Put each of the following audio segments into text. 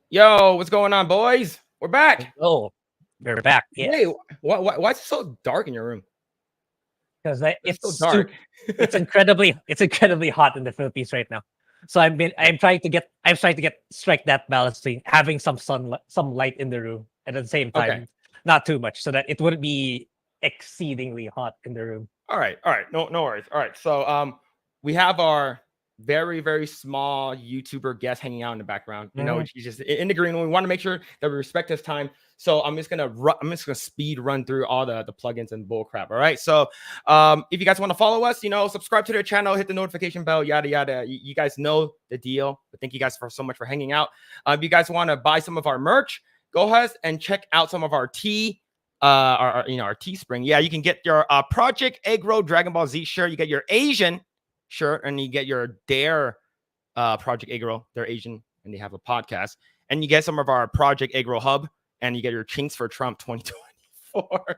Yo, what's going on, boys? We're back. Oh, we're back. Yeah. Hey, why is it so dark in your room? Because it's so dark. it's incredibly hot in the Philippines right now. So I'm trying to get strike that balance between having some light in the room and at the same time not too much, so that it wouldn't be exceedingly hot in the room. All right. No worries. All right. So we have our very, very small YouTuber guest hanging out in the background. You know, he's just in the green room. We want to make sure that we respect his time. So I'm just gonna speed run through all the plugins and bull crap. All right. So if you guys want to follow us, subscribe to their channel, hit the notification bell, yada yada. You guys know the deal. But thank you guys so much for hanging out. If you guys want to buy some of our merch, go ahead and check out some of our our Teespring. Yeah, you can get your Project Eggroll Dragon Ball Z shirt. You get your Asian shirt, and you get your Dare Project Eggroll. They're Asian and they have a podcast. And you get some of our Project Eggroll hub, and you get your Chinks for Trump 2024.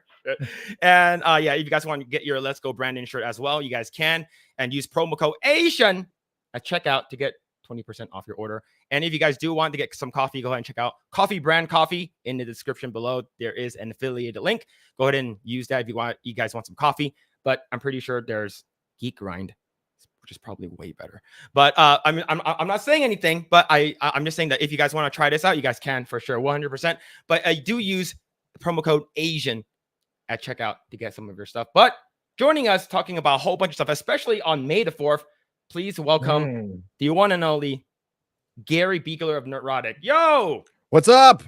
And if you guys want to get your Let's Go Brandon shirt as well, you guys can, and use promo code Asian at checkout to get 20% off your order. And if you guys do want to get some coffee, go ahead and check out Coffee Brand Coffee in the description below. There is an affiliated link. Go ahead and use that if you guys want some coffee. But I'm pretty sure there's Geek Grind, which is probably way better. But I'm not saying anything, but I'm just saying that if you guys want to try this out, you guys can for sure, 100%. But I do use the promo code Asian at checkout to get some of your stuff. But joining us, talking about a whole bunch of stuff, especially on May the 4th, please welcome the one and only Gary Beekler of Nerdrotic. Yo! What's up?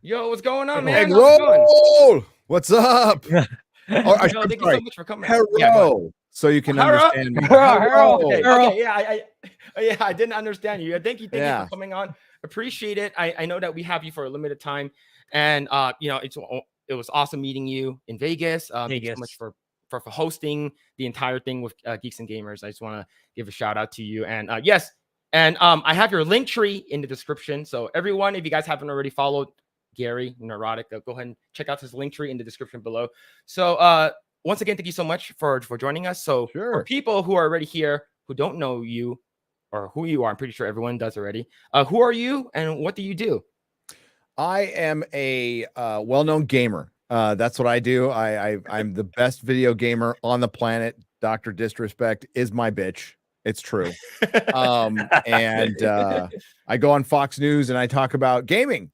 Yo, what's going on, man? Eggroll! What's up? Thank you so much for coming. Hello. Yeah, so you can understand me. Okay, I didn't understand you. Thank you for coming on. Appreciate it. I know that we have you for a limited time, and it was awesome meeting you in Vegas. Thank you so much for hosting the entire thing with Geeks and Gamers. I just want to give a shout out to you. And yes, and I have your link tree in the description. So everyone, if you guys haven't already followed Gary Nerdrotic, go ahead and check out his link tree in the description below. So once again, thank you so much for joining us. So for people who are already here who don't know you or who you are, I'm pretty sure everyone does already. Who are you and what do you do? I am a well-known gamer. That's what I do. I'm the best video gamer on the planet. Dr. Disrespect is my bitch. It's true. And I go on Fox News and I talk about gaming.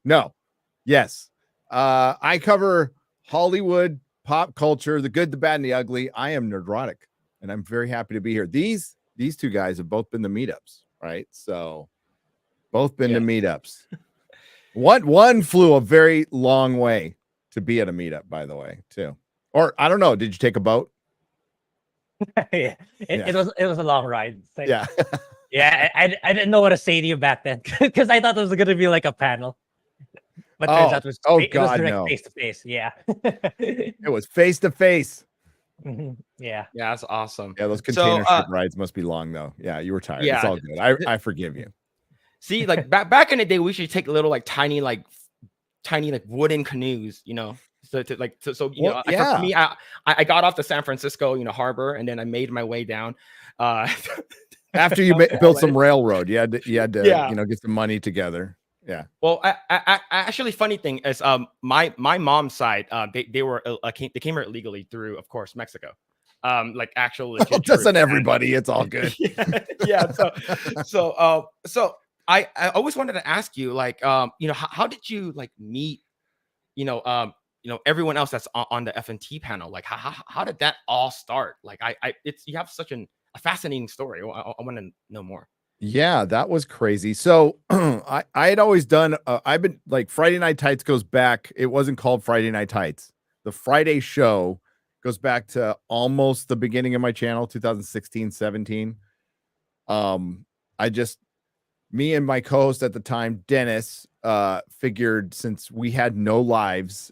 I cover Hollywood, pop culture, the good, the bad, and the ugly. I am Nerdrotic, and I'm very happy to be here. These two guys have both been to meetups, right? So both been to meetups. One flew a very long way to be at a meetup, by the way, too. Or I don't know. Did you take a boat? It was a long ride. So, yeah. I didn't know what to say to you back then because I thought it was going to be like a panel. But turns out it was direct face to face. Yeah. It was face to face. Yeah. Yeah, that's awesome. Yeah, those container ship rides must be long though. Yeah, you were tired. Yeah. It's all good. I forgive you. See, like back in the day, we should take little tiny wooden canoes, So for me, I got off the San Francisco, harbor, and then I made my way down. After you built some railroad, you had to get some money together. Yeah. Well, I actually, funny thing is, my mom's side, they came here illegally through, of course, Mexico. Like actual. Doesn't everybody? It's all good. Yeah. So I always wanted to ask you, how did you meet, everyone else that's on the F&T panel? Like, how did that all start? Like, you have such a fascinating story. I want to know more. Yeah, that was crazy. So I had always done, I've been like Friday Night Tights goes back. It wasn't called Friday Night Tights. The Friday show goes back to almost the beginning of my channel, 2016, 17. Me and my co-host at the time, Dennis, figured since we had no lives,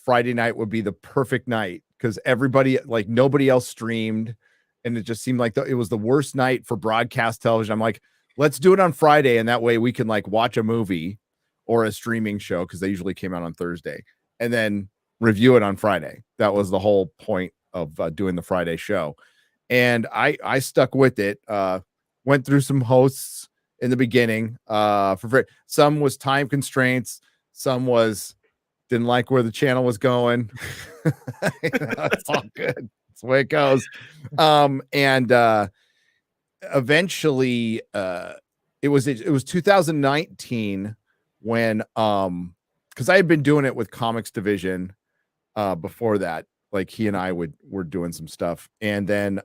Friday night would be the perfect night because everybody, nobody else streamed. And it just seemed like it was the worst night for broadcast television. I'm like, let's do it on Friday. And that way we can watch a movie or a streaming show because they usually came out on Thursday and then review it on Friday. That was the whole point of doing the Friday show. And I stuck with it, went through some hosts, in the beginning. Some was time constraints, some was didn't like where the channel was going. It's all good. That's the way it goes. And eventually it was 2019 when because I had been doing it with Comics Division before that. Like he and I were doing some stuff, and then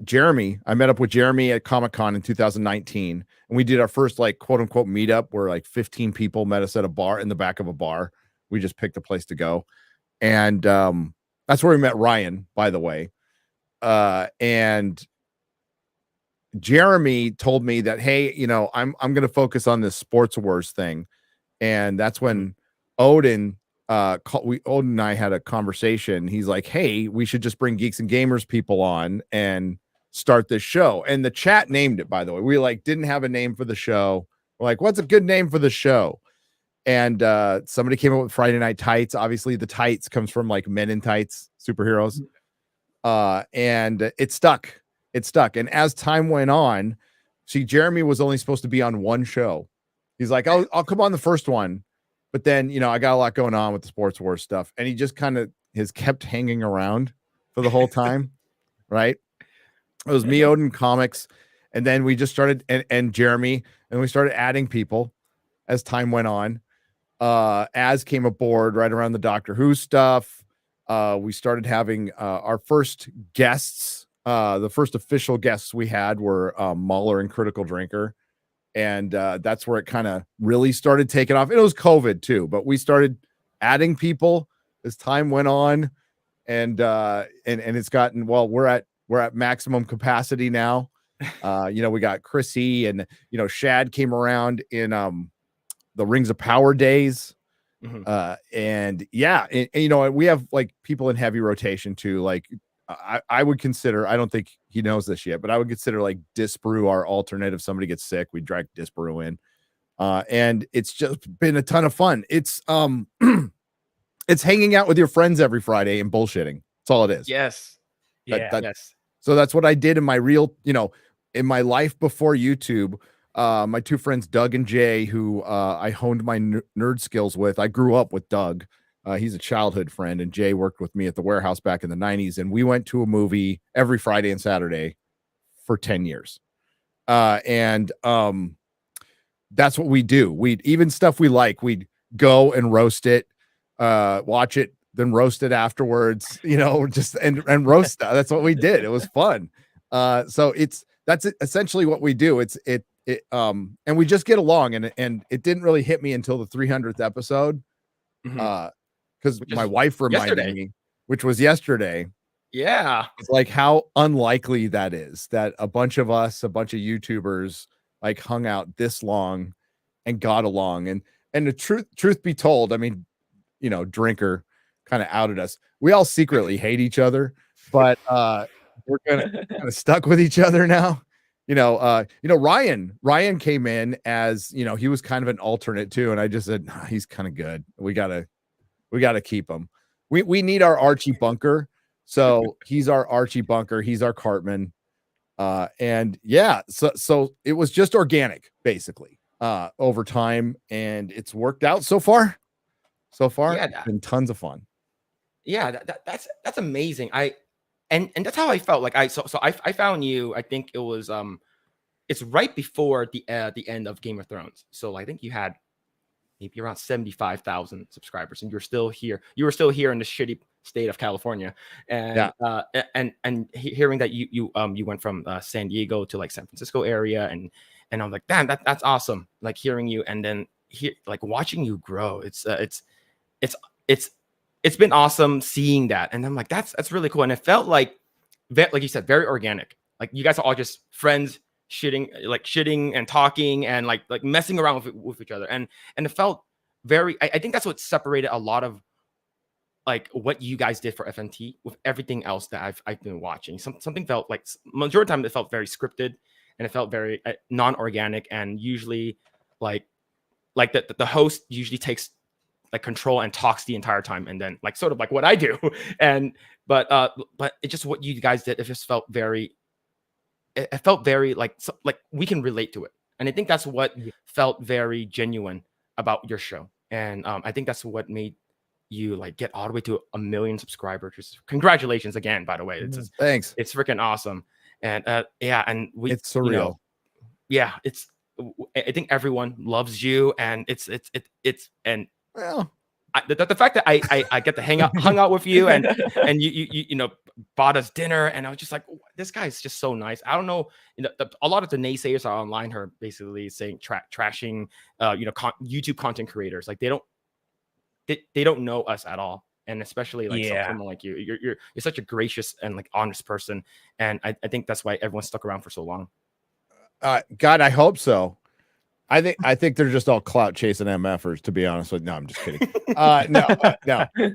Jeremy, I met up with Jeremy at Comic-Con in 2019, and we did our first like quote unquote meetup where like 15 people met us at a bar in the back of a bar. We just picked a place to go, and that's where we met Ryan, by the way. And Jeremy told me that, hey, you know, I'm going to focus on this Sports Wars thing, and that's when Odin and I had a conversation. He's like, hey, we should just bring Geeks and Gamers people on and start this show. And the chat named it, by the way. We like didn't have a name for the show. We're like, what's a good name for the show? And somebody came up with Friday Night Tights. Obviously the tights comes from like Men in Tights, superheroes. And it stuck. And as time went on, see, Jeremy was only supposed to be on one show. He's like, I'll come on the first one. But then, you know, I got a lot going on with the Sports Wars stuff, and he just kind of has kept hanging around for the whole time, right? It was me, Odin, Comics, and then we just started, and Jeremy, and we started adding people as time went on. Az came aboard right around the Doctor Who stuff. We started having our first guests. The first official guests we had were Mahler and Critical Drinker. And that's where it kind of really started taking off. It was COVID too, but we started adding people as time went on, and it's gotten, well, we're at maximum capacity now. You know, we got Chrissy, and you know, Shad came around in the Rings of Power days. And yeah, and you know, we have like people in heavy rotation too. Like I would consider, I don't think he knows this yet, but I would consider like Disbrew our alternate. If somebody gets sick, we drag Disbrew in. And it's just been a ton of fun. It's it's hanging out with your friends every Friday and bullshitting. That's all it is. Yes. Yes. So that's what I did in my real, you know, in my life before YouTube. My two friends, Doug and Jay, who I honed my nerd skills with. I grew up with Doug. He's a childhood friend, and Jay worked with me at the warehouse back in the 90s. And we went to a movie every Friday and Saturday for 10 years. And that's what we do. We'd even stuff we like, we'd go and roast it, watch it, then roast it afterwards, you know, just and roast stuff. That's what we did. It was fun. So that's essentially what we do. And we just get along, and it didn't really hit me until the 300th episode. Because my wife reminded me, which was yesterday. Yeah. It's like how unlikely that is, that a bunch of YouTubers like hung out this long and got along. And the truth be told, I mean, you know, Drinker kind of outed us. We all secretly hate each other, but we're kind of stuck with each other now. You know, Ryan came in as, you know, he was kind of an alternate too. And I just said, nah, he's kind of good. We gotta keep him. We need our Archie Bunker. So he's our Archie Bunker. He's our Cartman. And yeah, so it was just organic basically, over time, and it's worked out so far. Yeah, it's been tons of fun. Yeah, that's amazing. And that's how I felt. Like I found you, I think it was it's right before the end of Game of Thrones. So I think you had maybe around 75,000 subscribers, and you're still here. You were still here in the shitty state of California. And and hearing that you went from San Diego to like San Francisco area, and I'm like, damn, that's awesome. Like hearing you, and then like watching you grow. It's been awesome seeing that. And I'm like, that's really cool. And it felt like you said, very organic. Like you guys are all just friends shitting and talking and like messing around with each other. And it felt very, I think that's what separated a lot of like what you guys did for FNT with everything else that I've been watching. Something felt like, majority of the time it felt very scripted, and it felt very non-organic, and usually like the host usually takes like control and talks the entire time, and then like sort of like what I do. But it just, what you guys did, it just felt very it felt very like we can relate to it, and I think that's what felt very genuine about your show, and I think that's what made you like get all the way to 1 million subscribers. Just congratulations again, by the way. It's just, Thanks. it's freaking awesome, and and it's surreal. It's I think everyone loves you, and it's and well. The fact that I get to hung out with you, and you bought us dinner, and I was just like, this guy's just so nice. I don't know, a lot of the naysayers are online are basically saying trashing YouTube content creators. Like they don't know us at all, and especially like someone like you. You're such a gracious and like honest person, and I think that's why everyone stuck around for so long. God, I hope so. I think they're just all clout chasing MFers, to be honest with you. No, I'm just kidding.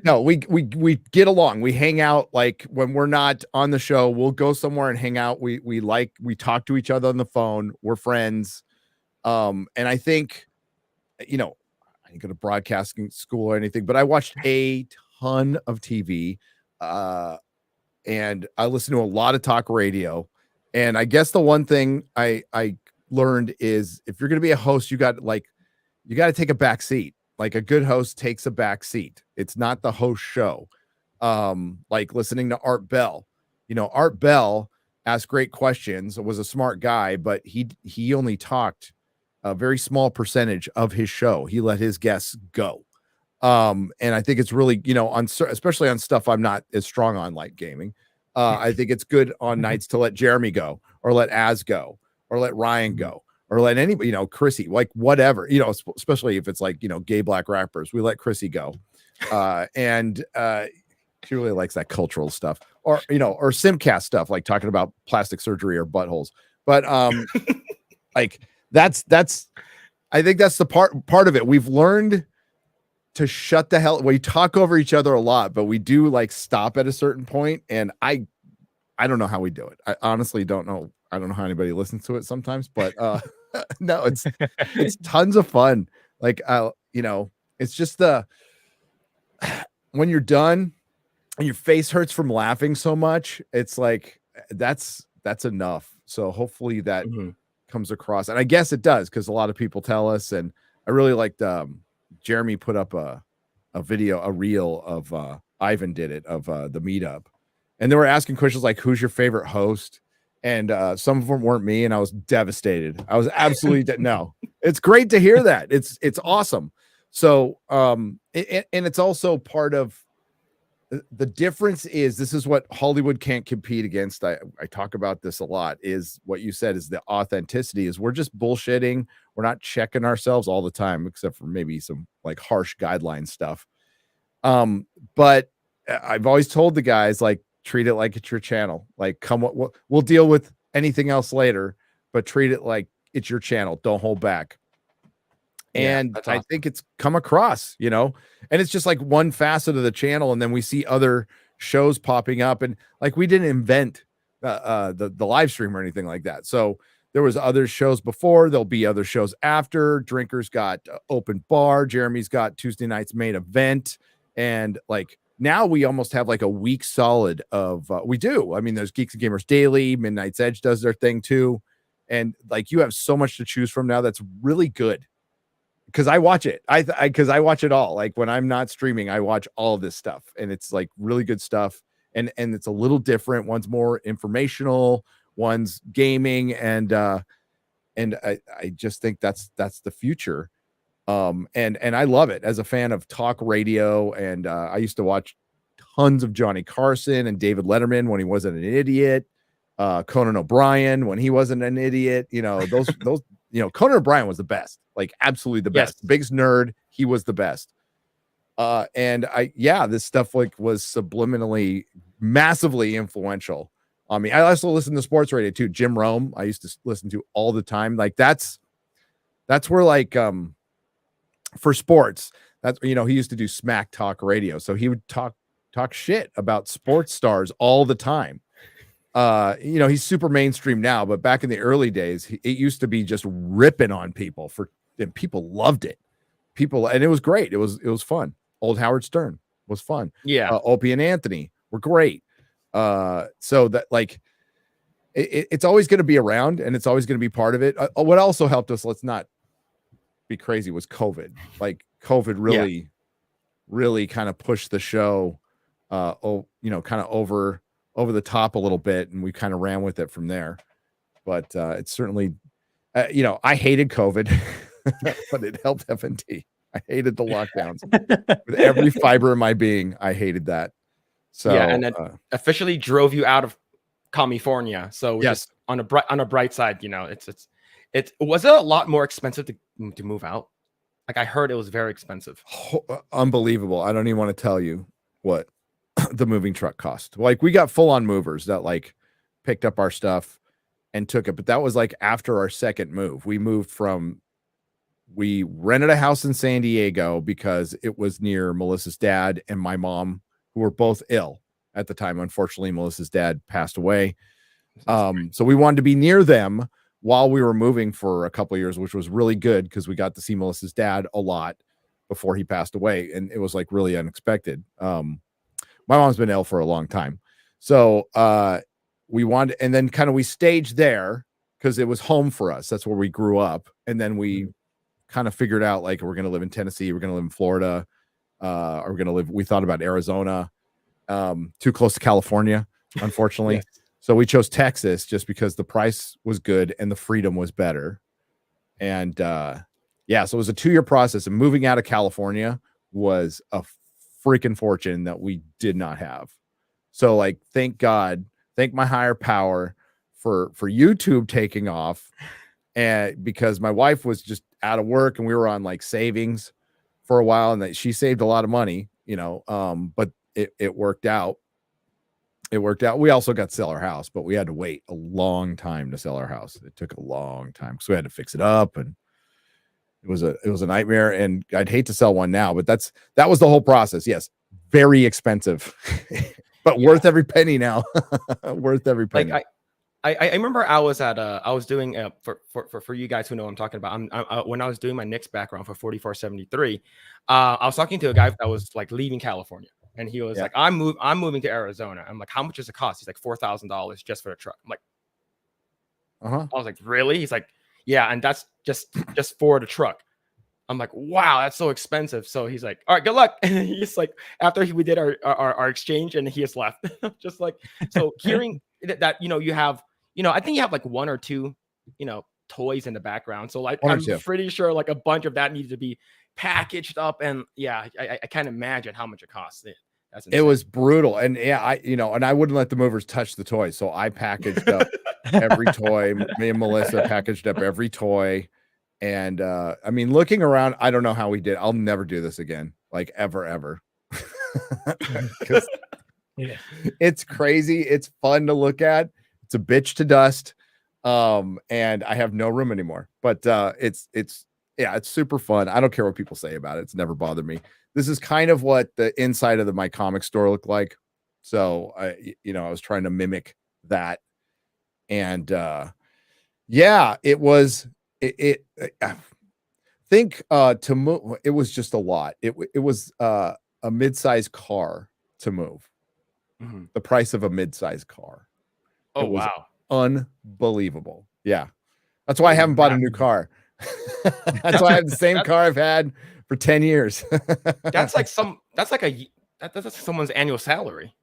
No. We get along. We hang out. Like when we're not on the show, we'll go somewhere and hang out. We talk to each other on the phone. We're friends. And I think, I didn't go to broadcasting school or anything, but I watched a ton of TV. And I listened to a lot of talk radio. And I guess the one thing I learned is if you're going to be a host, you got to take a back seat. Like a good host takes a back seat. It's not the host show. Like listening to Art Bell. Art Bell asked great questions, was a smart guy, but he only talked a very small percentage of his show. He let his guests go. And I think it's really, especially on stuff I'm not as strong on, like gaming. I think it's good on nights to let Jeremy go, or let Az go, or let Ryan go, or let anybody, Chrissy, like whatever, especially if it's like, gay black rappers, we let Chrissy go. And she really likes that cultural stuff, or Simcast stuff, like talking about plastic surgery or buttholes. But like that's I think that's the part of it. We've learned to shut the hell. We talk over each other a lot, but we do like stop at a certain point. And I don't know how we do it. I honestly don't know. I don't know how anybody listens to it sometimes, but no, it's tons of fun. Like, it's just when you're done and your face hurts from laughing so much, it's like, that's enough. So hopefully that comes across. And I guess it does, because a lot of people tell us, and I really liked, Jeremy put up a reel of, Ivan did it, of the meetup. And they were asking questions like, who's your favorite host? And some of them weren't me, and I was devastated. I was absolutely no. It's great to hear that. It's awesome. So and it's also part of the difference is this is what Hollywood can't compete against. I talk about this a lot, is what you said is the authenticity, is we're just bullshitting. We're not checking ourselves all the time, except for maybe some like harsh guideline stuff. But I've always told the guys, like, treat it like it's your channel. Like, we'll deal with anything else later, but treat it like it's your channel. Don't hold back. And awesome. I think it's come across, and it's just like one facet of the channel. And then we see other shows popping up, and like, we didn't invent the live stream or anything like that. So there was other shows before, there'll be other shows after. Drinker's got open bar. Jeremy's got Tuesday night's main event. And like, now we almost have like a week solid of, we do. I mean, there's Geeks and Gamers Daily, Midnight's Edge does their thing too. And like, you have so much to choose from now. That's really good. Because I watch it. Because I watch it all. Like when I'm not streaming, I watch all of this stuff, and it's like really good stuff. And it's a little different. One's more informational, one's gaming, and I just think that's the future. And I love it as a fan of talk radio. And I used to watch tons of Johnny Carson and David Letterman when he wasn't an idiot. Conan O'Brien when he wasn't an idiot. Those Conan O'Brien was the best, like absolutely the best. Yes. Biggest nerd. He was the best. And this stuff like was subliminally massively influential on me. I also listen to sports radio too. Jim Rome, I used to listen to all the time. Like that's where like, for sports, that's, he used to do smack talk radio. So he would talk shit about sports stars all the time. He's super mainstream now, but back in the early days, it used to be just ripping on people and people loved it. And it was great. It was fun. Old Howard Stern was fun. Yeah. Opie and Anthony were great. So that like, it's always going to be around, and it's always going to be part of it. What also helped us, let's not be crazy, was COVID. Like COVID really kind of pushed the show, kind of over the top a little bit, and we kind of ran with it from there. But it's certainly, I hated COVID, but it helped F&T. I hated the lockdowns with every fiber in my being. I hated that. So yeah, and then officially drove you out of California. So yes, just on a bright side, it was a lot more expensive to move out. Like I heard it was very expensive. Unbelievable. I don't even want to tell you what the moving truck cost. Like we got full on movers that like picked up our stuff and took it, but that was like after our second move. We rented a house in San Diego because it was near Melissa's dad and my mom, who were both ill at the time. Unfortunately, Melissa's dad passed away. So we wanted to be near them while we were moving for a couple of years, which was really good because we got to see Melissa's dad a lot before he passed away. And it was like really unexpected. My mom's been ill for a long time. So we wanted, and then kind of we staged there because it was home for us. That's where we grew up. And then we kind of figured out like, we're going to live in Tennessee. We're going to live in Florida. We thought about Arizona, too close to California, unfortunately. Yes. So we chose Texas just because the price was good and the freedom was better. And so it was a 2-year process, and moving out of California was a freaking fortune that we did not have. So like, thank God, thank my higher power for YouTube taking off. And because my wife was just out of work and we were on like savings for a while, and that she saved a lot of money, but it worked out. It worked out. We also got to sell our house, but we had to wait a long time to sell our house. It took a long time because we had to fix it up, and it was a nightmare. And I'd hate to sell one now, but that was the whole process. Yes, very expensive, but worth every penny now. Worth every penny. Like I remember I was doing for you guys who know what I'm talking about. When I was doing my Knicks background for 4473, I was talking to a guy that was like leaving California, and he was like, I'm moving to Arizona. I'm like, how much does it cost? He's like, $4,000 just for the truck. I'm like, I was like, really? He's like, yeah, and that's just for the truck. I'm like, wow, that's so expensive. So he's like, all right, good luck. And he's like, after we did our exchange, and he has left. Just like, so hearing that you have, I think you have like 1 or 2, toys in the background. So like, I'm pretty sure like a bunch of that needed to be packaged up. And yeah, I can't imagine how much it costs. It was brutal. And and I wouldn't let the movers touch the toys. So I packaged up every toy. Me and Melissa packaged up every toy. And I mean, looking around, I don't know how we did. I'll never do this again, like ever. It's crazy. It's fun to look at. It's a bitch to dust. And I have no room anymore. But it's super fun. I don't care what people say about it. It's never bothered me. This is kind of what the inside of my comic store looked like. So I was trying to mimic that. And it was I think to move, it was just a lot. It was a mid-sized car to move. The price of a mid-sized car. Oh, wow. Unbelievable. Yeah. That's why I haven't bought a new car. That's why I have the same car I've had for 10 years. That's someone's annual salary.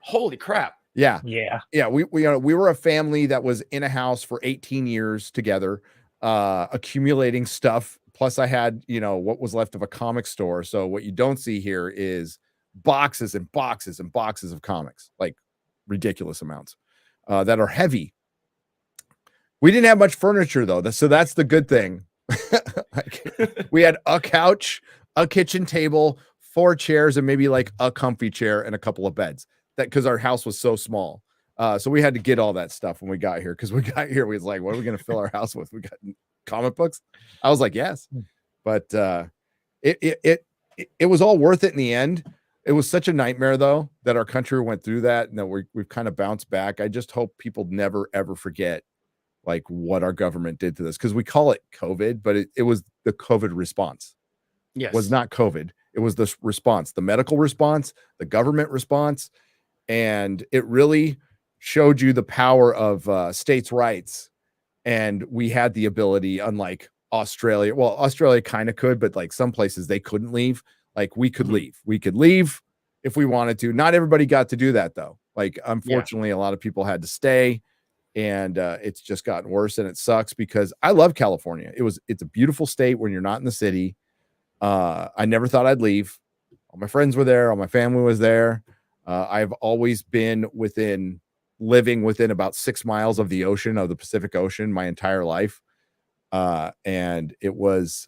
Holy crap. Yeah. We were a family that was in a house for 18 years together, accumulating stuff. Plus I had, what was left of a comic store. So what you don't see here is boxes and boxes and boxes of comics, like ridiculous amounts, that are heavy. We didn't have much furniture though. So that's the good thing. We had a couch, a kitchen table, 4 chairs, and maybe like a comfy chair and a couple of beds. Because our house was so small. So we had to get all that stuff when we got here. Because we got here, we was like, what are we going to fill our house with? We got comic books. I was like, yes. But it was all worth it in the end. It was such a nightmare though, that our country went through that, and that we've kind of bounced back. I just hope people never, ever forget like what our government did to this. Because we call it COVID, but it was the COVID response. Yes. It was not COVID. It was the response, the medical response, the government response. And it really showed you the power of states' rights, and we had the ability, unlike Australia. Well, Australia kind of could, but like some places they couldn't leave. Like we could leave. We could leave if we wanted to. Not everybody got to do that though. Like unfortunately, a lot of people had to stay, and it's just gotten worse, and it sucks because I love California. It's a beautiful state when you're not in the city. I never thought I'd leave. All my friends were there. All my family was there. I've always been living within about 6 miles of the ocean, of the Pacific Ocean, my entire life. And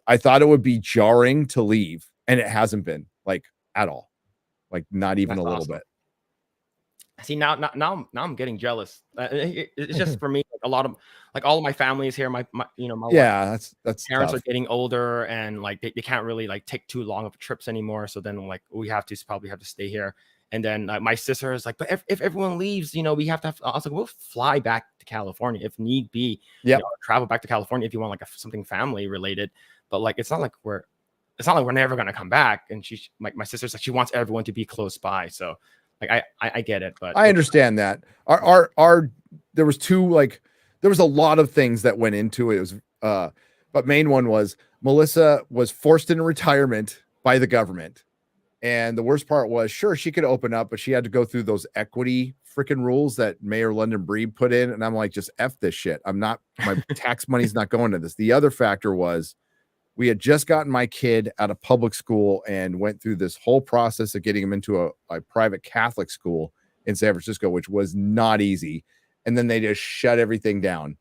I thought it would be jarring to leave, and it hasn't been like at all, like not even a little bit. See, now I'm getting jealous. It's just for me, a lot of all of my family is here. My that's parents tough. are getting older, and like they can't really like take too long of trips anymore. So then like we probably have to stay here. And then my sister is like, but if everyone leaves, we have to have. I was like, we'll fly back to California if need be. Yeah, travel back to California if you want like something family related. But like it's not like we're never gonna come back. And my sister's like, she wants everyone to be close by. So like I get it, but I understand that. There was there was a lot of things that went into it. It was but main one was Melissa was forced into retirement by the government. And the worst part was, sure, she could open up, but she had to go through those equity freaking rules that Mayor London Breed put in. And I'm like, just F this shit. My tax money's not going to this. The other factor was we had just gotten my kid out of public school and went through this whole process of getting him into a private Catholic school in San Francisco, which was not easy. And then they just shut everything down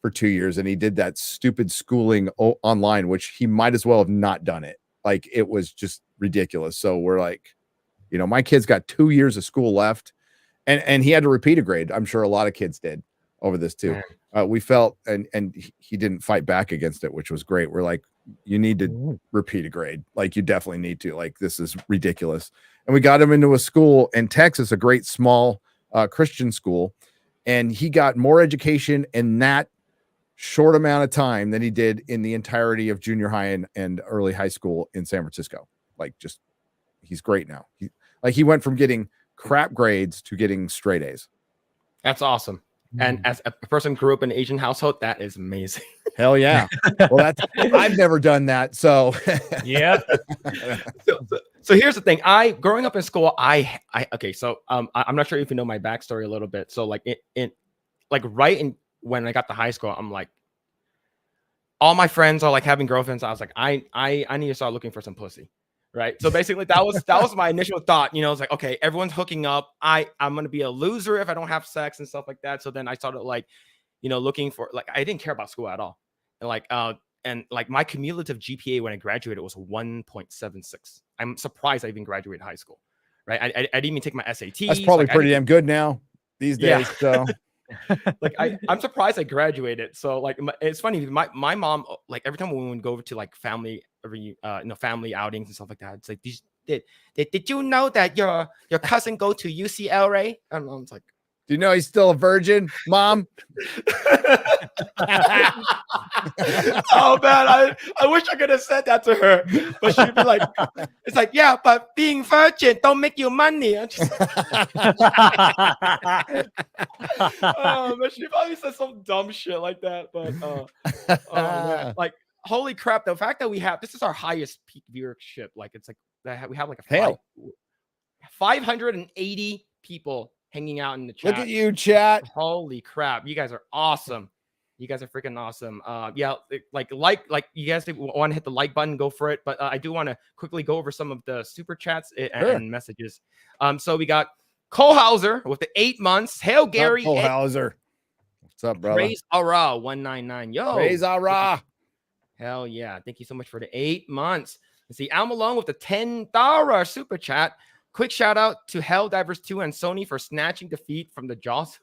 for 2 years. And he did that stupid schooling online, which he might as well have not done it. Like it was just ridiculous. So we're like, my kid's got 2 years of school left, and he had to repeat a grade. I'm sure a lot of kids did over this too. We felt, and he didn't fight back against it, which was great. We're like, you need to repeat a grade. Like you definitely need to. Like this is ridiculous. And we got him into a school in Texas, a great small Christian school, and he got more education in that short amount of time than he did in the entirety of junior high and early high school in San Francisco. Like he's great now. He went from getting crap grades to getting straight A's. That's awesome. And as a person who grew up in an Asian household, that is amazing. Hell yeah. Well, I've never done that. So yeah. So here's the thing. Growing up in school, I'm not sure if you know my backstory a little bit. So like when I got to high school, I'm like, all my friends are like having girlfriends. I was like, I need to start looking for some pussy, right? So basically, that was my initial thought. It's like, okay, everyone's hooking up. I'm gonna be a loser if I don't have sex and stuff like that. So then I started looking for I didn't care about school at all, and my cumulative GPA when I graduated was 1.76. I'm surprised I even graduated high school, right? I didn't even take my SATs. That's probably pretty damn good now these days. Yeah. So. I'm surprised I graduated. So it's funny. My mom, every time we would go over to family family outings and stuff like that, it's like, did you know that your cousin go to UCLA? And I'm like, do you know he's still a virgin, Mom? Oh man, I wish I could have said that to her, but she'd be like, it's like, yeah, but being virgin don't make you money. But she probably said some dumb shit like that. But man. Holy crap, the fact that this is our highest peak viewership. It's like that we have a 580 people hanging out in the chat. Look at you, chat. Holy crap, you guys are awesome. You guys are freaking awesome. You guys want to hit the like button, go for it. But I do want to quickly go over some of the super chats and messages. So we got Cole Hauser with the 8 months. Hail Gary. Cole Hauser. What's up, brother? Praise Ara 199. Yo. Praise Ara. Hell yeah. Thank you so much for the 8 months. Let's see. Al Malone with the $10 super chat. Quick shout out to Helldivers 2 and Sony for snatching defeat from the jaws.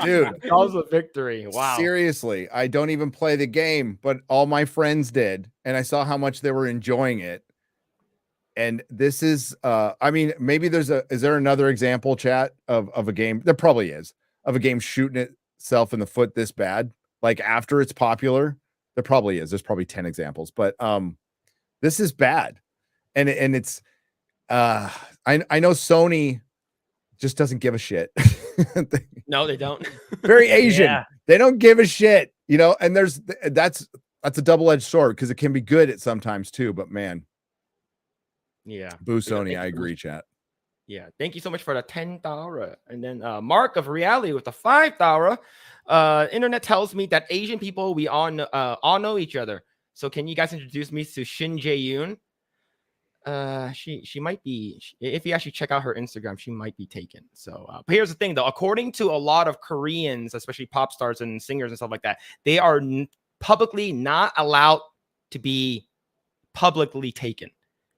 Dude, that was a victory. Wow. Seriously, I don't even play the game, but all my friends did, and I saw how much they were enjoying it. And this is maybe is there another example, chat, of a game? There probably is, of a game shooting itself in the foot this bad. Like after it's popular, there probably is. There's probably 10 examples, but this is bad. And it's I know Sony just doesn't give a shit. No, they don't. Very Asian. Yeah. They don't give a shit, you know, and that's a double-edged sword because it can be good at sometimes too, but man, Yeah. boo So Sony, thank I you so agree, much. chat. Yeah. Thank you so much for the $10. And then Mark of Reality with the $5. Internet tells me that Asian people, we all know each other. So can you guys introduce me to Shin Jae-yoon? She might be, if you actually check out her Instagram, she might be taken. So but here's the thing though, according to a lot of Koreans, especially pop stars and singers and stuff like that, they are publicly not allowed to be publicly taken,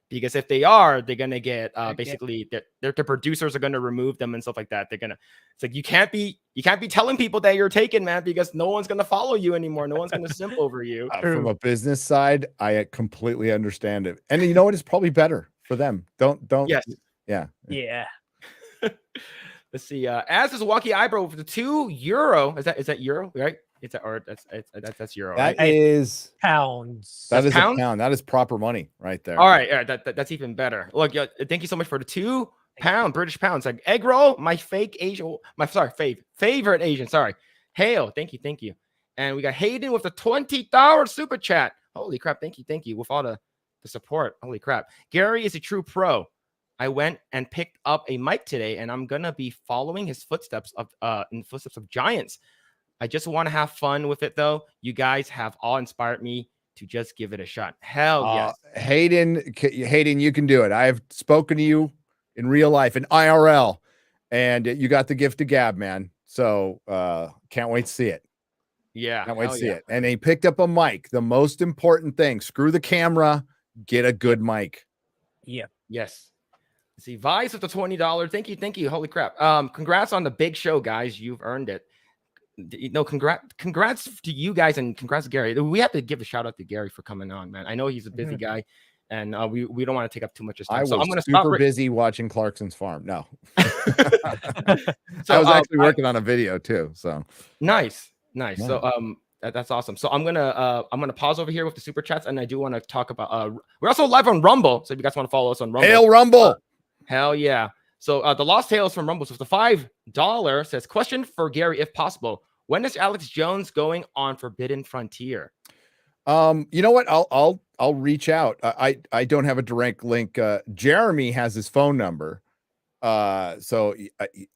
because if they are, they're gonna get basically their producers are gonna remove them and stuff like that. It's like you can't be telling people that you're taken, man, because no one's gonna follow you anymore. No one's gonna simp over you. From a business side, I completely understand it, and you know what? It's probably better for them. Don't. Yes. Yeah. Let's see. As is Walkie Eyebrow for the €2. Is that euro, right? That's euro. That Right? is Pounds. that is pounds? a pound. That is proper money right there. All right. That's even better. Look, thank you so much for the £2 British pounds. Like Eggroll, my favorite Asian. Sorry. Hail. Thank you. And we got Hayden with the $20 super chat. Holy crap. Thank you with all the support. Holy crap. Gary is a true pro. I went and picked up a mic today, and I'm gonna be following his footsteps in the footsteps of giants. I just want to have fun with it, though. You guys have all inspired me to just give it a shot. Hell yes. Hayden, you can do it. I have spoken to you in real life, in IRL, and you got the gift of gab, man. So can't wait to see it. Yeah. Can't wait to see it. And he picked up a mic. The most important thing, screw the camera, get a good mic. Yeah. Yes. Let's see, Vice with the $20. Thank you. Holy crap. Congrats on the big show, guys. You've earned it. No, congrats to you guys, and congrats to Gary. We have to give a shout out to Gary for coming on, man. I know he's a busy guy, and we don't want to take up too much of his time. I'm going to super busy watching Clarkson's farm. No. So I was actually working on a video too. So nice. Yeah. So that's awesome. So I'm gonna pause over here with the super chats, and I do want to talk about we're also live on Rumble. So if you guys want to follow us on Rumble, Hail Rumble. Hell yeah. So the Lost Tales from Rumbles with the $5 says, question for Gary, if possible. When is Alex Jones going on Forbidden Frontier? You know what? I'll reach out. I don't have a direct link. Jeremy has his phone number. So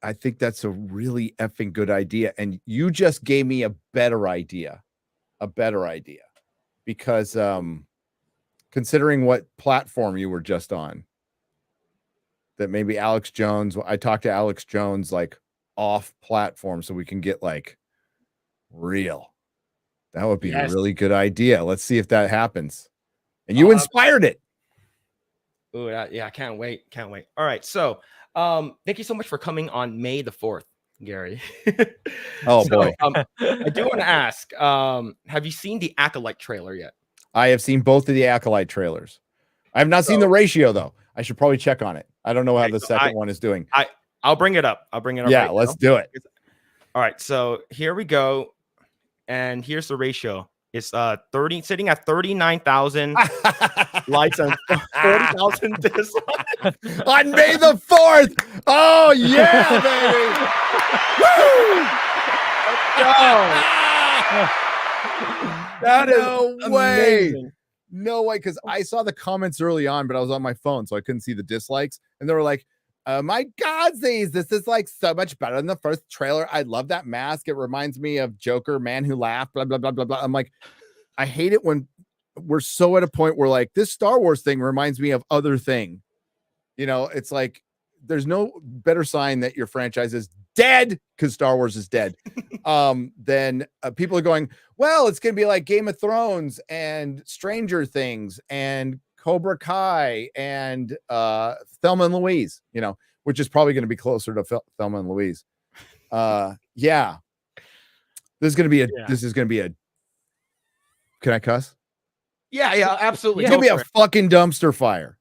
I think that's a really effing good idea. And you just gave me a better idea. Because considering what platform you were just on, that maybe Alex Jones, I talked to Alex Jones like off platform so we can get like real. That would be a really good idea. Let's see if that happens. And you inspired it. Oh, yeah, I can't wait. All right. So thank you so much for coming on May the 4th, Gary. Boy. I do want to ask, have you seen the Acolyte trailer yet? I have seen both of the Acolyte trailers. I have not seen the ratio though. I should probably check on it. I don't know how the second one is doing. I'll bring it up. Yeah, right let's do it. All right. So here we go. And here's the ratio. It's sitting at 39,000 likes and 40,000 dislikes on May the 4th. Oh yeah, baby. Woo! That is amazing. No way, because I saw the comments early on, but I was on my phone, so I couldn't see the dislikes. And they were like, my God, this is like so much better than the first trailer. I love that mask. It reminds me of Joker, Man Who Laughed, blah, blah, blah, blah, blah. I'm like, I hate it when we're so at a point where like this Star Wars thing reminds me of other thing. You know, it's like there's no better sign that your franchise is dead, because Star Wars is dead. Then people are going, well, it's going to be like Game of Thrones and Stranger Things and Cobra Kai and Thelma and Louise, you know, which is probably going to be closer to Thelma and Louise. Yeah. This is going to be a, can I cuss? Yeah, absolutely. It's going to be a fucking dumpster fire.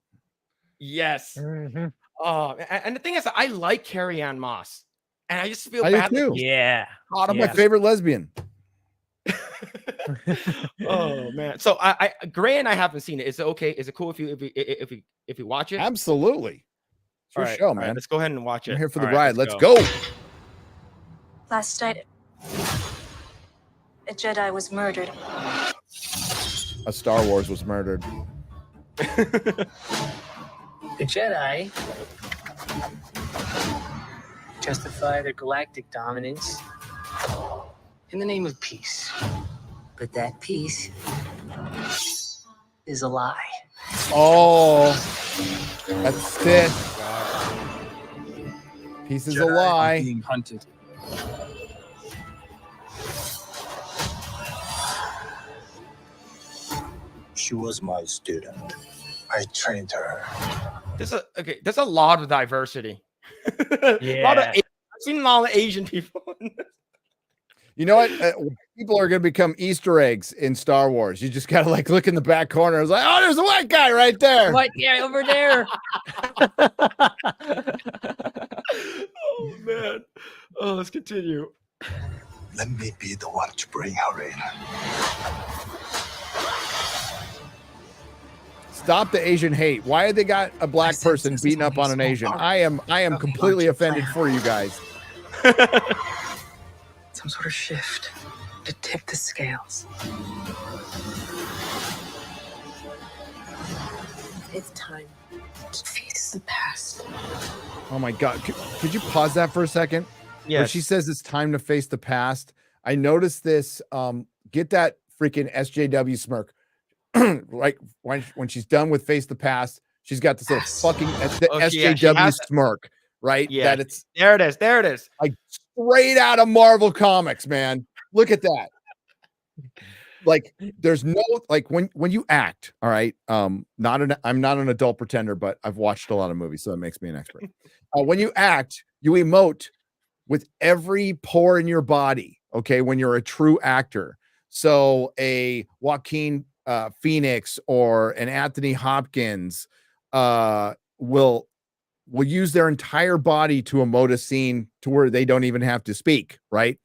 Yes. Mm-hmm. Oh, and the thing is, I like Carrie-Anne Moss, and I just feel I bad. do too. Yeah. One of my favorite lesbian. Oh man. So Grae and I haven't seen it. Is it okay? Is it cool if you watch it? Absolutely. It's your show, man. Let's go ahead and watch it. I'm here for the All ride. Let's go. Last night, a Jedi was murdered. A Star Wars was murdered. The Jedi justify their galactic dominance in the name of peace. But that peace is a lie. Oh, that's it. Peace is a Jedi are lie. being hunted. She was my student. I trained her. There's a lot of diversity. Yeah. I've seen a lot of Asian people. You know what? People are going to become Easter eggs in Star Wars. You just got to like look in the back corner. It's like, oh, there's a white guy right there. White guy over there. Oh man. Oh, let's continue. Let me be the one to bring her in. Stop the Asian hate. Why have they got a black person beating up on an Asian? I am completely offended for you guys. Some sort of shift to tip the scales. It's time to face the past. Oh my God. Could you pause that for a second? Yeah. Where she says it's time to face the past. I noticed this. Get that freaking SJW smirk. Like when she's done with face the past, she's got this little fucking SJW smirk, right? Yeah. That it's There it is. There it is. like straight out of Marvel Comics, man. Look at that. Like there's no like when you act, all right. I'm not an adult pretender, but I've watched a lot of movies, so that makes me an expert. When you act, you emote with every pore in your body. Okay, when you're a true actor. So a Joaquin Phoenix or an Anthony Hopkins will use their entire body to emote a scene to where they don't even have to speak, right?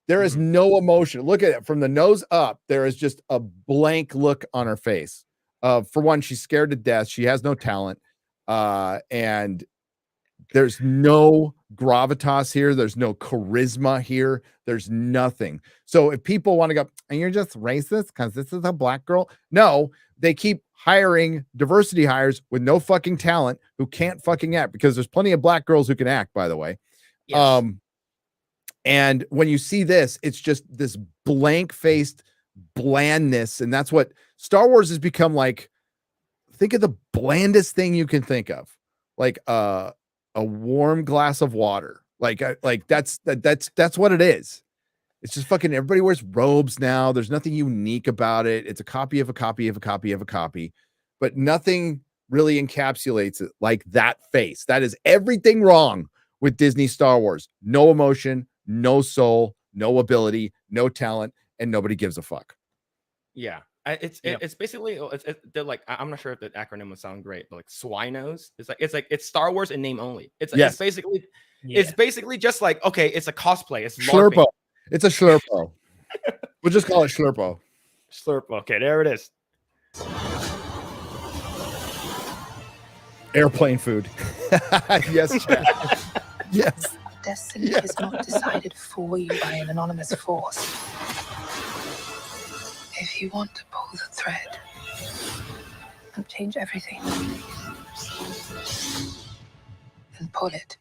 There is no emotion. Look at it from the nose up. There is just a blank look on her face. For one, she's scared to death. She has no talent. And there's no gravitas here. There's no charisma here. There's nothing. So if people want to go, and you're just racist because this is a black girl. No, they keep hiring diversity hires with no fucking talent who can't fucking act, because there's plenty of black girls who can act, by the way. Yes. And when you see this, it's just this blank-faced blandness. And that's what Star Wars has become like. Think of the blandest thing you can think of. Like a warm glass of water. Like that's what it is. It's just fucking everybody wears robes now. There's nothing unique about it. It's a copy of a copy of a copy of a copy, but nothing really encapsulates it like that face. That is everything wrong with Disney Star Wars. No emotion, no soul, no ability, no talent, and nobody gives a fuck. Yeah. It's basically they're like, I'm not sure if the acronym would sound great, but like SWINOs. It's Star Wars in name only. It's basically just like, okay, it's a cosplay. It's LARPing. Slurpo. It's a Slurpo. We'll just call it Slurpo. Slurp. Okay, there it is. Airplane food. Yes, Chad. Yes. Destiny is not decided for you by an anonymous force. If you want to pull the thread and change everything, then pull it.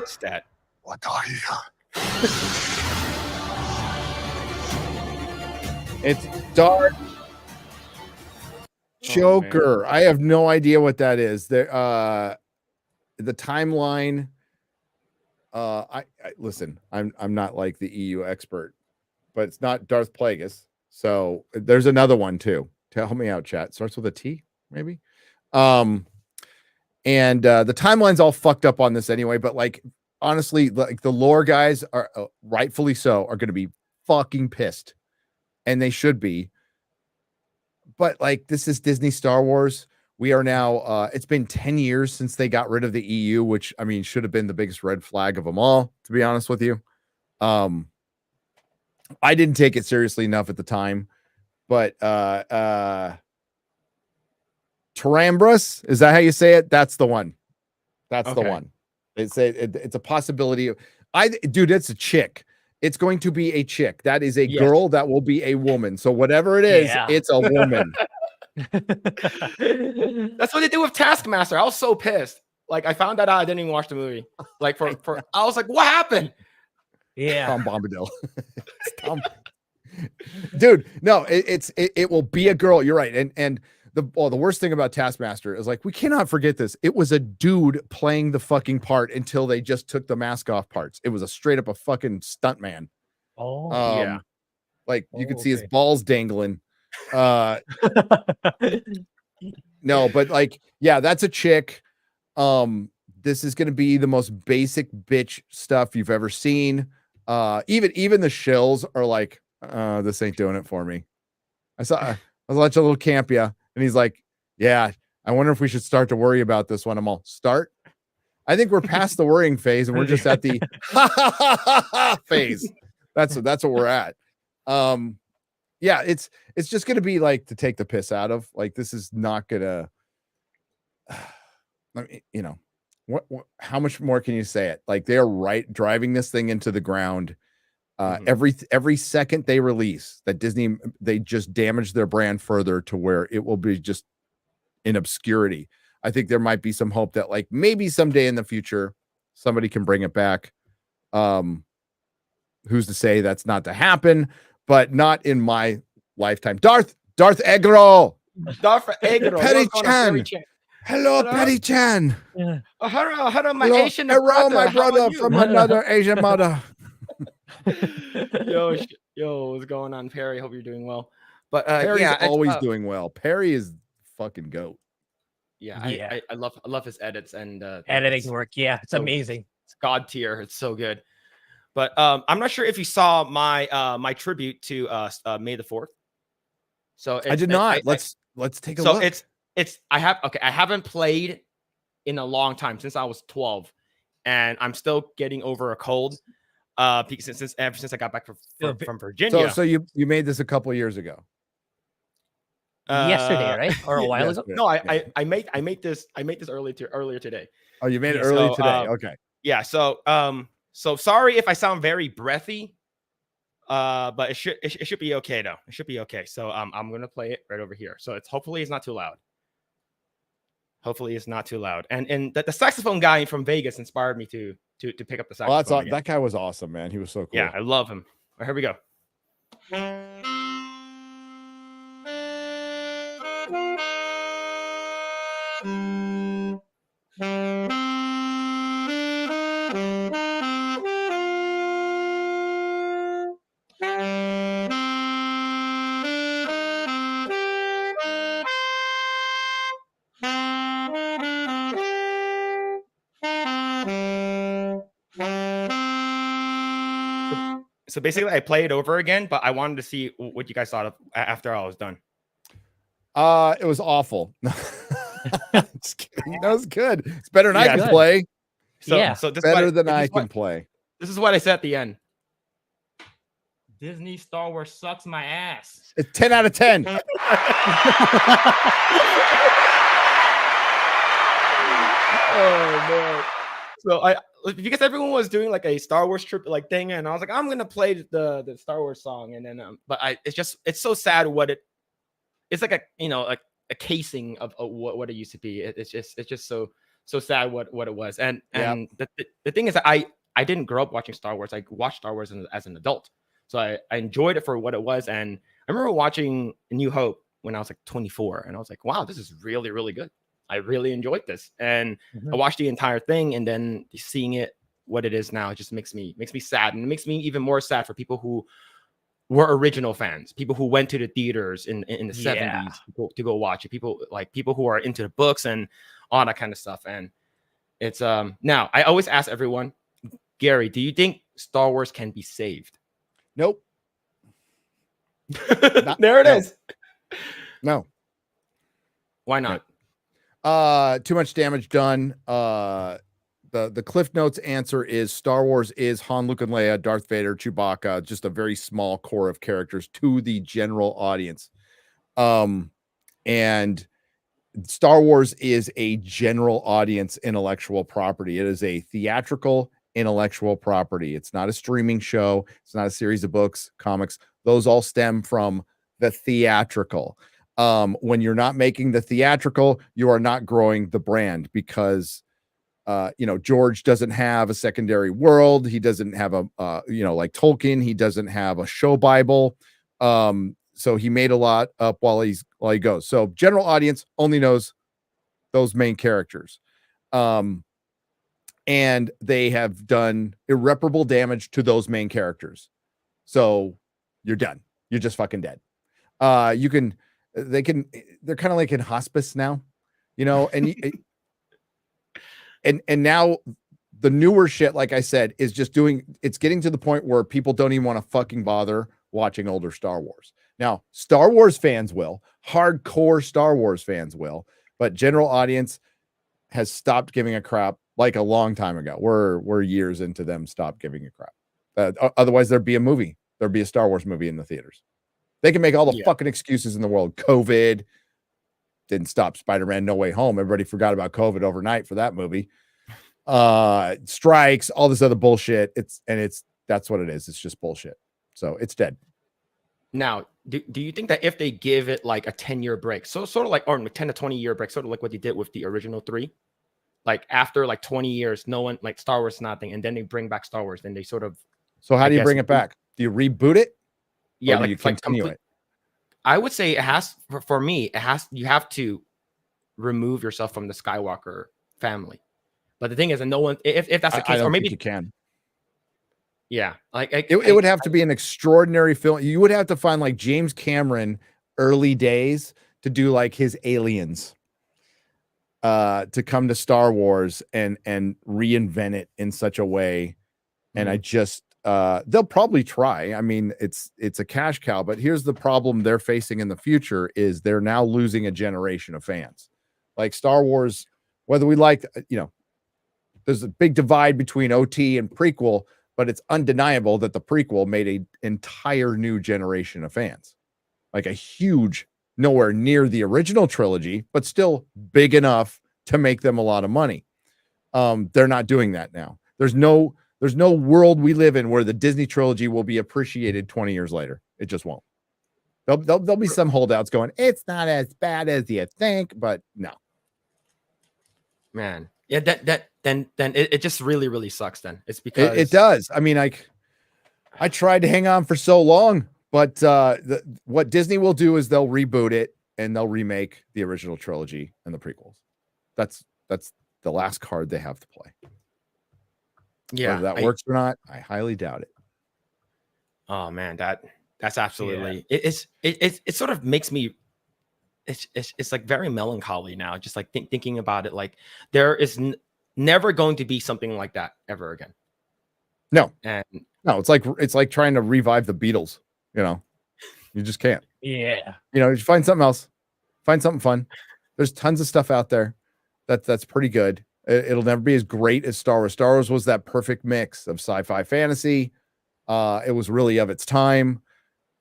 Stat. What are you? It's Dark Joker. I have no idea what that is. There, the timeline. I listen. I'm not like the EU expert, but it's not Darth Plagueis. So there's another one too. Help me out, chat. Starts with a T, maybe. And the timeline's all fucked up on this anyway. But like, honestly, like the lore guys are rightfully so are going to be fucking pissed, and they should be. But like, this is Disney Star Wars. We are now, it's been 10 years since they got rid of the EU, which I mean, should have been the biggest red flag of them all, to be honest with you. I didn't take it seriously enough at the time, but Tarambras, is that how you say it? That's the one. That's the Okay. one. It's a possibility of dude, it's a chick. It's going to be a chick. That is a Yes. girl that will be a woman. So whatever it is, Yeah. it's a woman. That's what they do with Taskmaster. I was so pissed. Like I found that out. I didn't even watch the movie. Like for I was like, what happened? Yeah. Tom Bombadil. It's Tom. Dude, no, it will be a girl. You're right. And the worst thing about Taskmaster is like we cannot forget this. It was a dude playing the fucking part until they just took the mask off parts. It was a straight up a fucking stunt man. Oh, yeah. Like you could see his okay. balls dangling. No, but like, yeah, that's a chick. This is gonna be the most basic bitch stuff you've ever seen. Even the shills are like, this ain't doing it for me. I was watching a little Campia, and he's like, yeah, I wonder if we should start to worry about this one. I'm all start. I think we're past the worrying phase, and we're just at the phase. That's what we're at. Yeah, it's just gonna be like to take the piss out of. Like this is not gonna. I mean, you know, what? How much more can you say it? Like they are driving this thing into the ground. Every second they release that Disney, they just damage their brand further to where it will be just in obscurity. I think there might be some hope that like maybe someday in the future somebody can bring it back. Who's to say that's not to happen? But not in my lifetime. Darth Eggroll. Darth Eggroll. Petty What's going on, Chan. Hello, Petty Chan. Yeah. Hello, my Hello, Asian hello, brother. my How are brother you? from another Asian mother. Yo, what's going on, Perry? Hope you're doing well. But Perry's yeah, always doing well. Perry is fucking goat. Yeah, Yeah. I love his edits and Editing work. Yeah, it's so- amazing. It's god tier. It's so good. But I'm not sure if you saw my my tribute to May the 4th. So I did not. Let's take a so look. I haven't played in a long time since I was 12, and I'm still getting over a cold. Since ever since I got back from Virginia. So you made this a couple of years ago. Yesterday, right? Or a while ago? No, I made this earlier today. Oh, you made it Yeah, early so, today. Okay. Yeah, so sorry if I sound very breathy. But it should be okay though. It should be okay. So I'm gonna play it right over here. So hopefully it's not too loud. Hopefully it's not too loud. And the saxophone guy from Vegas inspired me to pick up the saxophone. Oh, that's again. that guy was awesome, man. He was so cool. Yeah, I love him. All right, here we go. So basically, I play it over again, but I wanted to see what you guys thought of after I was done. It was awful. Just kidding. That was good. It's better than I Yeah, can good. play. So, Yeah. so this Better is than what, I this is can what- play. This is what I said at the end. Disney Star Wars sucks my ass. It's 10 out of 10. Oh man. So because everyone was doing like a Star Wars trip like thing, and I was like, I'm gonna play the Star Wars song, and then but it's so sad it's like a casing of what it used to be. It's just so sad what it was. And the thing is that I didn't grow up watching Star Wars. I watched Star Wars as an adult. So I enjoyed it for what it was. And I remember watching A New Hope when I was like 24, and I was like, wow, this is really, really good. I really enjoyed this. And I watched the entire thing, and then seeing it what it is now, it just makes me sad. And it makes me even more sad for people who were original fans, people who went to the theaters in the 70s to go watch it, people who are into the books and all that kind of stuff. And it's now I always ask everyone, Gary, do you think Star Wars can be saved? Nope. There it is. No. Why not? Too much damage done. the Cliff Notes answer is Star Wars is Han, Luke, and Leia, Darth Vader, Chewbacca, just a very small core of characters to the general audience. And Star Wars is a general audience intellectual property. It is a theatrical intellectual property. It's not a streaming show. It's not a series of books, comics. Those all stem from the theatrical. When you're not making the theatrical, you are not growing the brand because George doesn't have a secondary world. He doesn't have a like Tolkien, he doesn't have a show Bible. So he made a lot up while he goes. So general audience only knows those main characters. And they have done irreparable damage to those main characters. So you're done. You're just fucking dead. They're kind of like in hospice now, and and now the newer shit, like I said, is just it's getting to the point where people don't even want to fucking bother watching older Star Wars. Now, Star Wars fans will, hardcore Star Wars fans will, but general audience has stopped giving a crap like a long time ago. We're years into them stop giving a crap. Otherwise, there'd be a movie. There'd be a Star Wars movie in the theaters. They can make all the fucking excuses in the world. COVID didn't stop Spider-Man No Way Home. Everybody forgot about COVID overnight for that movie. Strikes, all this other bullshit. That's what it is. It's just bullshit. So it's dead. Now, do you think that if they give it like a 10-year break, so sort of like, or 10 to 20-year break, sort of like what they did with the original 3, like after like 20 years, no one, like Star Wars nothing, and then they bring back Star Wars, then they sort of. So how do you bring it back? Do you reboot it? Yeah, like you continue it. I would say it has, for me, you have to remove yourself from the Skywalker family. But the thing is, and no one, if that's the case, or maybe you can. Yeah, it would have to be an extraordinary film. You would have to find like James Cameron early days to do like his Aliens, to come to Star Wars and reinvent it in such a way. And I just they'll probably try. I mean, it's a cash cow, but here's the problem they're facing in the future is they're now losing a generation of fans. Like Star Wars, whether we like, there's a big divide between OT and prequel, but it's undeniable that the prequel made an entire new generation of fans. Like a huge, nowhere near the original trilogy, but still big enough to make them a lot of money. They're not doing that now. There's no world we live in where the Disney trilogy will be appreciated 20 years later. It just won't. There'll be some holdouts going, it's not as bad as you think, but no. Man. Yeah, then it just really, really sucks then. It's because it does. I mean, I tried to hang on for so long, but what Disney will do is they'll reboot it and they'll remake the original trilogy and the prequels. That's the last card they have to play. Yeah, whether that works or not, I highly doubt it. Oh man, that's absolutely it sort of makes me it's like very melancholy now, just like thinking about it. Like there is never going to be something like that ever again. No, and no, it's like trying to revive the Beatles. You just can't. Yeah, you find something else, find something fun. There's tons of stuff out there that's pretty good. It'll never be as great as Star Wars. Star Wars was that perfect mix of sci-fi fantasy. It was really of its time.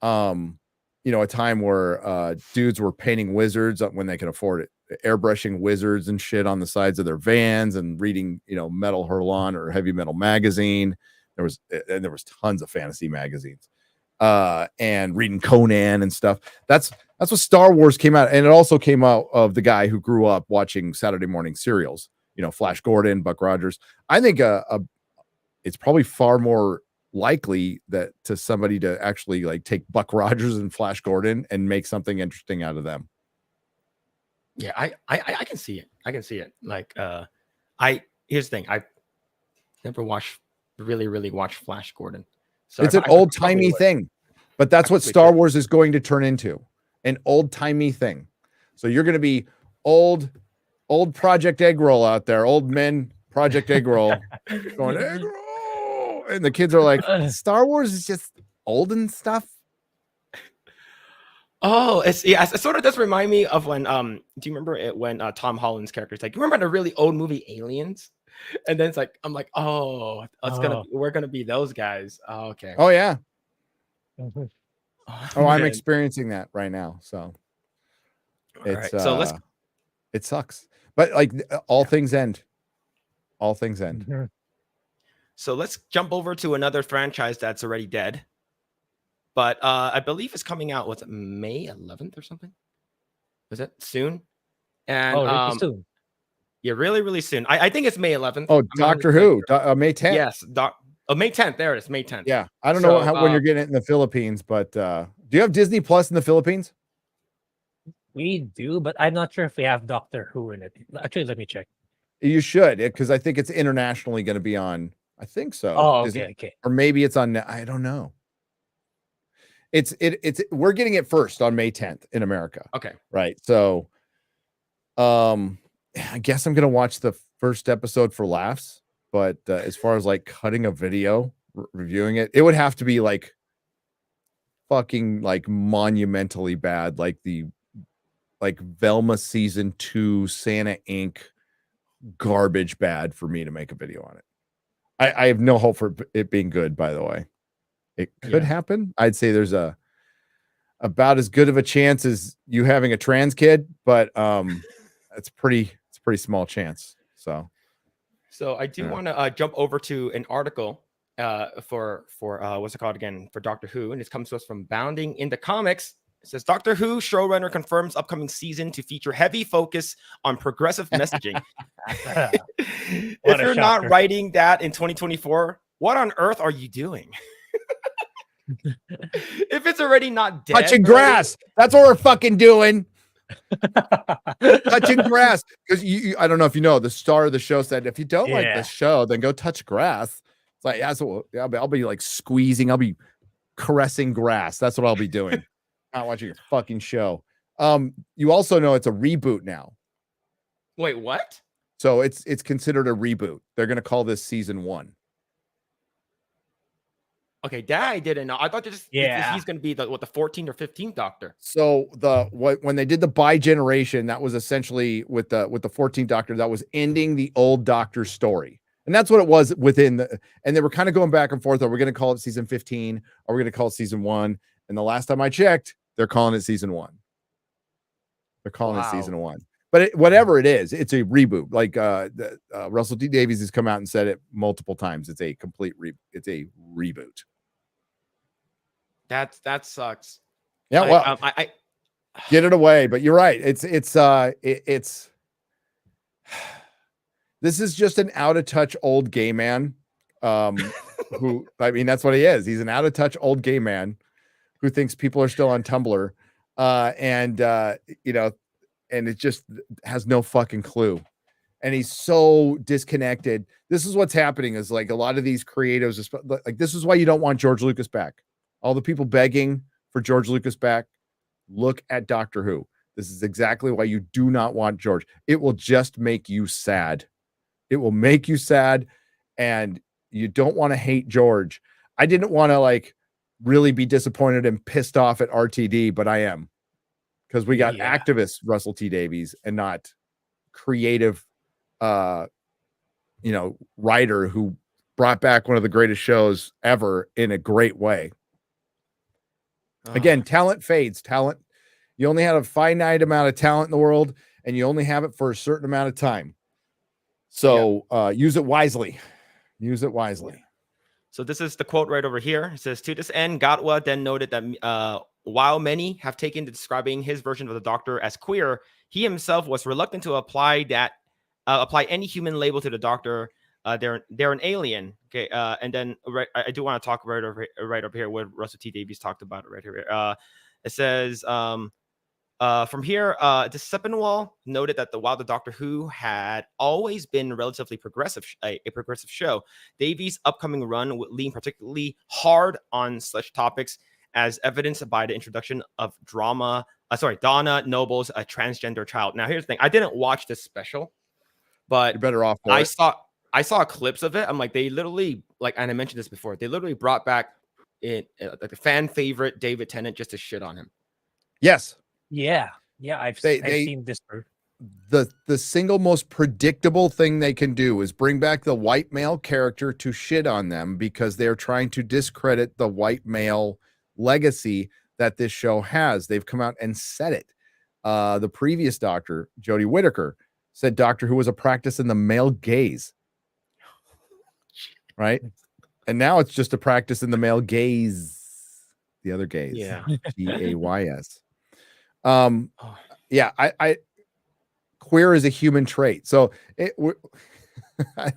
A time where dudes were painting wizards when they could afford it, airbrushing wizards and shit on the sides of their vans and reading, Metal Hurlon or Heavy Metal magazine. There was tons of fantasy magazines, and reading Conan and stuff. That's what Star Wars came out. And it also came out of the guy who grew up watching Saturday morning serials, Flash Gordon, Buck Rogers. I think it's probably far more likely that to somebody to actually like take Buck Rogers and Flash Gordon and make something interesting out of them. Yeah, I can see it. I can see it. Like here's the thing. I never really watched Flash Gordon. So it's an old-timey thing, but that's what Star Wars is going to turn into, an old-timey thing. So you're going to be old Project Eggroll out there, old men Project Eggroll going Eggroll, and the kids are like, Star Wars is just old and stuff. Oh, it sort of does remind me of when do you remember it when Tom Holland's character is like, you remember the really old movie Aliens? And then it's like I'm like, oh, we're gonna be those guys. Oh, okay. Oh yeah. Mhm. Oh, I'm Man. experiencing that right now. So All it's right. So let's it sucks. But like all things end. All things end. Mhm. jump over to another franchise that's already dead. But I believe it's coming out, what's it, May 11th or something? Is it soon? And Oh, really soon. yeah, really, really soon. I think it's May 11th. Oh, I'm not Doctor really Who, sure. May 10th. Yes, May 10th. There it is, May 10th. Yeah, I don't know So, when you're getting it in the Philippines, but do you have Disney Plus in the Philippines? We do, but I'm not sure if we have Doctor Who in it. Actually, let me check. You should, because I think it's internationally going to be on. I think so. Oh, Disney, okay. or maybe it's on. I don't know. It's we're getting it first on May 10th in America. Okay. Right. So, I guess I'm gonna watch the first episode for laughs. But as far as like cutting a video, reviewing it, it would have to be like fucking like monumentally bad, like Velma season 2 Santa Inc. garbage bad for me to make a video on it. I have no hope for it being good, by the way. It could happen. I'd say there's about as good of a chance as you having a trans kid, but it's pretty small chance. So I do want to jump over to an article for what's it called again, for Doctor Who, and it comes to us from Bounding in the Comics. It says Doctor Who showrunner confirms upcoming season to feature heavy focus on progressive messaging. If you're not writing that in 2024, what on earth are you doing? If it's already not dead, touching grass, that's what we're fucking doing. Touching grass, because you I don't know if you know, the star of the show said if you don't like the show, then go touch grass. It's like, yeah, so I'll be like squeezing, I'll be caressing grass. That's what I'll be doing. Not watching your fucking show. You also know it's a reboot now. Wait, what? So it's considered a reboot. They're gonna call this season 1. Okay, that I didn't know. I thought he's going to be the 14th or 15th Doctor. So when they did the bi-generation, that was essentially with the 14th Doctor, that was ending the old Doctor story. And that's what it was within and they were kind of going back and forth. Are we going to call it season 15? Are we going to call it season 1? And the last time I checked, they're calling it season 1. They're calling it season 1. But whatever it is, it's a reboot. Like Russell T Davies has come out and said it multiple times. It's a complete it's a reboot. That sucks. Yeah, well, I get it away. But you're right. It's this is just an out of touch old gay man. Who, I mean, that's what he is. He's an out of touch old gay man who thinks people are still on Tumblr, and it just has no fucking clue. And he's so disconnected. This is what's happening. Is like a lot of these creatives, like this is why you don't want George Lucas back. All the people begging for George Lucas back, look at Doctor Who. This is exactly why you do not want George. It will just make you sad. It will make you sad, and you don't want to hate George. I didn't want to like really be disappointed and pissed off at RTD, but I am, because we got activist Russell T Davies and not creative, writer who brought back one of the greatest shows ever in a great way. Again, talent fades. Talent, you only have a finite amount of talent in the world, and you only have it for a certain amount of time. So use it wisely. Use it wisely. So this is the quote right over here. It says, to this end, Gatwa then noted that while many have taken to describing his version of the Doctor as queer, he himself was reluctant to apply any human label to the Doctor. They're an alien. Okay. And then I do want to talk right over here what Russell T Davies talked about right here. It says from here, the Sepinwall noted that while the Doctor Who had always been relatively progressive, a progressive show, Davies' upcoming run would lean particularly hard on such topics, as evidenced by the introduction of Donna Noble's a transgender child. Now, here's the thing: I didn't watch this special, but you're better off. I saw clips of it. I'm like, they literally, like, and I mentioned this before, they literally brought back like a fan favorite David Tennant just to shit on him. Yes. Yeah. I've seen this. the single most predictable thing they can do is bring back the white male character to shit on them because they're trying to discredit the white male legacy that this show has. They've come out and said it. The previous Doctor, Jodie Whittaker, said Doctor Who was a practice in the male gaze. Right? And now it's just a practice in the male gaze. The other gaze. Yeah. Gays. Yeah, I queer is a human trait. So I don't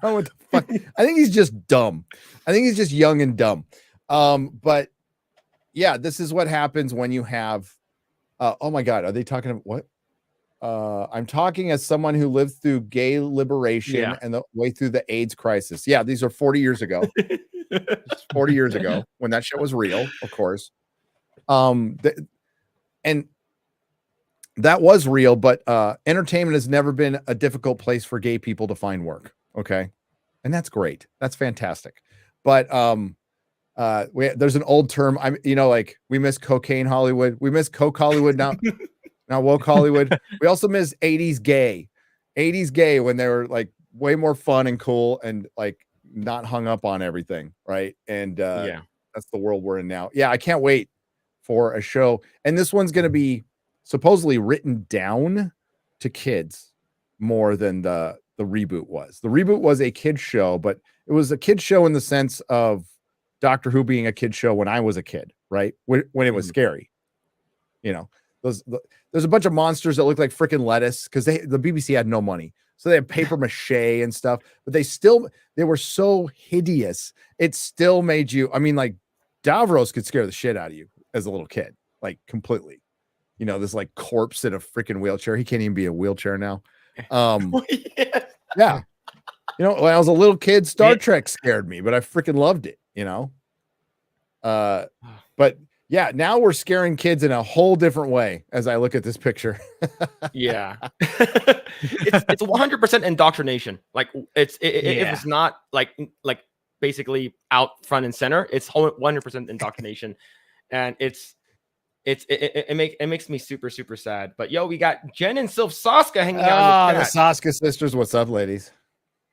know what the fuck. I think he's just dumb. I think he's just young and dumb. But yeah, this is what happens when you have oh my god, are they talking about what? I'm talking as someone who lived through gay liberation and the way through the AIDS crisis. Yeah, these are 40 years ago. 40 years ago when that shit was real, of course. And that was real, but entertainment has never been a difficult place for gay people to find work. Okay. And that's great. That's fantastic. But there's an old term. Like we miss cocaine Hollywood. We miss Coke Hollywood now. Now woke Hollywood. We also miss 80s gay. 80s gay when they were like way more fun and cool and like not hung up on everything. Right. And that's the world we're in now. Yeah, I can't wait for a show. And this one's gonna be supposedly written down to kids more than the reboot was. The reboot was a kid's show, but it was a kid's show in the sense of Doctor Who being a kid's show when I was a kid, right? When it was scary. There's a bunch of monsters that look like freaking lettuce because the BBC had no money. So they had paper mache and stuff, but they were so hideous. It still made you, like Davros could scare the shit out of you as a little kid, like completely. This like corpse in a freaking wheelchair. He can't even be a wheelchair now. Yeah. When I was a little kid, Star Trek scared me, but I freaking loved it, but yeah, now we're scaring kids in a whole different way as I look at this picture. Yeah. It's 100% indoctrination. Like if it's not like basically out front and center, it's 100% indoctrination. And it makes me super, super sad. But yo, we got Jen and Sylph Saska hanging out. The Saska sisters. What's up, ladies?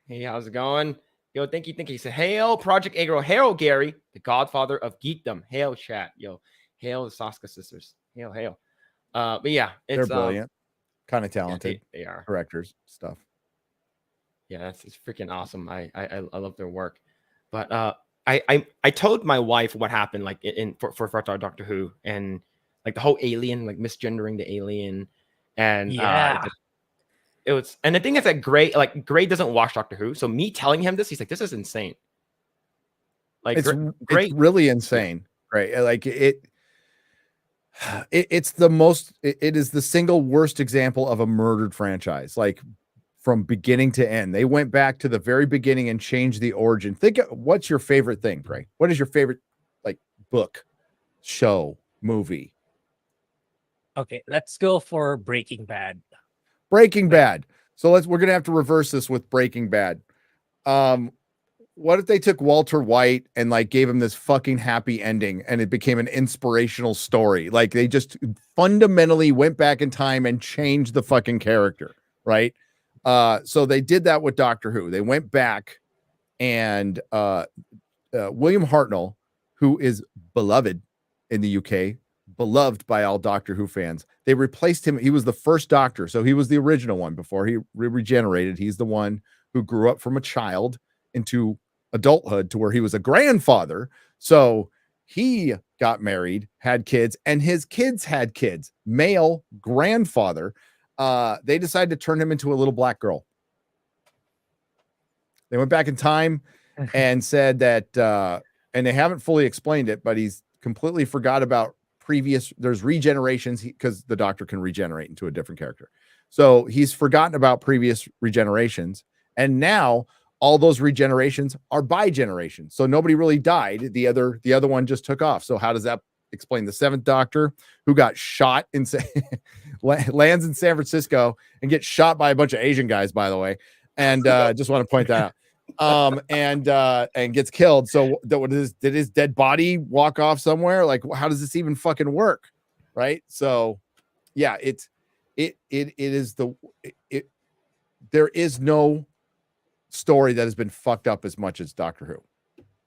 Hey, how's it going? Yo, thank you. He said, hail, Project Eggroll. Hail, Gary, the godfather of geekdom. Hail, chat. Yo, hail the Saska sisters. Hail. But yeah, they're brilliant. Kind of talented. Yeah, they are. Directors, stuff. Yeah, it's freaking awesome. I love their work. But I told my wife what happened like for Doctor Who and like the whole alien, like misgendering the alien. And it was, and the thing is that Grae doesn't watch Doctor Who, so me telling him this, he's like, "This is insane." Like it's really insane, right? Like it's the most. It is the single worst example of a murdered franchise, like from beginning to end. They went back to the very beginning and changed the origin. Think, what's your favorite thing, Grae? What is your favorite like book, show, movie? Okay, let's go for Breaking Bad. Breaking Bad. So we're gonna have to reverse this with Breaking Bad. What if they took Walter White and like gave him this fucking happy ending and it became an inspirational story? Like they just fundamentally went back in time and changed the fucking character, right? So they did that with Doctor Who. They went back and William Hartnell, who is beloved in the UK, beloved by all Doctor Who fans. They replaced him. He was the first Doctor. So he was the original one before he regenerated. He's the one who grew up from a child into adulthood to where he was a grandfather. So he got married, had kids, and his kids had kids. Male grandfather. They decided to turn him into a little black girl. They went back in time and said that, and they haven't fully explained it, but he's completely forgot about there's regenerations because the Doctor can regenerate into a different character. So he's forgotten about previous regenerations. And now all those regenerations are bi-generations. So nobody really died. The other one just took off. So how does that explain the seventh Doctor who got shot in lands in San Francisco and gets shot by a bunch of Asian guys, by the way. And just want to point that out. And gets killed. So did his dead body walk off somewhere? Like, how does this even fucking work? Right. So yeah, it is there is no story that has been fucked up as much as Doctor Who.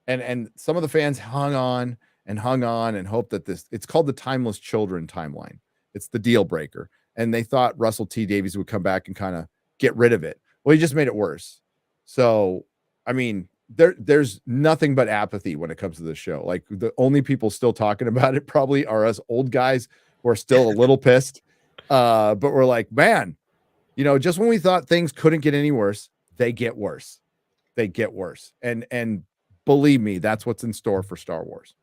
And some of the fans hung on and hoped that it's called the Timeless Children timeline. It's the deal breaker. And they thought Russell T Davies would come back and kind of get rid of it. Well, he just made it worse. So, I mean, there's nothing but apathy when it comes to this show. Like, the only people still talking about it probably are us old guys who are still a little pissed. But we're like, man, you know, just when we thought things couldn't get any worse, they get worse. They get worse. And believe me, that's what's in store for Star Wars.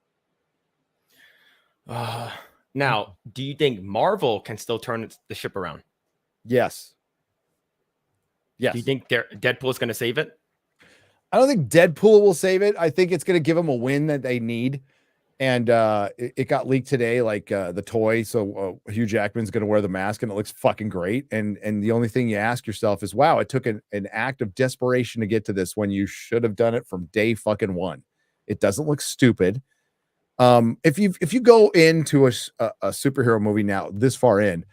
Now, do you think Marvel can still turn the ship around? Yes. Yes. Do you think Deadpool is going to save it? I don't think Deadpool will save it. I think it's going to give them a win that they need. And it got leaked today, like the toy. So Hugh Jackman's going to wear the mask and it looks fucking great. And the only thing you ask yourself is, wow, it took an act of desperation to get to this when you should have done it from day fucking one. It doesn't look stupid. If you go into a superhero movie now this far in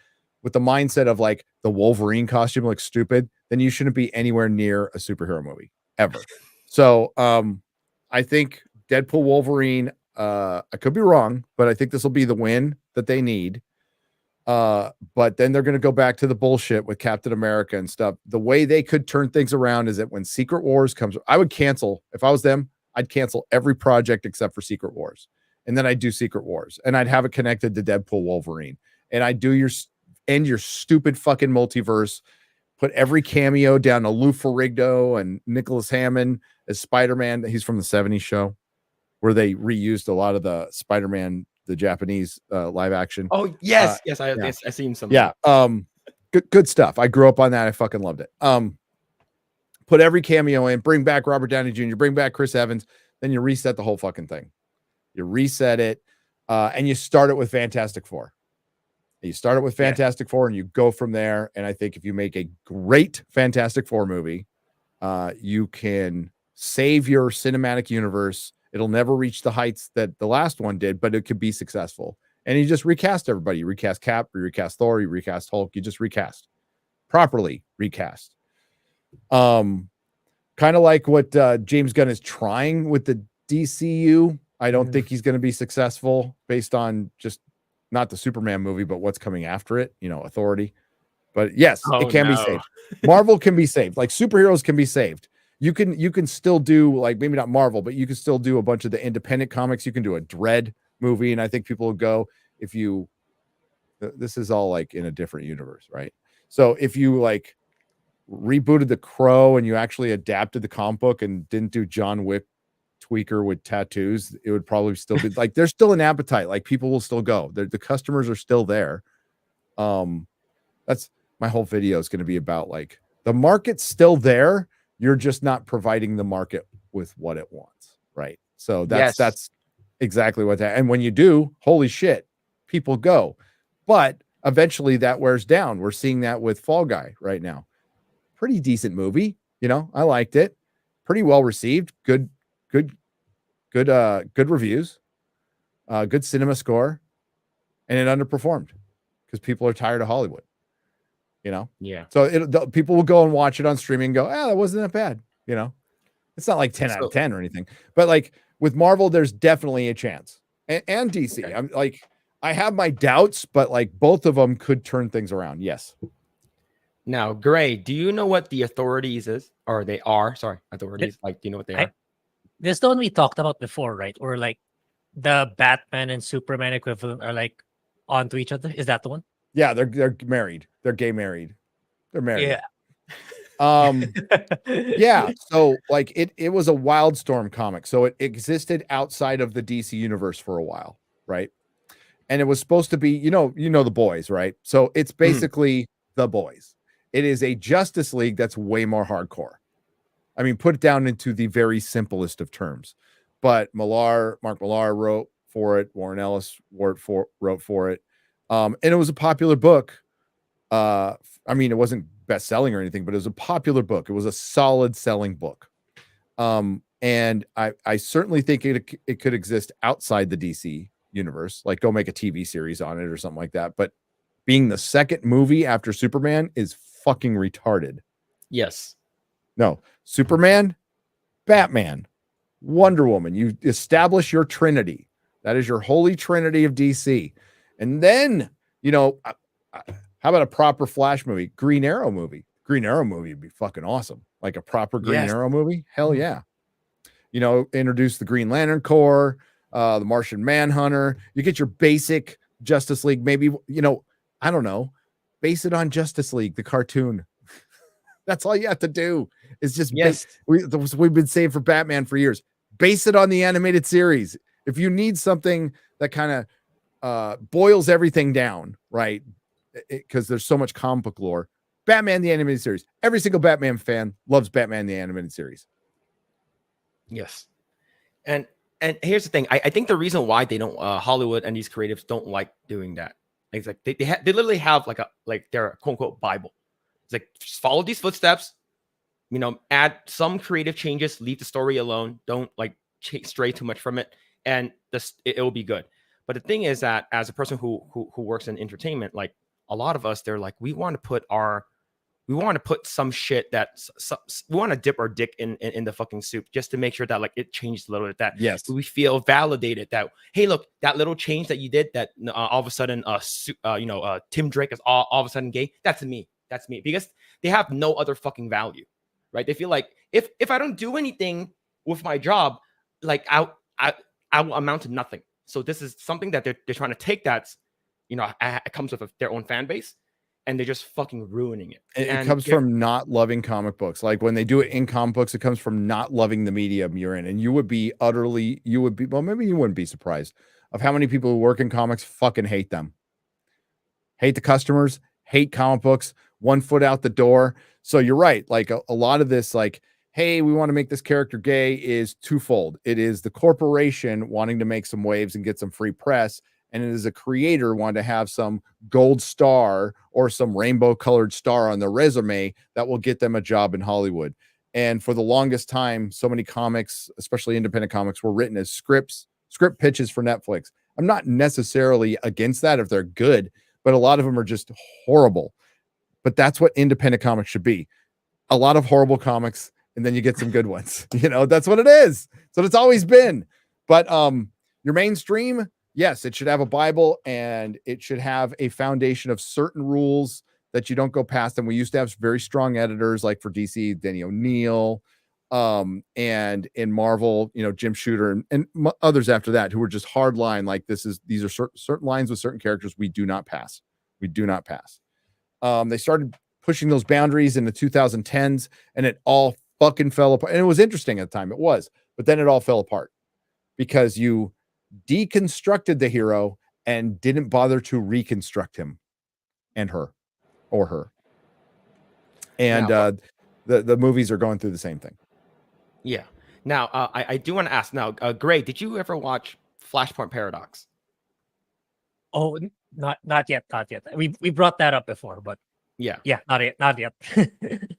with the mindset of like the Wolverine costume looks stupid, then you shouldn't be anywhere near a superhero movie ever. So I think Deadpool Wolverine, I could be wrong, but I think this will be the win that they need. But then they're going to go back to the bullshit with Captain America and stuff. The way they could turn things around is that when Secret Wars comes, I would cancel. If I was them, I'd cancel every project except for Secret Wars. And then I'd do Secret Wars and I'd have it connected to Deadpool Wolverine. And I'd do your stupid fucking multiverse, put every cameo down to Lou Ferrigno and Nicholas Hammond as Spider-Man. He's from the 70s show where they reused a lot of the Spider-Man, the Japanese live action. Oh, yes. I seen some. Yeah. Good stuff. I grew up on that. I fucking loved it. Put every cameo in, bring back Robert Downey Jr., bring back Chris Evans, then you reset the whole fucking thing. You reset it, and you start it with Fantastic Four. You start it with Fantastic Four, and you go from there. And I think if you make a great Fantastic Four movie, you can save your cinematic universe. It'll never reach the heights that the last one did, but it could be successful. And you just recast everybody. You recast Cap, you recast Thor, you recast Hulk. You just recast. Properly recast. Kind of like what James Gunn is trying with the DCU. I don't think he's going to be successful based on just not the Superman movie, but what's coming after it, you know, Authority. But yes, it can be saved. Marvel can be saved. Like superheroes can be saved. You can still do, like, maybe not Marvel, but you can still do a bunch of the independent comics. You can do a Dread movie, and I think people will go if you. This is all like in a different universe, right? So if you like rebooted The Crow and you actually adapted the comic book and didn't do John Wick tweaker with tattoos, it would probably still be like there's still an appetite. Like people will still go. The customers are still there. That's my whole video is going to be about, like, the market's still there. You're just not providing the market with what it wants, right? So that's exactly what that. And when you do, holy shit, people go. But eventually that wears down. We're seeing that with Fall Guy right now. Pretty decent movie, you know. I liked it. Pretty well received. Good reviews. Good cinema score, and it underperformed because people are tired of Hollywood. You know, yeah. So people will go and watch it on streaming and go, that wasn't that bad. You know, it's not like 10 out of 10 or anything. But like with Marvel, there's definitely a chance, and DC. Okay. I'm like, I have my doubts, but like both of them could turn things around. Yes. Now, Grae, do you know what the authorities is, or they are? Sorry, authorities. Like, do you know what they are? This is the one we talked about before, right? Or like the Batman and Superman equivalent are like onto each other. Is that the one? Yeah, they're married. They're gay married. They're married. Yeah. Yeah. So like it was a Wildstorm comic. So it existed outside of the DC universe for a while, right? And it was supposed to be, you know the boys, right? So it's basically the boys. It is a Justice League that's way more hardcore. I mean, put it down into the very simplest of terms. But Mark Millar wrote for it. Warren Ellis wrote for it. And it was a popular book. I mean, it wasn't best-selling or anything, but it was a popular book. It was a solid selling book. And I certainly think it could exist outside the DC universe, like go make a TV series on it or something like that. But being the second movie after Superman is fucking retarded. Yes. No, Superman, Batman, Wonder Woman. You establish your trinity. That is your holy trinity of DC. And then, you know, how about a proper Flash movie? Green Arrow movie. Green Arrow movie would be fucking awesome. Like a proper Green Arrow movie. Hell yeah. You know, introduce the Green Lantern Corps, the Martian Manhunter. You get your basic Justice League. Maybe, you know, I don't know. Base it on Justice League, the cartoon. That's all you have to do. It's just we've been saying for Batman for years. Base it on the animated series. If you need something that kind of boils everything down, right? Because there's so much comic book lore. Batman the animated series. Every single Batman fan loves Batman the animated series. Yes. And here's the thing. I think the reason why they don't Hollywood and these creatives don't like doing that. It's like they literally have like their quote unquote Bible. It's like just follow these footsteps, you know, add some creative changes, leave the story alone. Don't like stray too much from it, and it will be good. But the thing is that as a person who works in entertainment, like a lot of us, they're like, we want to put some shit that we want to dip our dick in the fucking soup just to make sure that like it changed a little bit. That we feel validated. That hey, look, that little change that you did, that all of a sudden, Tim Drake is all of a sudden gay. That's me. That's me. Because they have no other fucking value, right? They feel like if I don't do anything with my job, like I will amount to nothing. So this is something that they're trying to take that's, you know, it comes with their own fan base, and they're just fucking ruining it. It comes from not loving comic books. Like when they do it in comic books, it comes from not loving the medium you're in. And you would be well, maybe you wouldn't be surprised of how many people who work in comics fucking hate them. Hate the customers, hate comic books, one foot out the door. So you're right. Like a lot of this, like, hey, we want to make this character gay is twofold. It is the corporation wanting to make some waves and get some free press. And it is a creator wanting to have some gold star or some rainbow colored star on their resume that will get them a job in Hollywood. And for the longest time, so many comics, especially independent comics, were written as script pitches for Netflix. I'm not necessarily against that if they're good, but a lot of them are just horrible. But that's what independent comics should be. A lot of horrible comics, and then you get some good ones. You know, that's what it is. So it's always been. But your mainstream, yes, it should have a Bible, and it should have a foundation of certain rules that you don't go past. And we used to have very strong editors, like for DC, Denny O'Neil, and in Marvel, you know, Jim Shooter and others after that who were just hard line. Like these are certain lines with certain characters we do not pass. We do not pass. They started pushing those boundaries in the 2010s, and it all fucking fell apart. And it was interesting at the time. It was, but then it all fell apart because you deconstructed the hero and didn't bother to reconstruct him and her or her. And the movies are going through the same thing. Yeah. Now, I do want to ask now, Grae, did you ever watch Flashpoint Paradox? Oh, not yet. We brought that up before, but yeah, not yet.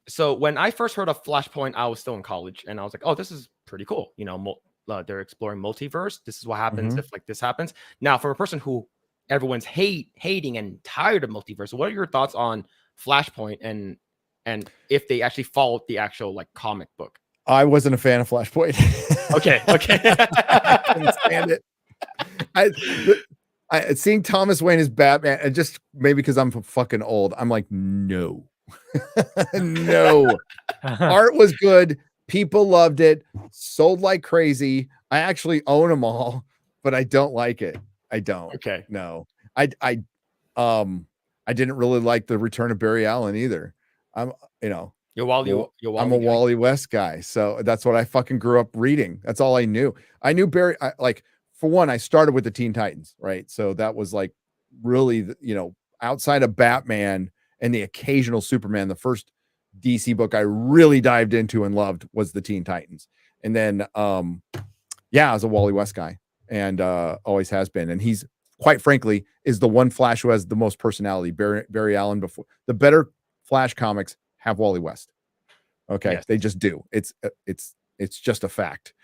So when I first heard of Flashpoint, I was still in college, and I was like, oh, this is pretty cool. You know, they're exploring multiverse. This is what happens if like this happens. Now, from a person who everyone's hating and tired of multiverse, what are your thoughts on Flashpoint and if they actually followed the actual like comic book? I wasn't a fan of Flashpoint. Okay. I couldn't stand it. I seeing Thomas Wayne as Batman, and just maybe because I'm fucking old, I'm like, no. No. Art was good. People loved it. Sold like crazy. I actually own them all, but I don't like it. I don't. Okay. No. I didn't really like the Return of Barry Allen either. I'm a Wally West guy. So that's what I fucking grew up reading. That's all I knew. I knew Barry, for one, I started with the Teen Titans, right? So that was like really, you know, outside of Batman and the occasional Superman, the first DC book I really dived into and loved was the Teen Titans. And then, I was a Wally West guy and always has been. And he's, quite frankly, is the one Flash who has the most personality. Barry Allen before. The better Flash comics have Wally West. Okay, yes. They just do. It's just a fact.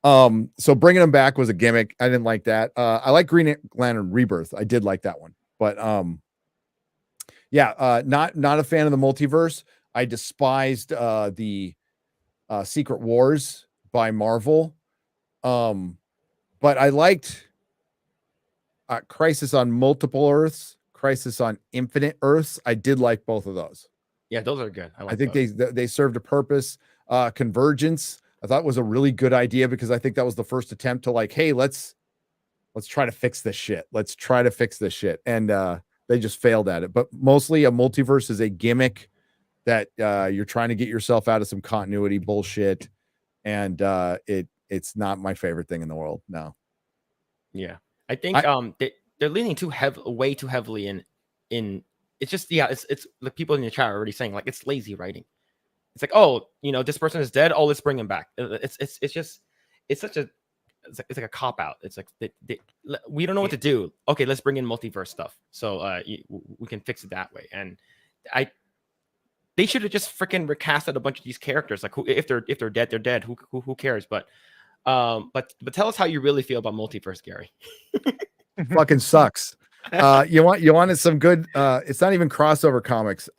So bringing him back was a gimmick. I didn't like that. I like Green Lantern Rebirth. I did like that one, but not a fan of the multiverse. I despised the Secret Wars by Marvel. But I liked Crisis on Multiple Earths, Crisis on Infinite Earths. I did like both of those. Yeah, those are good. I think they served a purpose. Convergence, I thought was a really good idea because I think that was the first attempt to like, hey, let's try to fix this shit. Let's try to fix this shit. And they just failed at it. But mostly a multiverse is a gimmick that you're trying to get yourself out of some continuity bullshit. And it's not my favorite thing in the world. No. Yeah. I think they're leaning way too heavily in it's just it's the people in the chat are already saying like it's lazy writing. It's like, oh, this person is dead. Oh, let's bring him back. It's like a cop out. It's like we don't know what to do. Okay, let's bring in multiverse stuff so we can fix it that way. And they should have just freaking recasted a bunch of these characters. Like if they're dead, they're dead. Who cares? But tell us how you really feel about multiverse, Gary. Fucking sucks. You wanted some good it's not even crossover comics.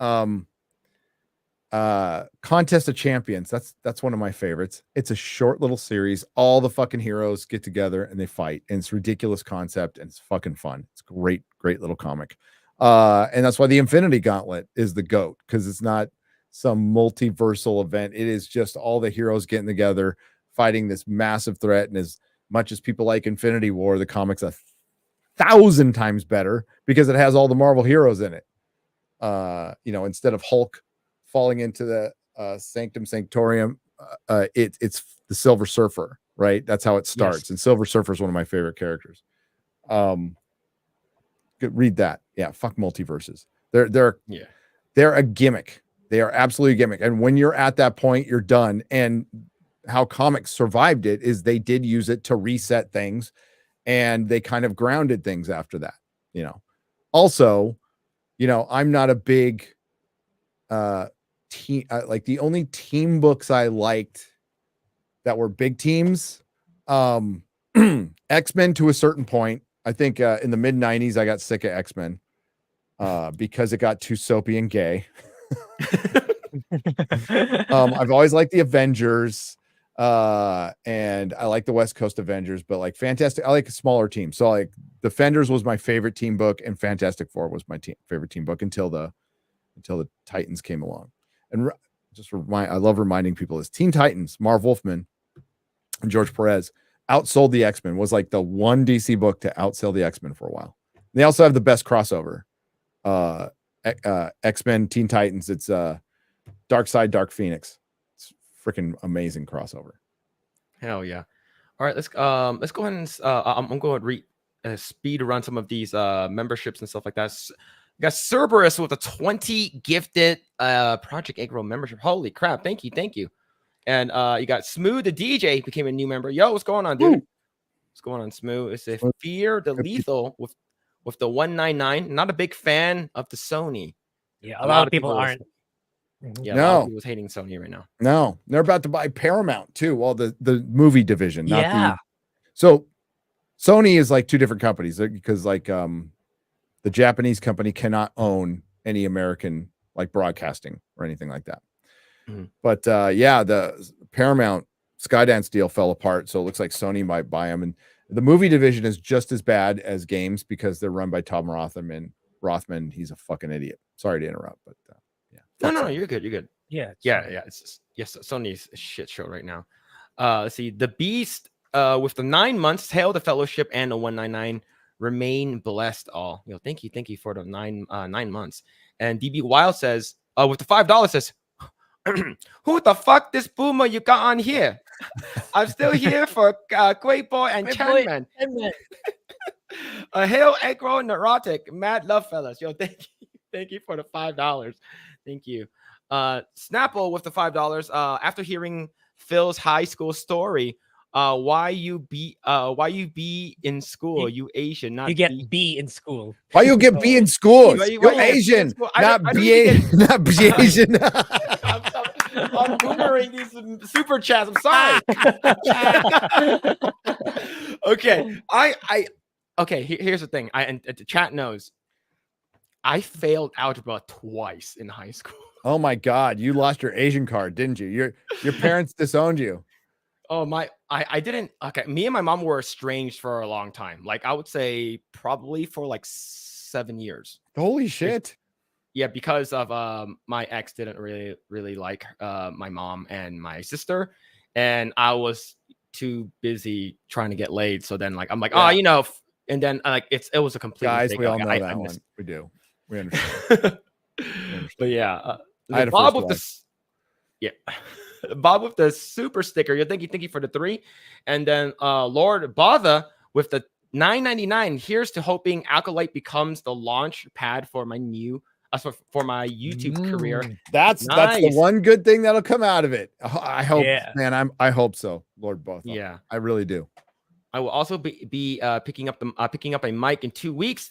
Contest of Champions. That's one of my favorites. It's a short little series. All the fucking heroes get together and they fight, and it's ridiculous concept and it's fucking fun. It's great little comic. And that's why the Infinity Gauntlet is the GOAT, because it's not some multiversal event. It is just all the heroes getting together fighting this massive threat. And as much as people like Infinity War, the comic's 1,000 times better because it has all the Marvel heroes in it. Instead of Hulk falling into the Sanctum Sanctorium, it's the Silver Surfer, right? That's how it starts. Yes. And Silver Surfer is one of my favorite characters. Read that. Yeah, fuck multiverses. They're a gimmick. They are absolutely a gimmick. And when you're at that point, you're done. And how comics survived it is they did use it to reset things, and they kind of grounded things after that. Also, I'm not a big team. Like the only team books I liked that were big teams, X-Men to a certain point. I think in the mid 90s, I got sick of X-Men because it got too soapy and gay. I've always liked the Avengers, and I like the West Coast Avengers, but like Fantastic, I like a smaller team. So like Defenders was my favorite team book, and Fantastic Four was my favorite team book until the Titans came along. And I love reminding people this: Teen Titans, Marv Wolfman and George Perez outsold the X-Men. Was like the one DC book to outsell the X-Men for a while. They also have the best crossover. X-Men, Teen Titans. It's Darkseid, Dark Phoenix. It's freaking amazing crossover. Hell yeah! All right, let's go ahead and I'm going to speed run some of these memberships and stuff like that. We got Cerberus with a 20 gifted Project Eggroll membership. Holy crap! Thank you. And you got Smooth the DJ became a new member. Yo, what's going on, dude? What's going on, Smooth? It's a Fear the Lethal with the 199. Not a big fan of the Sony. Yeah, a lot of people aren't. Yeah, a lot of people was hating Sony right now. No, they're about to buy Paramount too. Well, the movie division, not so Sony is like two different companies because like the Japanese company cannot own any American like broadcasting or anything like that. Mm-hmm. But the Paramount Skydance deal fell apart, so it looks like Sony might buy them. And the movie division is just as bad as games because they're run by Tom Rothman. He's a fucking idiot. Sorry to interrupt, but no, you're good. Yeah. It's just, Sony's a shit show right now. Let's see, the Beast with the 9 months, Hail the Fellowship, and the 199. Remain blessed all. Thank you for the 9 months. And DB Wild says with the $5 says, who the fuck this boomer you got on here? I'm still here for Great Boy and Chanman. Hail Eggroll Nerdrotic. Mad love, fellas. Thank you for the $5. Thank you. Snapple with the $5. After hearing Phil's high school story, why you be in school? You Asian, not you get B in school. Why you get B in school? You're Asian, not B. Not B Asian. I'm boomerang these super chats. I'm sorry. Okay, okay. Here's the thing. And the chat knows. I failed algebra twice in high school. Oh my God, you lost your Asian card, didn't you? Your parents disowned you. Oh I didn't. Okay, me and my mom were estranged for a long time. Like I would say probably for like 7 years. Holy shit. Yeah, because of my ex didn't really like my mom and my sister, and I was too busy trying to get laid. So then like I'm like, Yeah. oh, you know, and then like it was a complete Guys, mistake. we all Like, know that I one. missed. We do. We understand. But yeah, I had a Bob first with this, yeah, Bob with the super sticker. Thank you for the 3, and then Lord Botha with the $9.99. Here's to hoping Acolyte becomes the launch pad for my new for my YouTube career. That's the Nice. one good thing that'll come out of it. I hope, Yeah. man. I hope so, Lord Botha. Yeah, I really do. I will also be picking up a mic in 2 weeks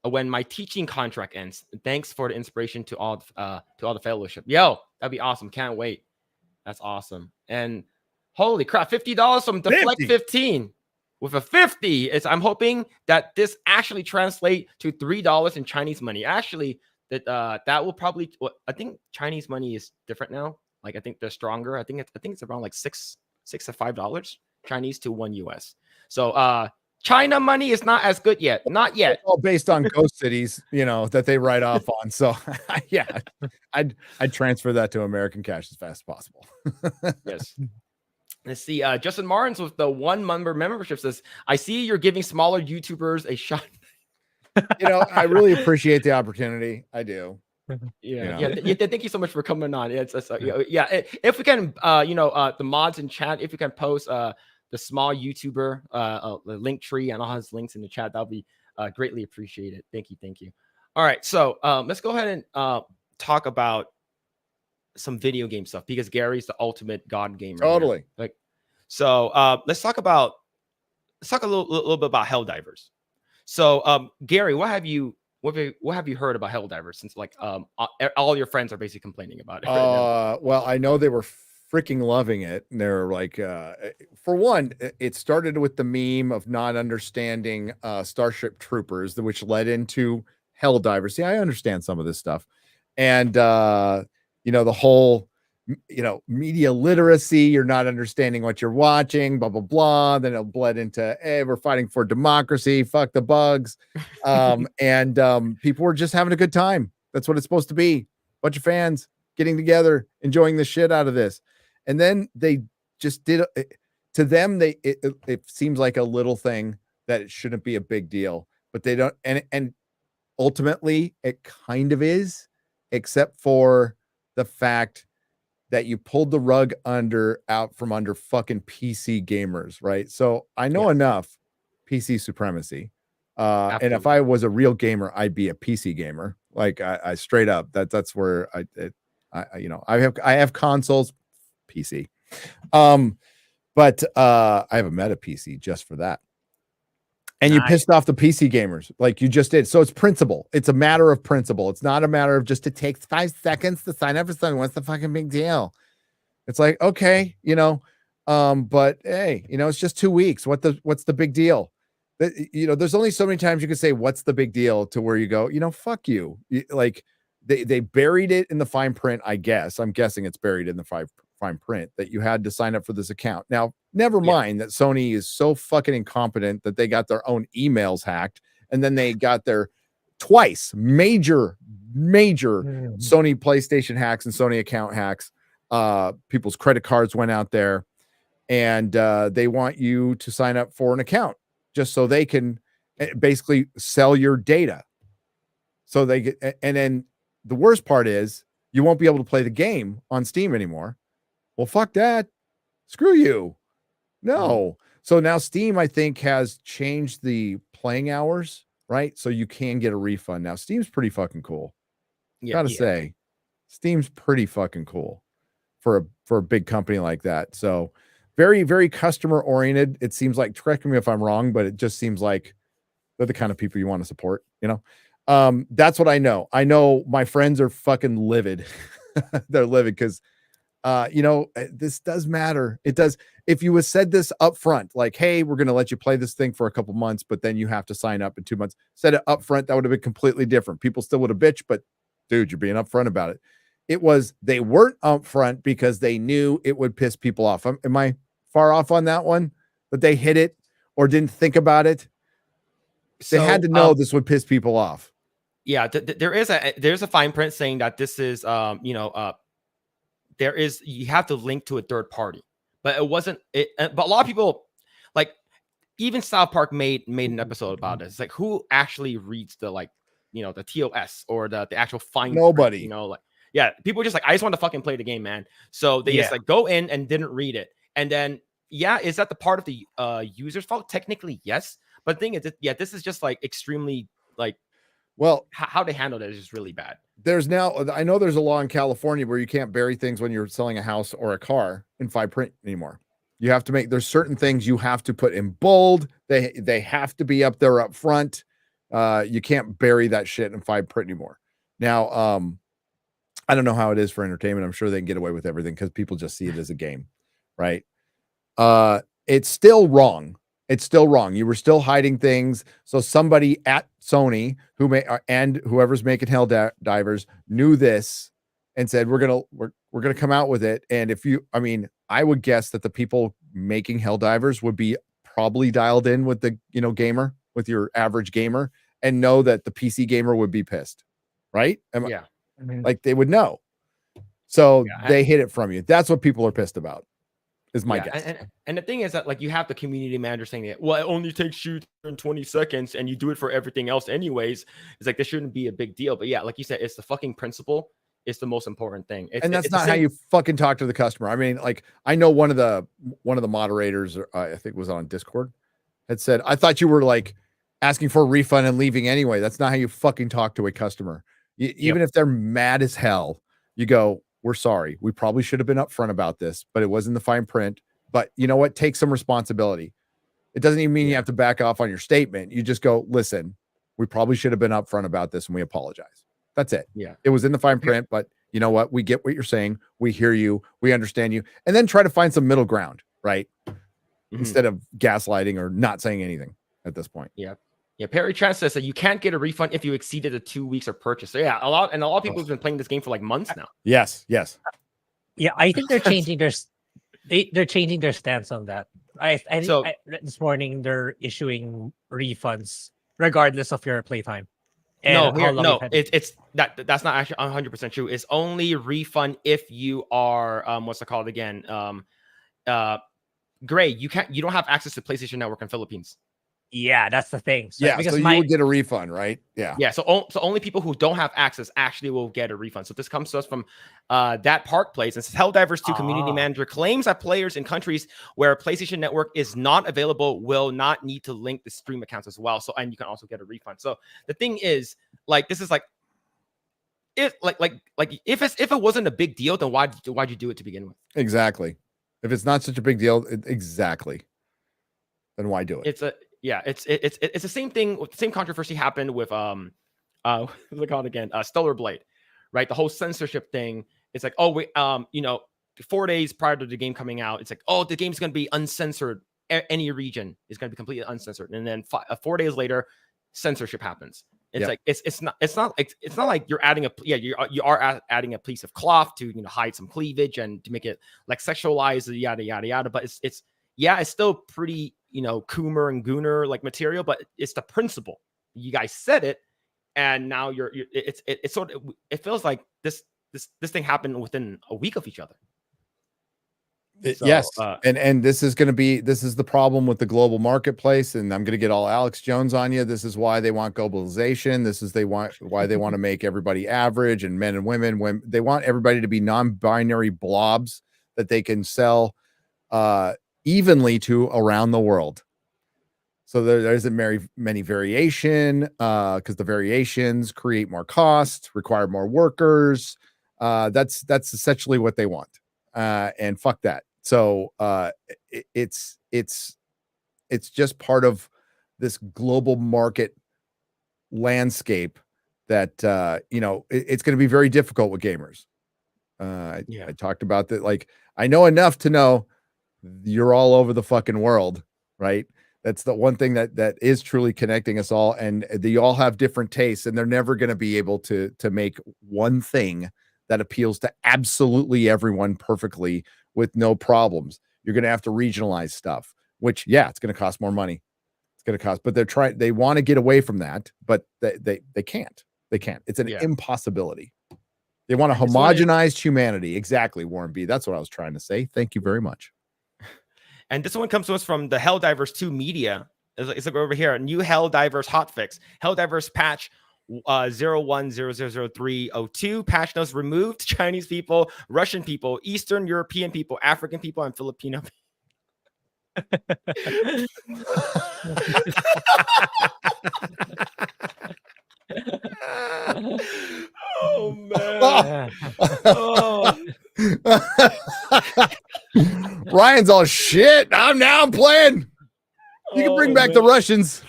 when my teaching contract ends. Thanks for the inspiration to all the fellowship. Yo, that'd be awesome. Can't wait. That's awesome. And holy crap, $50 from Deflect 15 with a 50. I'm hoping that this actually translate to $3 in Chinese money. Actually, that will probably. I think Chinese money is different now. Like I think they're stronger. I think it's around like $6 to $5 Chinese to $1 US. So China money is not as good yet. Not yet. It's all based on ghost cities, that they write off on. So yeah, I'd transfer that to American cash as fast as possible. Yes. Let's see. Justin Martins with the 1 membership says, I see you're giving smaller YouTubers a shot. I really appreciate the opportunity. I do. Yeah. Thank you so much for coming on. If we can, the mods in chat, if you can post the small YouTuber the link tree and all his links in the chat, that'll be greatly appreciated. Thank you. All right, so let's go ahead and talk about some video game stuff because Gary's the ultimate god gamer. Totally. Like, so let's talk a little bit about Helldivers. So Gary, what have you heard about Helldivers since like all your friends are basically complaining about it right now? Well, I know they were freaking loving it. And they're like, for one, it started with the meme of not understanding Starship Troopers, which led into Helldivers. See, I understand some of this stuff. And, the whole, media literacy, you're not understanding what you're watching, blah, blah, blah. Then it bled into, hey, we're fighting for democracy. Fuck the bugs. And people were just having a good time. That's what it's supposed to be. Bunch of fans getting together, enjoying the shit out of this. And then they just did to them. It seems like a little thing that it shouldn't be a big deal, but they don't. And ultimately it kind of is, except for the fact that you pulled the rug out from under fucking PC gamers. Right. So I know enough PC supremacy. And if I was a real gamer, I'd be a PC gamer. Like I straight up that's where I have consoles, PC. But I have a meta PC just for that. And you pissed off the PC gamers like you just did. So it's principle. It's a matter of principle. It's not a matter of just it takes 5 seconds to sign up for something. What's the fucking big deal? It's like, okay, but hey, it's just 2 weeks. What's the big deal? There's only so many times you can say, what's the big deal, to where you go, fuck you. Like they buried it in the fine print. I guess I'm guessing it's buried in the fine print that you had to sign up for this account. Now, never mind that Sony is so fucking incompetent that they got their own emails hacked. And then they got their twice major Sony PlayStation hacks and Sony account hacks. People's credit cards went out there, and they want you to sign up for an account just so they can basically sell your data. So they get, and then the worst part is you won't be able to play the game on Steam anymore. Well, fuck that. Screw you. No. So now Steam, I think, has changed the playing hours, right? So you can get a refund. Now Steam's pretty fucking cool. Gotta say, Steam's pretty fucking cool for a big company like that. So very, very customer oriented. It seems like, correct me if I'm wrong, but it just seems like they're the kind of people you want to support, that's what I know. I know my friends are fucking livid. They're livid because this does matter. It does. If you had said this up front, like, hey, we're going to let you play this thing for a couple months, but then you have to sign up in 2 months, said it up front, that would have been completely different. People still would have bitched, but dude, you're being upfront about it. It was, they weren't upfront because they knew it would piss people off. Am I far off on that one? That they hit it or didn't think about it? They had to know this would piss people off. Yeah, there's a fine print saying that this is there is, you have to link to a third party, but it wasn't it. But a lot of people, like even South Park made an episode about this. It's like, who actually reads the the TOS or the actual fine Nobody. print, yeah, people just like, I just want to fucking play the game, man. So they just like go in and didn't read it, and then is that the part of the user's fault? Technically, yes, but the thing is, this is just like extremely how they handled it is just really bad. I know there's a law in California where you can't bury things when you're selling a house or a car in fine print anymore. You have to there's certain things you have to put in bold. They have to be up there up front. You can't bury that shit in fine print anymore. Now, I don't know how it is for entertainment. I'm sure they can get away with everything because people just see it as a game, right? It's still wrong. It's still wrong. You were still hiding things. So somebody at Sony and whoever's making Helldivers knew this and said, we're gonna come out with it. And I would guess that the people making Helldivers would be probably dialed in with the gamer, with your average gamer, and know that the PC gamer would be pissed, right? Like they would know. So they hid it from you. That's what people are pissed about. Is my guess. And the thing is that you have the community manager saying that, well, it only takes you 20 seconds and you do it for everything else anyways. It's like, this shouldn't be a big deal. But yeah, like you said, it's the fucking principle. It's the most important thing. And that's not how you fucking talk to the customer. I mean, I know one of the moderators, I think was on Discord, had said, I thought you were asking for a refund and leaving anyway. That's not how you fucking talk to a customer. Even if they're mad as hell, you go, we're sorry. We probably should have been upfront about this, but it was in the fine print. But you know what? Take some responsibility. It doesn't even mean you have to back off on your statement. You just go, listen, we probably should have been upfront about this and we apologize. That's it. Yeah. It was in the fine print, but you know what? We get what you're saying. We hear you. We understand you. And then try to find some middle ground, right? Instead of gaslighting or not saying anything at this point. Yeah. Yeah, Perry Trent says that you can't get a refund if you exceeded the 2 weeks of purchase. So yeah, a lot of people have been playing this game for months now. Yes. Yeah, I think they're changing they're changing their stance on that. I read this morning they're issuing refunds regardless of your playtime. That's not actually 100% true. It's only refund if you are what's it called again? Grae, you don't have access to PlayStation Network in Philippines. Yeah, that's the thing. So you would get a refund, right? Yeah. So only people who don't have access actually will get a refund. So this comes to us from that Park Place. And says Helldivers 2 community manager claims that players in countries where PlayStation Network is not available will not need to link the stream accounts as well. So, and you can also get a refund. So the thing is, this is if it wasn't a big deal, then why'd you do it to begin with? Exactly. If it's not such a big deal, exactly. Then why do it? It's the same thing. The same controversy happened with what's it called again? Stellar Blade, right? The whole censorship thing. It's like, 4 days prior to the game coming out, it's like, the game's going to be uncensored. Any region is going to be completely uncensored, and then 4 days later, censorship happens. It's not like you're adding you are adding a piece of cloth to hide some cleavage and to make it sexualized, yada yada yada. But it's still pretty Coomer and Gooner material, but it's the principle. You guys said it, and now it's sort of, it feels like this thing happened within a week of each other. Yes. And this is the problem with the global marketplace. And I'm going to get all Alex Jones on you. This is why they want globalization. This is why they want to make everybody average, and men and women, when they want everybody to be non-binary blobs that they can sell evenly to around the world. So there isn't many variation because the variations create more cost, require more workers. That's essentially what they want. And fuck that. So it's just part of this global market landscape that it's going to be very difficult with gamers. I talked about that. Like, I know enough to know you're all over the fucking world, right? That's the one thing that is truly connecting us all, and they all have different tastes, and they're never going to be able to make one thing that appeals to absolutely everyone perfectly with no problems. You're going to have to regionalize stuff, which it's going to cost more money. It's going to cost, but they want to get away from that, but they can't. They can't. It's an impossibility. They want to homogenize humanity. Exactly, Warren B. That's what I was trying to say. Thank you very much. And this one comes to us from the Helldivers 2 media. It's like over here, new Helldivers hotfix. Helldivers patch 01000302. Patch notes removed Chinese people, Russian people, Eastern European people, African people, and Filipino people. Oh man. Oh. Ryan's all shit. I'm playing. You can bring back the Russians.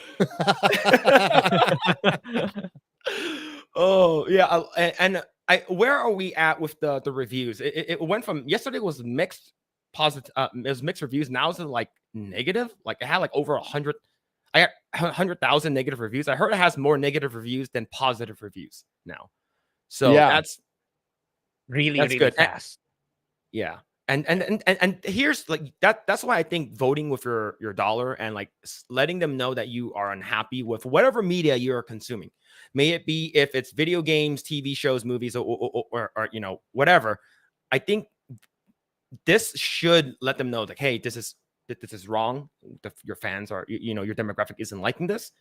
Oh yeah. And where are we at with the reviews? It went from yesterday was mixed positive, it was mixed reviews. Now it's like negative. Like it had like over 100. I got 100,000 negative reviews. I heard it has more negative reviews than positive reviews now. So that's really good. fast. And here's like that's why I think voting with your dollar and like letting them know that you are unhappy with whatever media you're consuming, may it be if it's video games, TV shows, movies, or you know, whatever. I think this should let them know like, hey, this is wrong. Your fans are, you know, your demographic isn't liking this.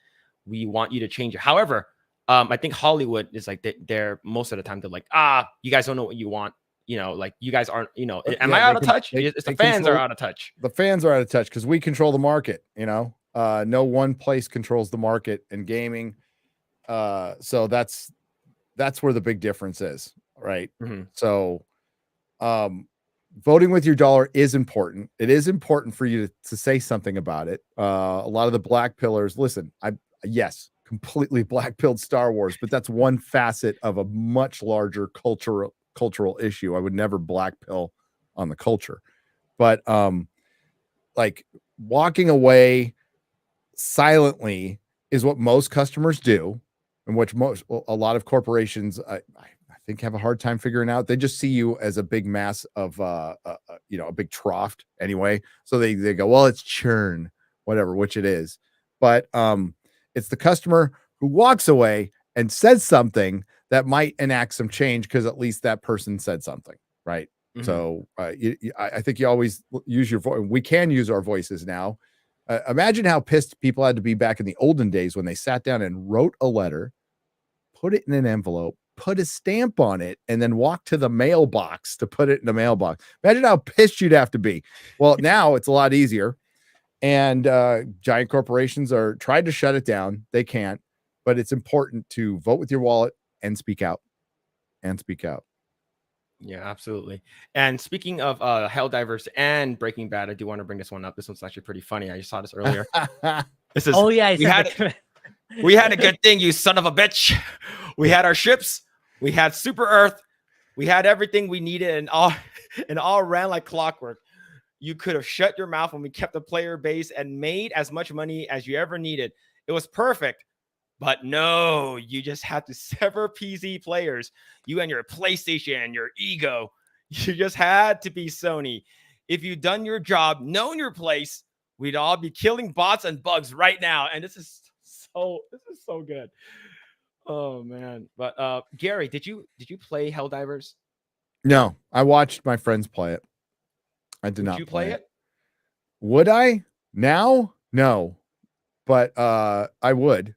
We want you to change it. However, I think Hollywood is like they're most of the time they're like, you guys don't know what you want. You know, like you guys aren't, you know, am I out of touch? It's the fans are out of touch. The fans are out of touch because we control the market, you know. No one place controls the market in gaming. So that's where the big difference is, right? Mm-hmm. So voting with your dollar is important. It is important for you to say something about it. A lot of the black pillars, listen, yes, completely black pilled Star Wars, but that's one facet of a much larger cultural issue. I would never black pill on the culture, but like walking away silently is what most customers do, and which a lot of corporations I think have a hard time figuring out. They just see you as a big mass of you know, a big trough anyway, so they go, well, it's churn, whatever, which it is, but it's the customer who walks away and says something that might enact some change because at least that person said something, right? Mm-hmm. So I think you always use your voice. We can use our voices now. Imagine how pissed people had to be back in the olden days when they sat down and wrote a letter, put it in an envelope, put a stamp on it, and then walked to the mailbox to put it in the mailbox. Imagine how pissed you'd have to be. Well, now it's a lot easier. And giant corporations are trying to shut it down. They can't, but it's important to vote with your wallet and speak out. Yeah, absolutely. And speaking of Helldivers and Breaking Bad, I do want to bring this one up. This one's actually pretty funny. I just saw this earlier. This is we had a good thing, you son of a bitch. We had our ships, we had Super Earth, we had everything we needed, and all ran like clockwork. You could have shut your mouth when we kept the player base and made as much money as you ever needed. It was perfect. But no, you just had to sever PC players. You and your PlayStation, your ego. You just had to be Sony. If you'd done your job, known your place, we'd all be killing bots and bugs right now. And this is so good. Oh man. But Gary, did you play Helldivers? No, I watched my friends play it. I did not. Did you play it? Would I now? No, but I would.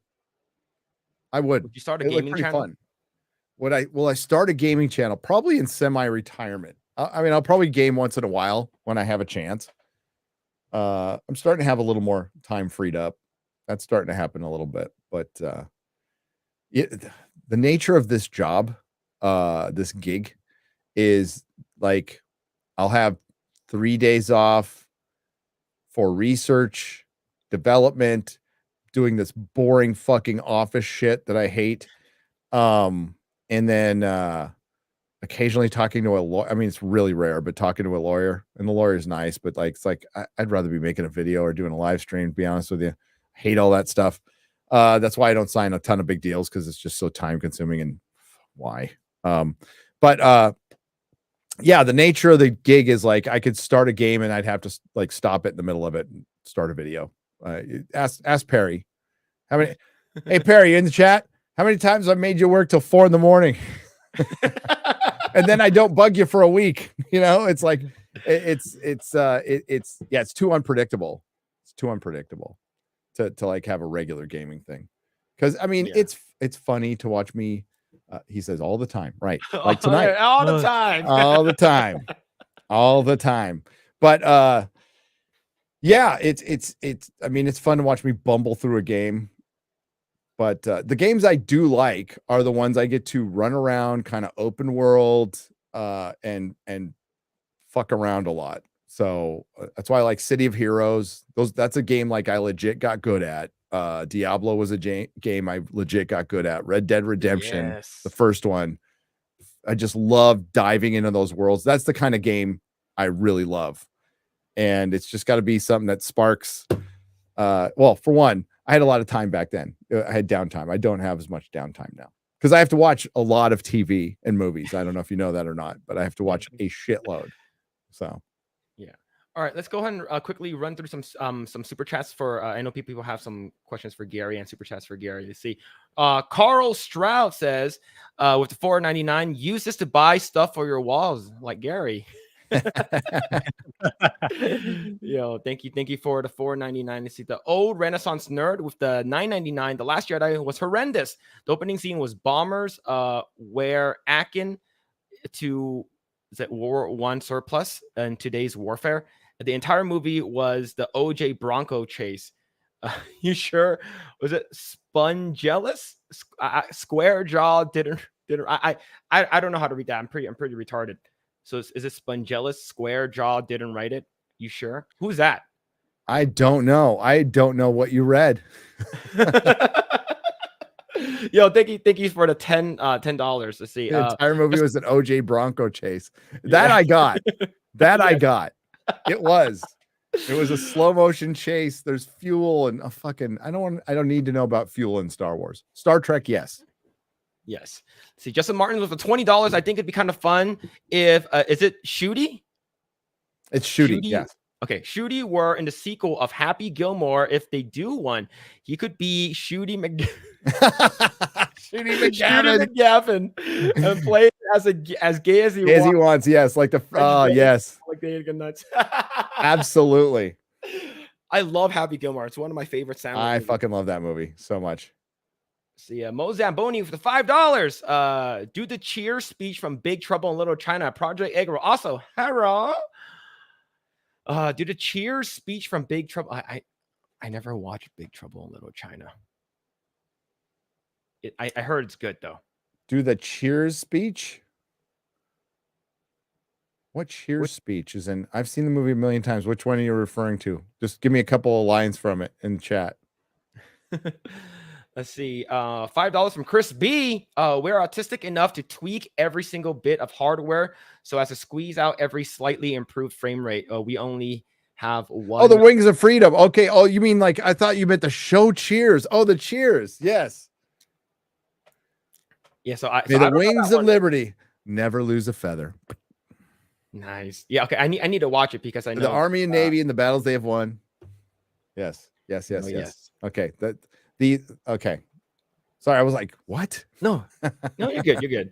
Would you start a gaming channel? Fun. Will I start a gaming channel? Probably in semi-retirement. I mean, I'll probably game once in a while when I have a chance. I'm starting to have a little more time freed up. That's starting to happen a little bit, but the nature of this job, this gig, is like I'll have 3 days off for research, development, doing this boring fucking office shit that I hate. And then occasionally talking to a lawyer. I mean, it's really rare, but talking to a lawyer, and the lawyer is nice, but like, it's like, I'd rather be making a video or doing a live stream, to be honest with you. I hate all that stuff. That's why I don't sign a ton of big deals, because it's just so time consuming, and why. But yeah, the nature of the gig is like, I could start a game and I'd have to like stop it in the middle of it and start a video. Ask Perry. How many? Hey Perry, you in the chat? How many times I've made you work till 4 a.m? And then I don't bug you for a week. You know, it's like it's too unpredictable. It's too unpredictable to like have a regular gaming thing. Because I mean, it's funny to watch me. He says all the time, right? Like tonight, all the time, all the time, all the time. But yeah, it's. I mean, it's fun to watch me bumble through a game. But the games I do like are the ones I get to run around, kind of open world, and fuck around a lot. So that's why I like City of Heroes. That's a game like I legit got good at. Diablo was a game I legit got good at. Red Dead Redemption, the first one. I just love diving into those worlds. That's the kind of game I really love. And it's just got to be something that sparks. Well, for one, I had a lot of time back then. I had downtime. I don't have as much downtime now because I have to watch a lot of TV and movies. I don't know if you know that or not, but I have to watch a shitload. So, yeah. All right, let's go ahead and quickly run through some super chats for. I know people have some questions for Gary and super chats for Gary. Let's see. Carl Stroud says, with the $4.99, use this to buy stuff for your walls, like Gary. Yo, thank you for the $4.99 to see the old Renaissance nerd with the $9.99. The Last Jedi was horrendous. The opening scene was bombers, where Akin to World War I surplus in today's warfare. The entire movie was the OJ Bronco chase. You sure? Was it Spongeless? Square jaw didn't. I don't know how to read that. I'm pretty retarded. So is it Spongeless? Square jaw didn't write it. You sure? Who's that? I don't know. I don't know what you read. Yo, thank you for the $10. Let's see. The entire movie was an OJ Bronco chase. That I got. That I got. It was a slow motion chase. There's fuel and a fucking. I don't need to know about fuel in Star Wars. Star Trek, yes. Yes. See, Justin Martin with the $20. I think it'd be kind of fun if is it Shooty? It's Shooty, yes. Okay, Shooty were in the sequel of Happy Gilmore. If they do one, he could be Shooty McGavin and play as gay as he wants. Yes, like the yes, like the nuts. Absolutely. I love Happy Gilmore. It's one of my favorite sounds. I fucking love that movie so much. See, Mo Zamboni for the $5. Do the cheer speech from Big Trouble in Little China. Project Eggroll. Also, hello. Do the cheer speech from Big Trouble. I never watched Big Trouble in Little China. I heard it's good though. Do the cheers speech. What cheers speech is in? I've seen the movie a million times. Which one are you referring to? Just give me a couple of lines from it in the chat. Let's see. $5 from Chris B. We're autistic enough to tweak every single bit of hardware so as to squeeze out every slightly improved frame rate. We only have one. Oh, the Wings of Freedom. Okay. Oh, you mean like I thought you meant the show Cheers. Oh, the Cheers. Yes. Yeah. So the Wings of Liberty never lose a feather. Nice. Yeah. Okay. I need to watch it because I know the Army and Navy and the battles they have won. Yes. Okay. Okay. Sorry, I was like, what? No, you're good. You're good.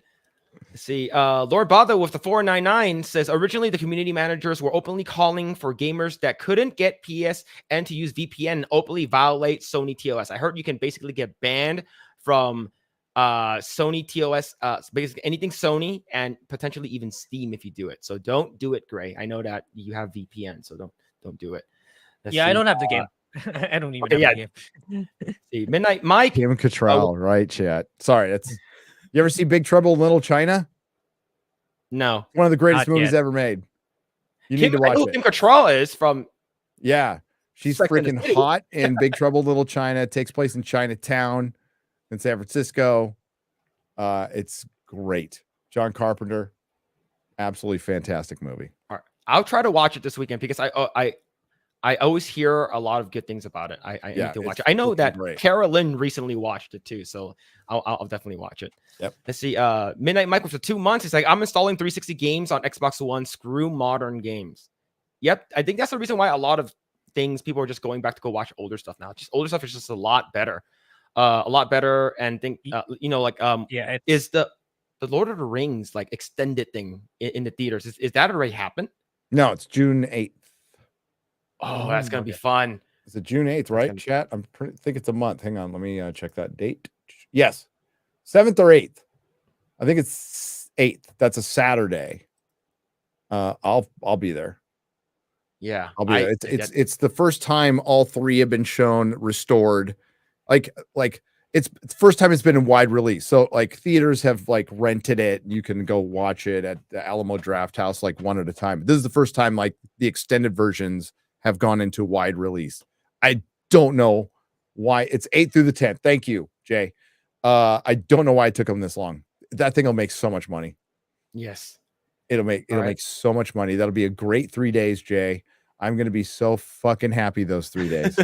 Let's see, Lord Bother with the $4.99 says originally the community managers were openly calling for gamers that couldn't get PSN to use VPN and openly violate Sony TOS. I heard you can basically get banned from Sony TOS, basically anything Sony and potentially even Steam if you do it. So don't do it, Grae. I know that you have VPN, so don't do it. I don't have the game. I don't even have the game. See, Midnight Mike. Kim Cattrall, right, chat. Sorry, that's you ever see Big Trouble in Little China? No. One of the greatest movies ever made. You need to watch it. Kim Cattrall is from. Yeah. She's freaking hot in Big Trouble in Little China. It takes place in Chinatown in San Francisco. It's great. John Carpenter. Absolutely fantastic movie. All right. I'll try to watch it this weekend because I always hear a lot of good things about it. I need to watch it. I know that great. Carolyn recently watched it too, so I'll definitely watch it. Yep. Let's see. Midnight Michael for 2 months. He's like, I'm installing 360 games on Xbox One. Screw modern games. Yep. I think that's the reason why a lot of things people are just going back to go watch older stuff now. Just older stuff is just a lot better. And think Yeah, is the Lord of the Rings like extended thing in the theaters. Is that already happened? No, it's June 8th. Oh, that's gonna be fun. Is it June 8th, right? Chat. Think it's a month. Hang on, let me check that date. Yes, 7th or 8th. I think it's 8th. That's a Saturday. I'll be there. Yeah, I'll be there. It's the first time all three have been shown restored. Like it's the first time it's been in wide release. So like theaters have like rented it. You can go watch it at the Alamo Draft House like one at a time. This is the first time like the extended versions have gone into wide release. I don't know why. It's 8th through the 10th. Thank you, Jay. I don't know why it took them this long. That thing will make so much money. Yes. It'll make so much money. That'll be a great 3 days, Jay. I'm going to be so fucking happy those 3 days.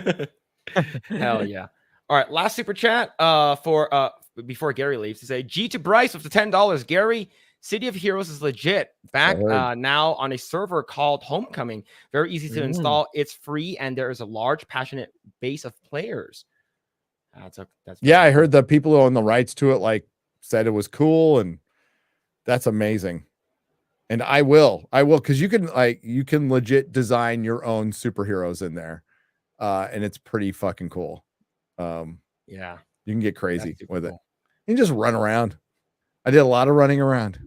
Hell yeah. All right, last super chat for before Gary leaves to say G to Bryce with the $10. Gary, City of Heroes is legit. Back now on a server called Homecoming. Very easy to install. It's free and there is a large passionate base of players. That's I heard that people who own the rights to it like said it was cool, and that's amazing. And I will because you can legit design your own superheroes in there, and it's pretty fucking cool. Yeah, you can get crazy with it. You can just run around. I did a lot of running around.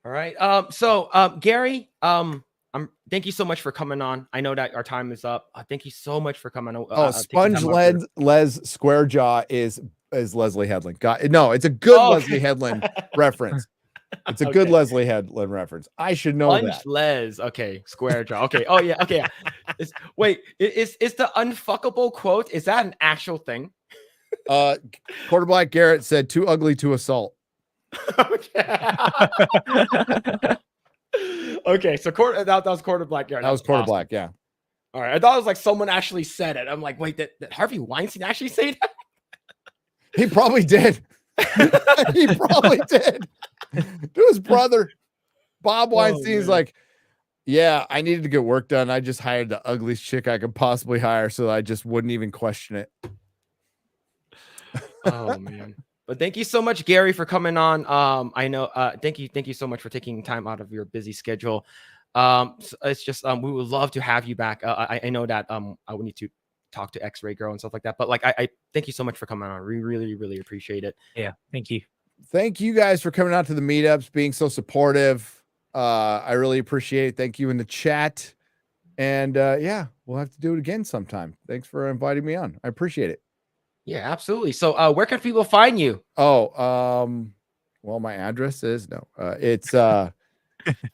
All right. So Gary, thank you so much for coming on. I know that our time is up. Thank you so much for coming on. Sponge Les Squarejaw is Leslie Headland. No, it's a good Leslie Headland reference. It's a good Leslie Headland reference. I should know that. Les. Okay. Squarejaw. Okay. Oh yeah. Okay. Is the unfuckable quote? Is that an actual thing? Quarter Black Garrett said, "Too ugly to assault." Okay. Okay. So that was Quarter Black Garrett. That was Quarter Black. Yeah. All right. I thought it was like someone actually said it. I'm like, wait, did Harvey Weinstein actually say that? He probably did. He probably did. To his brother, Bob Weinstein's like, yeah, I needed to get work done. I just hired the ugliest chick I could possibly hire, so I just wouldn't even question it. Oh man. But thank you so much, Gary, for coming on. I know. Thank you so much for taking time out of your busy schedule. So it's just we would love to have you back. I know that I would need to talk to X-Ray Girl and stuff like that. But like I thank you so much for coming on. We really, really appreciate it. Yeah, thank you. Thank you guys for coming out to the meetups, being so supportive. I really appreciate it. Thank you in the chat. And yeah, we'll have to do it again sometime. Thanks for inviting me on. I appreciate it. Yeah, absolutely. So where can people find you? Well, my address is it's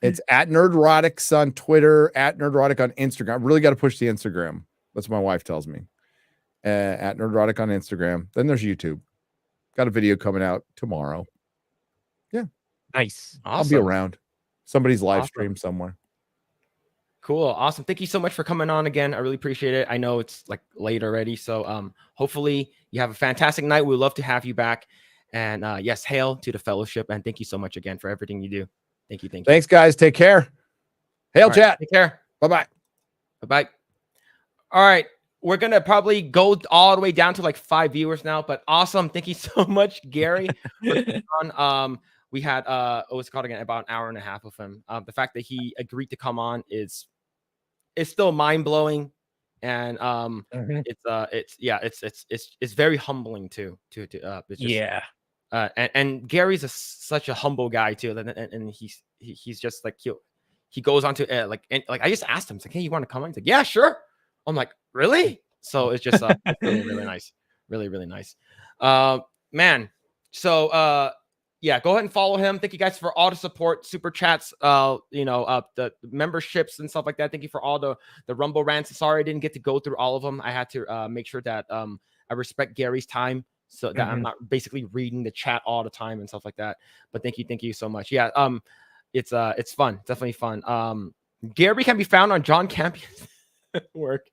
it's at Nerdrotics on Twitter, at Nerdrotic on Instagram. I really got to push the Instagram. That's what my wife tells me. At Nerdrotic on Instagram. Then there's YouTube. Got a video coming out tomorrow. Yeah. Nice. Awesome. I'll be around. Somebody's live stream somewhere. Cool. Awesome. Thank you so much for coming on again. I really appreciate it. I know it's like late already. So hopefully you have a fantastic night. We'd love to have you back. And yes, hail to the fellowship. And thank you so much again for everything you do. Thank you. Thanks, guys. Take care. Hail, chat. Take care. Bye-bye. Bye-bye. All right. We're going to probably go all the way down to like 5 viewers now, but awesome. Thank you so much, Gary. We had, what's called again, about an hour and a half of him. The fact that he agreed to come on is still mind blowing. And it's very humbling too. And Gary's such a humble guy too. And he's just like, he goes on to like I just asked him, it's like, hey, you want to come on? He's like, yeah, sure. I'm like, really? So it's just really, really nice. Really, really nice. Man. So yeah, go ahead and follow him. Thank you guys for all the support, super chats, the memberships and stuff like that. Thank you for all the Rumble rants. Sorry I didn't get to go through all of them. I had to make sure that I respect Gary's time so that I'm not basically reading the chat all the time and stuff like that. But thank you so much. Yeah, it's fun, definitely fun. Gary can be found on John Campion's work.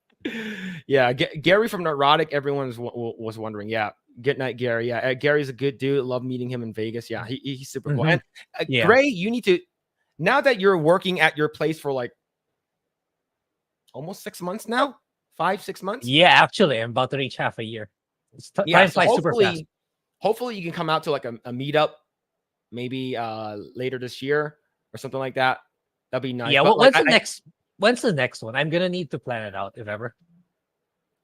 Yeah, Gary from Nerdrotic. Everyone was wondering. Yeah, good night, Gary. Yeah, Gary's a good dude. Love meeting him in Vegas. Yeah, he's super cool. And Grae, you need to, now that you're working at your place for like almost 6 months now, 5-6 months. Yeah, actually, I'm about to reach half a year. Time flies super fast. Hopefully, you can come out to like a meetup, maybe later this year or something like that. That'd be nice. Yeah, but when's the next one? I'm gonna need to plan it out if ever.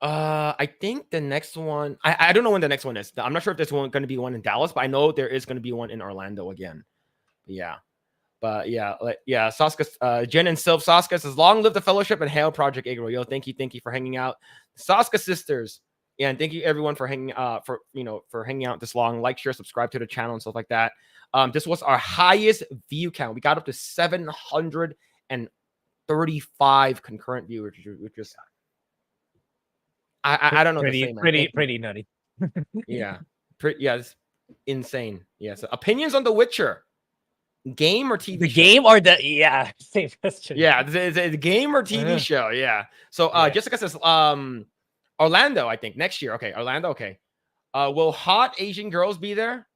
I think the next one, I don't know when the next one is. I'm not sure if there's one going to be one in Dallas, but I know there is going to be one in Orlando again. Yeah. But yeah, Saska, Jen and Sylv, Saska says, long live the fellowship and hail Project Eggroll. Yo, thank you for hanging out. Saska sisters. Yeah, and thank you everyone for hanging for hanging out this long. Like, share, subscribe to the channel and stuff like that. This was our highest view count. We got up to 735 concurrent viewers, which is I don't know. Pretty nutty. Yeah. It's insane. Yeah. So opinions on The Witcher. Game or TV the show? Game or the same question. Yeah, the game or TV show. Yeah. So Jessica says Orlando, I think next year. Okay, Orlando. Okay. Will hot Asian girls be there?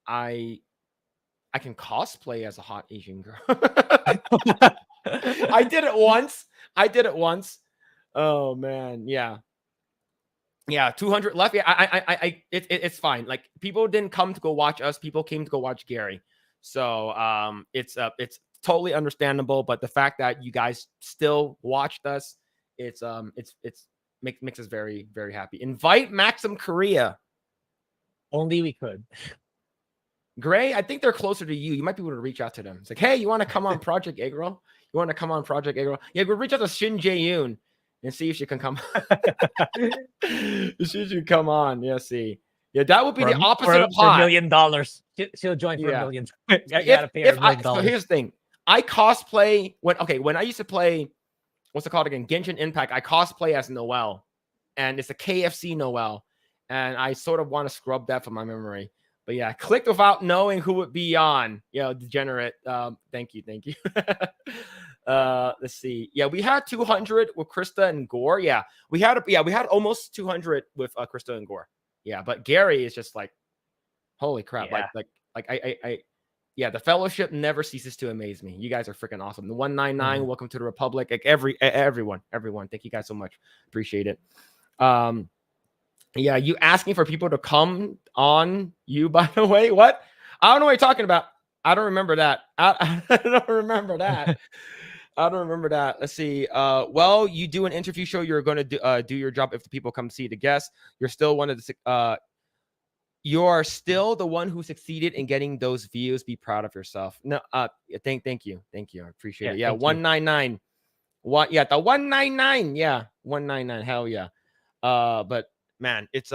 I can cosplay as a hot Asian girl. I did it once. Oh man, yeah. 200 left. Yeah, it's fine. Like, people didn't come to go watch us. People came to go watch Gary. So it's totally understandable. But the fact that you guys still watched us, it's makes us very, very happy. Invite Maxim Korea. Only we could. Grae, I think they're closer to you. You might be able to reach out to them. It's like, hey, you want to come on Project Eggroll? You want to come on Project Eggroll? Yeah, we'll reach out to Shin Jae-yoon and see if she can come. She should come on. Yeah, see. Yeah, that would be the opposite of hot. For $1 million. She'll join for $1 million. I gotta pay her $1 million. So here's the thing. I cosplay when I used to play, what's it called again? Genshin Impact. I cosplay as Noelle. And it's a KFC Noelle. And I sort of want to scrub that from my memory. But yeah, clicked without knowing who would be on. Yeah, degenerate. Thank you. Let's see. Yeah, we had 200 with Krista and Gore. Yeah, we had almost 200 with Krista and Gore. Yeah, but Gary is just like, holy crap! Yeah. Yeah, the fellowship never ceases to amaze me. You guys are freaking awesome. The 199, welcome to the Republic. Like everyone. Thank you guys so much. Appreciate it. Yeah, you asking for people to come on you, by the way. What? I don't know what you're talking about. I don't remember that. I don't remember that. I don't remember that. Let's see. Well, you do an interview show. You're going to do your job if the people come see the guests. You're still one of the. You are still the one who succeeded in getting those views. Be proud of yourself. No. Thank you. I appreciate it. Yeah. 199. What? Yeah. The 199. Yeah. 199. Hell yeah. But man, it's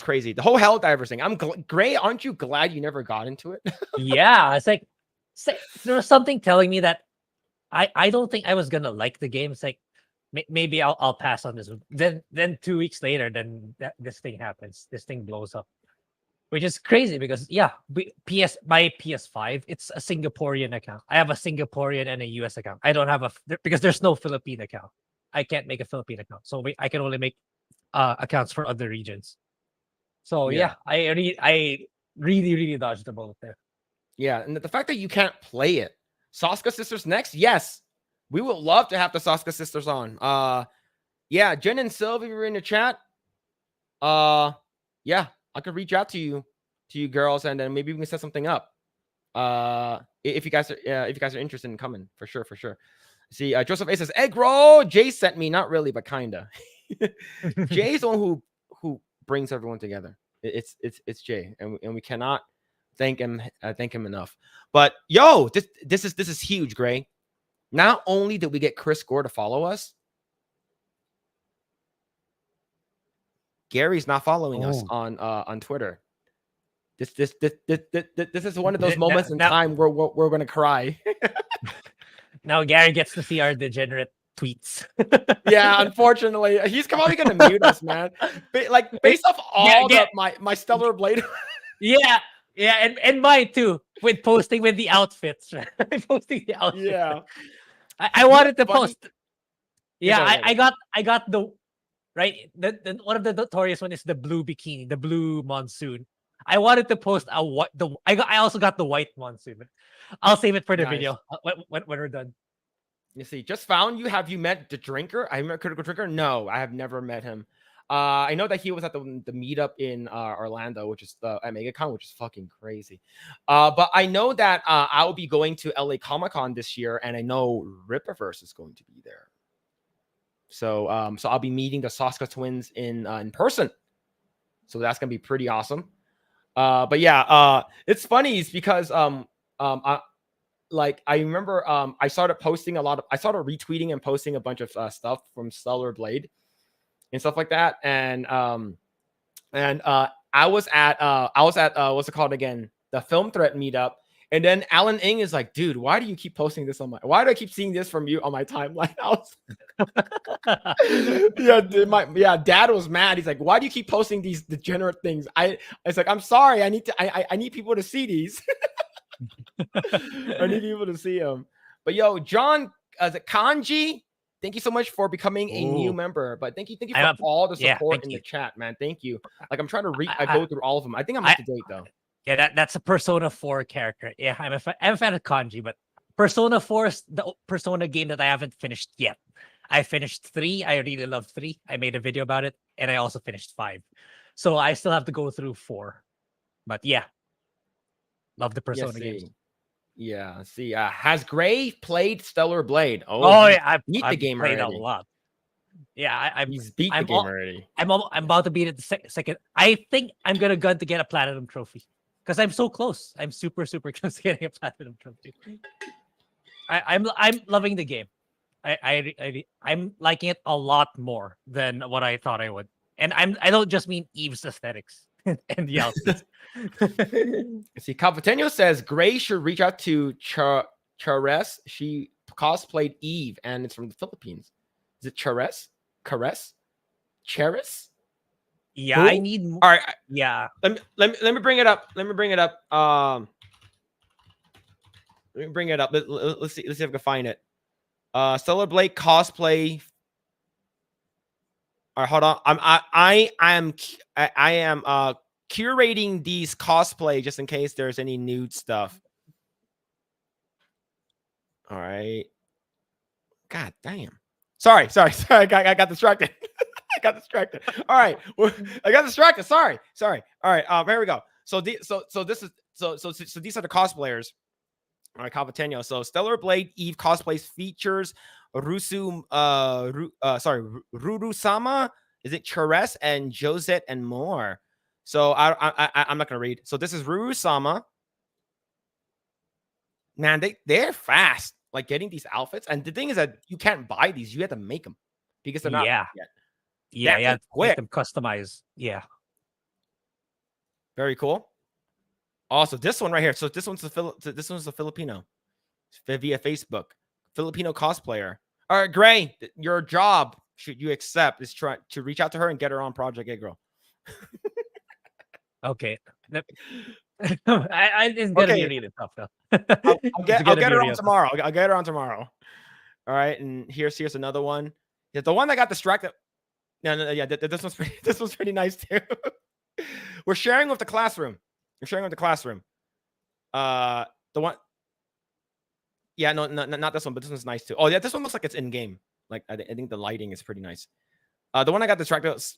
crazy. The whole Helldivers thing. I'm Grae. Aren't you glad you never got into it? Yeah. It's like there was something telling me that I don't think I was gonna like the game. It's like maybe I'll pass on this one. Then 2 weeks later, this thing happens. This thing blows up, which is crazy because my PS5, it's a Singaporean account. I have a Singaporean and a US account. I don't have because there's no Philippine account. I can't make a Philippine account, so I can only make accounts for other regions. So yeah, I really dodged the bullet there. Yeah, and the fact that you can't play it. Saska sisters next? Yes. We would love to have the Saska sisters on. Yeah, Jen and Sylvie were in the chat. Yeah, I could reach out to you girls, and then maybe we can set something up. If you guys are interested in coming, for sure. See, Joseph A says Eggroll. Jay sent me, not really, but kinda. Jay's the one who brings everyone together. It's Jay, and we cannot thank him enough. But yo, this is huge, Grae. Not only did we get Chris Gore to follow us, Gary's not following us on Twitter. This is one of those moments in time where we're gonna cry. Now Gary gets to see our degenerate tweets. Yeah, unfortunately, he's probably gonna mute us, man. Like based off all my Stellar Blade. Yeah, and mine too. With posting with the outfits, right? Posting the outfits. Yeah. I wanted to funny? post. Yeah, go, I got the right. The one of the notorious one is the blue bikini, the blue monsoon. I wanted to post I also got the white monsoon. But I'll save it for the Nice. video when we're done. You see, just found you. Have you met the drinker? I met Critical Drinker. No, I have never met him. I know that he was at the meetup in Orlando, which is the MegaCon, which is fucking crazy. But I know that I will be going to LA Comic Con this year, and I know Rippaverse is going to be there. So I'll be meeting the Soska twins in person. So that's gonna be pretty awesome. But yeah, it's funny is because I remember I started retweeting and posting a bunch of stuff from Stellar Blade and stuff like that. And I was at what's it called again? The Film Threat meetup. And then Alan Ng is like, dude, why do you keep posting this why do I keep seeing this from you on my timeline? Dad was mad. He's like, why do you keep posting these degenerate things? I was like, I'm sorry. I need people to see these. I need people to see them. But yo, John, as a Kanji, thank you so much for becoming a new member. But thank you for all the support in the chat, man. Thank you. Like I'm trying to go through all of them. I think I'm up to date though. Yeah, that's a Persona 4 character. Yeah, I'm a fan of Kanji, but Persona 4 is the Persona game that I haven't finished yet. I finished 3. I really love 3. I made a video about it, and I also finished 5. So I still have to go through 4. But yeah, love the Persona games. Yeah, see, has Grae played Stellar Blade? Yeah, I've beat the game played already. a lot. Yeah, he's beat the game already. I'm about to beat it the second. I think I'm gonna gun to get a platinum trophy because I'm so close. I'm super close to getting a platinum trophy. I'm loving the game. I'm liking it a lot more than what I thought I would. And I don't just mean Eve's aesthetics and the outfits. See, Calvateño says Grae should reach out to Chares. She cosplayed Eve, and it's from the Philippines. Is it Chares? Charis? Yeah, Who? I need more. All right. Yeah. Let me bring it up. Let me bring it up. Let's see if I can find it. Stellar Blade cosplay. All right, hold on. I am curating these cosplay just in case there's any nude stuff. All right. God damn. Sorry. I got distracted. I got distracted. All right. I got distracted. Sorry. All right. Here we go. So these are the cosplayers. All right, Calvateño. So Stellar Blade Eve cosplays features Ruru-sama, is it Chares and Josette and more. So I'm not gonna read. So this is Ruru-sama. Man, they're fast, like getting these outfits. And the thing is that you can't buy these; you have to make them because they're not yet. Yeah, quick. Make them customized. Yeah, very cool. Also, this one right here. So this one's the Filipino via Facebook. Filipino cosplayer. All right, Grae, your job should you accept is try to reach out to her and get her on Project Eggroll. Okay. It's gonna be really tough though. I'll get her on tomorrow. I'll get her on tomorrow. All right, and here's another one. Yeah, the one that got distracted. No, yeah, this one's pretty nice too. We're sharing with the classroom. The one. Yeah, no, not this one, but this one's nice too. Oh yeah, this one looks like it's in game. Like I think the lighting is pretty nice. The one I got distracted. Was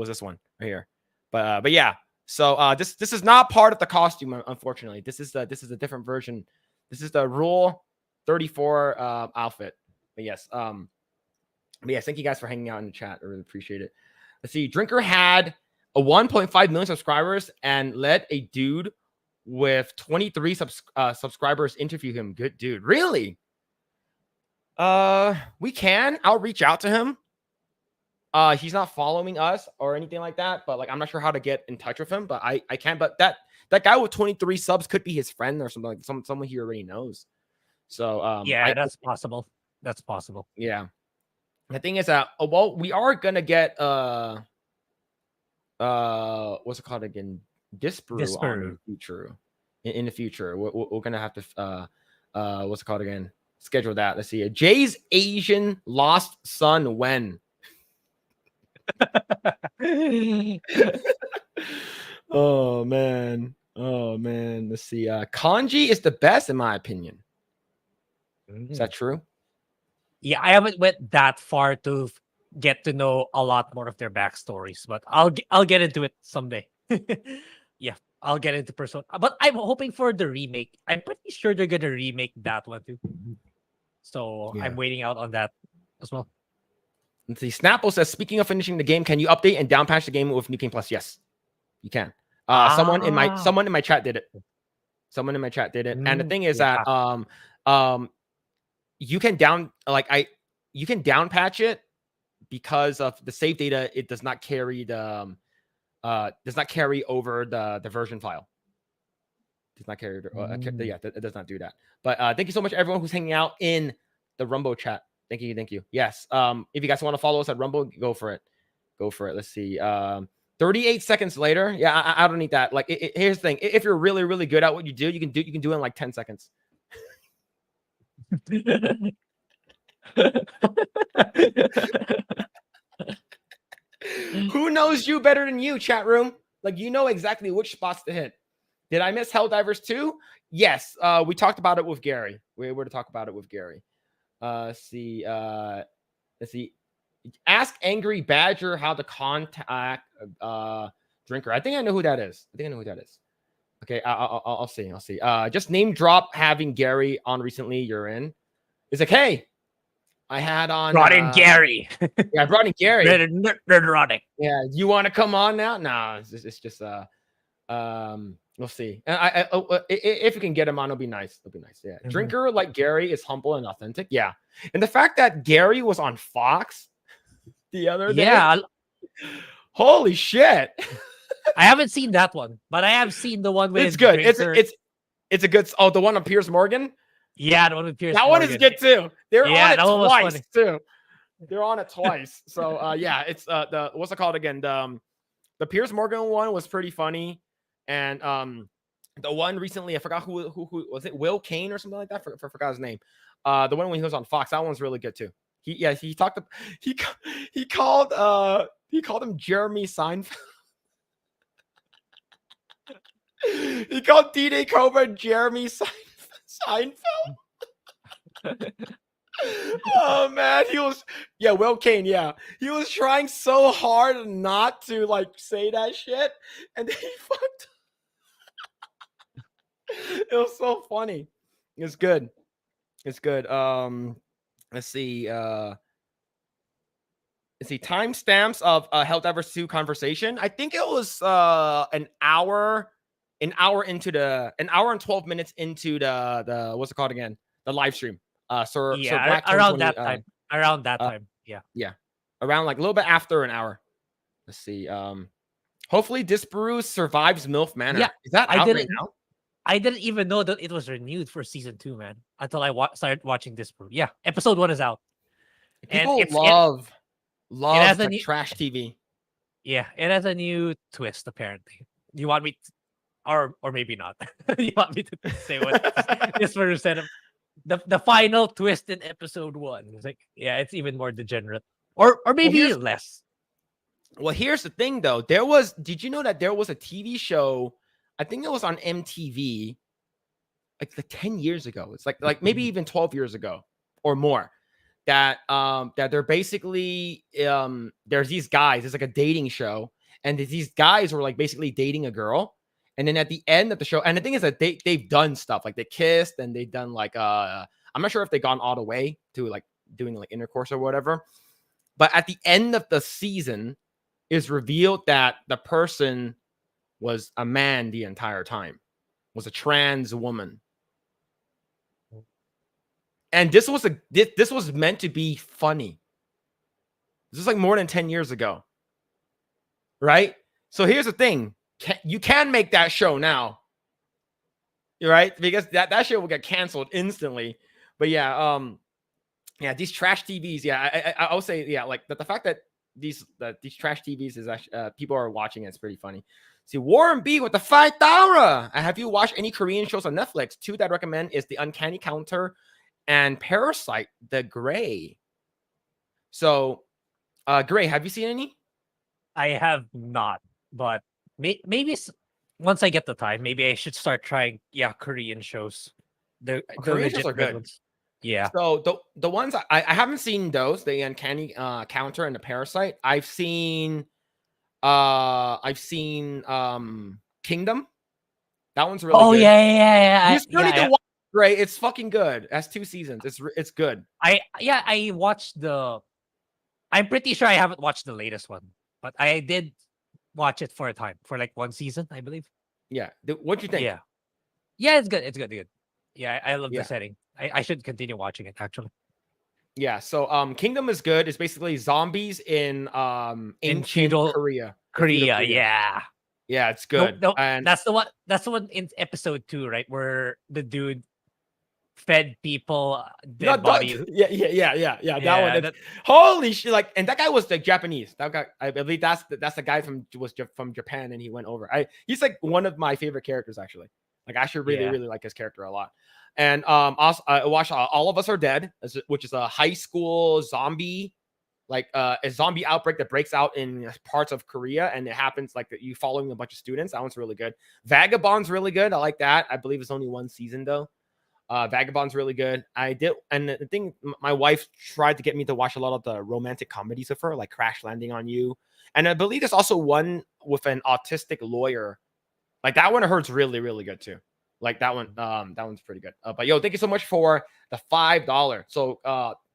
this one right here. But yeah. So this is not part of the costume, unfortunately. This is a different version. This is the Rule 34 outfit. But yes, thank you guys for hanging out in the chat. I really appreciate it. Let's see. Drinker had a 1.5 million subscribers and let a dude with 23 subscribers interview him. Good dude. Really? We can. I'll reach out to him. He's not following us or anything like that, but like I'm not sure how to get in touch with him, but I can. But that guy with 23 subs could be his friend or something, like someone he already knows. So yeah, that's possible. that's possible. Yeah. The thing is that well, we are gonna get what's it called again? Disparu on in the future. In the future, we're gonna have to what's it called again? Schedule that. Let's see. Jay's Asian lost son when. Oh man. Let's see. Kanji is the best in my opinion. Is that true? Yeah, I haven't went that far to get to know a lot more of their backstories, but I'll get into it someday. Yeah, I'll get into Persona, but I'm hoping for the remake. I'm pretty sure they're gonna remake that one too. So Yeah. I'm waiting out on that as well. Let's see. Snapple says, speaking of finishing the game, can you update and down patch the game with New Game Plus? Yes, you can. Someone in my chat did it. Someone in my chat did it. And the thing is that you can down patch it because of the save data. It does not carry the over the version file. Does not carry it does not do that. But thank you so much everyone who's hanging out in the Rumble chat. Thank you. Yes. If you guys want to follow us at Rumble, go for it. Let's see. 38 seconds later. Yeah, I don't need that. Like, here's the thing. If you're really, really good at what you do, you can do it in like 10 seconds. Who knows you better than you, chat room? Like, you know exactly which spots to hit. Did I miss Helldivers 2? Yes. We talked about it with Gary. We were to talk about it with Gary. Let's see. Ask Angry Badger how to contact Drinker. I think I know who that is. Okay, I'll see. Just name drop having Gary on recently. You're in. It's like, hey, I had on brought in Gary. Yeah, I brought in Gary. Nerdrotic. Yeah, you want to come on now? Nah, it's just we'll see. And if you can get him on, it'll be nice. Yeah, Drinker like Gary is humble and authentic. Yeah, and the fact that Gary was on Fox the other day. Yeah, holy shit. I haven't seen that one, but I have seen the one with. It's good. Drinker. It's a good. Oh, the one on Piers Morgan. Yeah, the one with Piers. That Morgan. one is good too. They're on it twice too. They're on it twice. So yeah, it's the what's it called again? The Piers Morgan one was pretty funny, and the one recently I forgot who was it? Will Kane or something like that. Forgot his name. The one when he was on Fox, that one's really good too. He called him Jeremy Seinfeld. He called D-Day Cobra Jeremy Seinfeld. Oh man, Will Kane, he was trying so hard not to like say that shit, and then he fucked up. It was so funny. It's good. Let's see timestamps of Helldivers 2 conversation. I think it was an hour and 12 minutes into the what's it called again? The live stream. Sir Black around that time. Around that time. Yeah. Around like a little bit after an hour. Let's see. Hopefully Disparu survives MILF Manor. Yeah, is that out right now? I didn't even know that it was renewed for season 2, man. Until I started watching Disparu. Yeah, episode 1 is out. People love the trash TV. Yeah, it has a new twist apparently. You want me or maybe not. You want me to say what Disparu said? The final twist in episode 1. It's like, yeah, it's even more degenerate. Or maybe less. Well, here's the thing though. Did you know that there was a TV show? I think it was on MTV like 10 years ago. It's like maybe even 12 years ago or more. That they're basically there's these guys. It's like a dating show, and these guys were like basically dating a girl. And then at the end of the show, and the thing is that they've done stuff like they kissed and they've done like I'm not sure if they've gone all the way to like doing like intercourse or whatever. But at the end of the season, is revealed that the person was a man the entire time, was a trans woman. And this was meant to be funny. This is like more than 10 years ago. Right? So here's the thing. You can make that show now. Right? Because that show will get canceled instantly. But yeah, Yeah, these trash TVs. Yeah, I will say, yeah, like the fact that these trash TVs is actually people are watching it. It's pretty funny. See, Warren B with the $5. Have you watched any Korean shows on Netflix? Two that I recommend is The Uncanny Counter and Parasite, the Grae. So, Grae, have you seen any? I have not, but maybe once I get the time, maybe I should start trying. Yeah, Korean shows. The Korean shows legit are good. ones. Yeah. So the ones I haven't seen those, the Uncanny Counter and the Parasite. I've seen Kingdom. That one's really good. Yeah. You still need to watch Grae. It's fucking good. That's 2 seasons. It's good. I watched the. I'm pretty sure I haven't watched the latest one, but I did watch it for a time, for like 1 season, I believe. Yeah. What do you think? Yeah, it's good. It's good. Yeah, I love Yeah. the setting. I should continue watching it actually. Yeah. So Kingdom is good. It's basically zombies in ancient feudal Korea. Korea, yeah. Yeah, it's good. No, and that's the one. That's the one in episode 2, right? Where the dude fed people dead body. Yeah. That one. Holy shit! Like, and that guy was like Japanese. That guy, I believe that's the guy from Japan, and he went over. He's like one of my favorite characters actually. Like, I should really like his character a lot. And also I watched All of Us Are Dead, which is a high school zombie, like a zombie outbreak that breaks out in parts of Korea, and it happens like you following a bunch of students. That one's really good. Vagabond's really good. I like that. I believe it's only 1 season though. Vagabond's really good. I did, and the thing, my wife tried to get me to watch a lot of the romantic comedies of her, like Crash Landing on You, and I believe there's also one with an autistic lawyer. Like, that one I heard's really good too. Like that one, that one's pretty good. But yo, thank you so much for the $5. So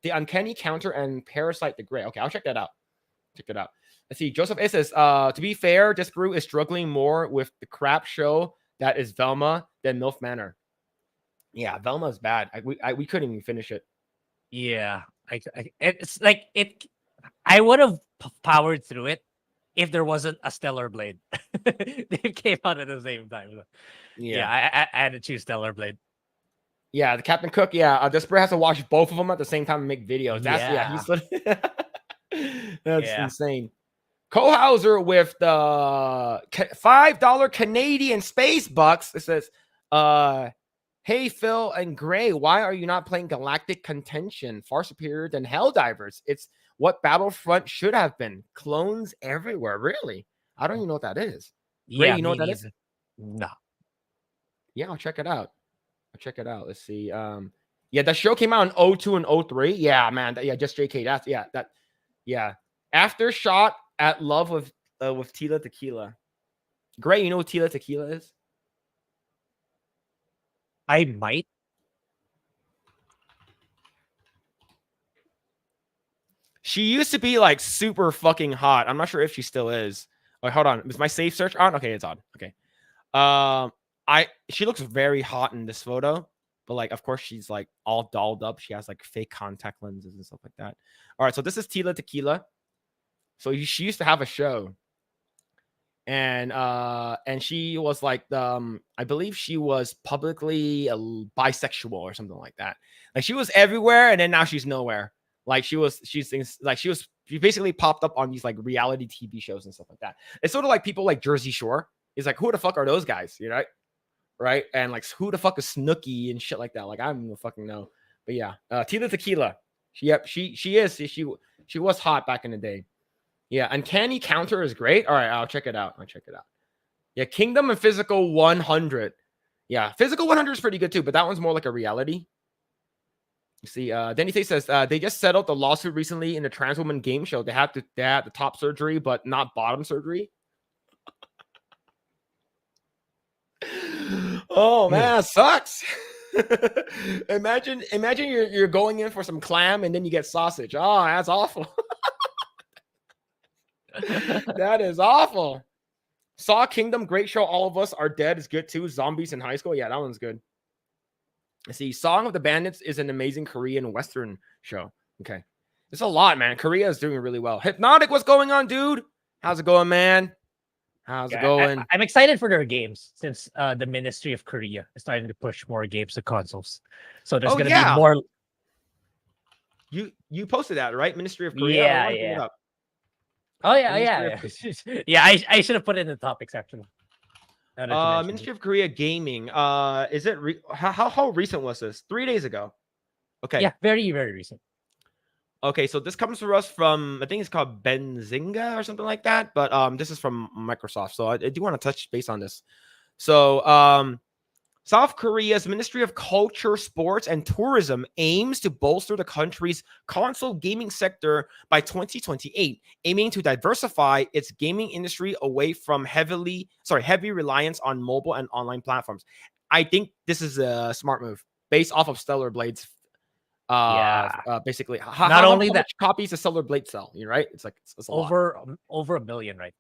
the Uncanny Counter and Parasite the Grae. Okay, I'll check that out. Check it out. Let's see. Joseph A says, to be fair, Disparu is struggling more with the crap show that is Velma than MILF Manor. Yeah, Velma's bad. We couldn't even finish it. Yeah, it's like it. I would have powered through it if there wasn't a Stellar Blade. They came out at the same time. So. Yeah, I had to choose Stellar Blade. Yeah, the Captain Cook. Yeah, Disparu has to watch both of them at the same time and make videos. That's that's insane. Kohauser with the $5 Canadian space bucks. It says, hey, Phil and Grae, why are you not playing Galactic Contention? Far superior than Helldivers. It's what Battlefront should have been. Clones everywhere. Really? I don't even know what that is. Grae, you know what that is? No. Yeah, I'll check it out. Let's see. Yeah, the show came out in 02 and 03. Yeah, man. Just JK. Aftershot at Love with Tila Tequila. Grae, you know what Tila Tequila is? I might. She used to be like super fucking hot. I'm not sure if she still is. Oh, hold on. Is my safe search on? Okay, it's on. Okay. She looks very hot in this photo, but like, of course, she's like all dolled up. She has like fake contact lenses and stuff like that. All right, so this is Tila Tequila. So she used to have a show, and she was like, I believe she was publicly bisexual or something like that. Like, she was everywhere, and then now she's nowhere. Like, she basically popped up on these like reality TV shows and stuff like that. It's sort of like people like Jersey Shore. It's like, who the fuck are those guys? You know, right? And like, who the fuck is Snooki and shit like that? Like, I don't even fucking know. But yeah, Tila Tequila. She was hot back in the day. Yeah, Uncanny Counter is great. All right, I'll check it out. Yeah, Kingdom and Physical 100. Yeah, Physical 100 is pretty good too, but that one's more like a reality. You see, Denny Tate says they just settled the lawsuit recently in the trans woman game show. They had the top surgery, but not bottom surgery. Oh man, sucks. Imagine you're going in for some clam and then you get sausage. Oh, that's awful. That is awful. Saw Kingdom, great show. All of Us Are Dead is good too. Zombies in High School, yeah, that one's good. Let's see, Song of the Bandits is an amazing Korean Western show. Okay, it's a lot, man. Korea is doing really well. Hypnotic, what's going on, dude? How's it going, man? How's it going? I'm excited for their games since the Ministry of Korea is starting to push more games to consoles. So there's going to be more. You posted that, right? Ministry of Korea. Yeah, I want to bring it yeah. up. Oh yeah, Ministry yeah. Yeah, I should have put it in the topics actually. Now that you mentioned Ministry of Korea Gaming. Is it how recent was this? 3 days ago. it. Okay. Yeah, very, very recent. Okay, so this comes to us from, I think it's called Benzinga or something like that, but this is from Microsoft. So I do want to touch base on this. So South Korea's Ministry of Culture, Sports, and Tourism aims to bolster the country's console gaming sector by 2028, aiming to diversify its gaming industry away from heavy reliance on mobile and online platforms. I think this is a smart move based off of Stellar Blade's basically Not only how that, much copies does Stellar Blade sell? You're right. It's like it's a lot. over a million, right?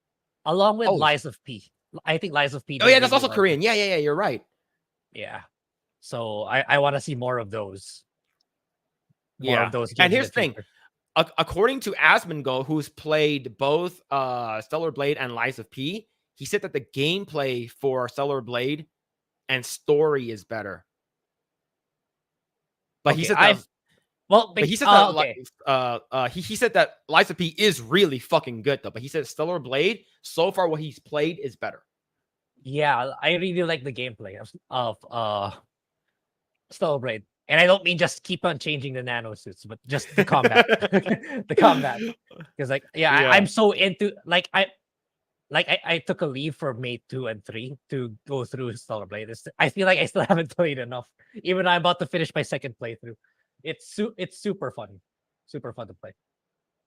Along with Oh. Lies of P. I think Lies of P. Oh did yeah, that's really also well. Korean. Yeah. You're right. Yeah. So I want to see more of those. More of those games. And here's the thing. According to Asmongold, who's played both Stellar Blade and Lies of P, he said that the gameplay for Stellar Blade and story is better. But he said that. But he said that he said that Lies of P is really fucking good though. But he said Stellar Blade, so far what he's played is better. Yeah, I really like the gameplay of Stellar Blade. And I don't mean just keep on changing the nano suits, but just the combat. The combat. Because I'm so into I took a leave for May 2 and 3 to go through Stellar Blade. I feel like I still haven't played enough. Even though I'm about to finish my second playthrough. It's super fun. Super fun to play.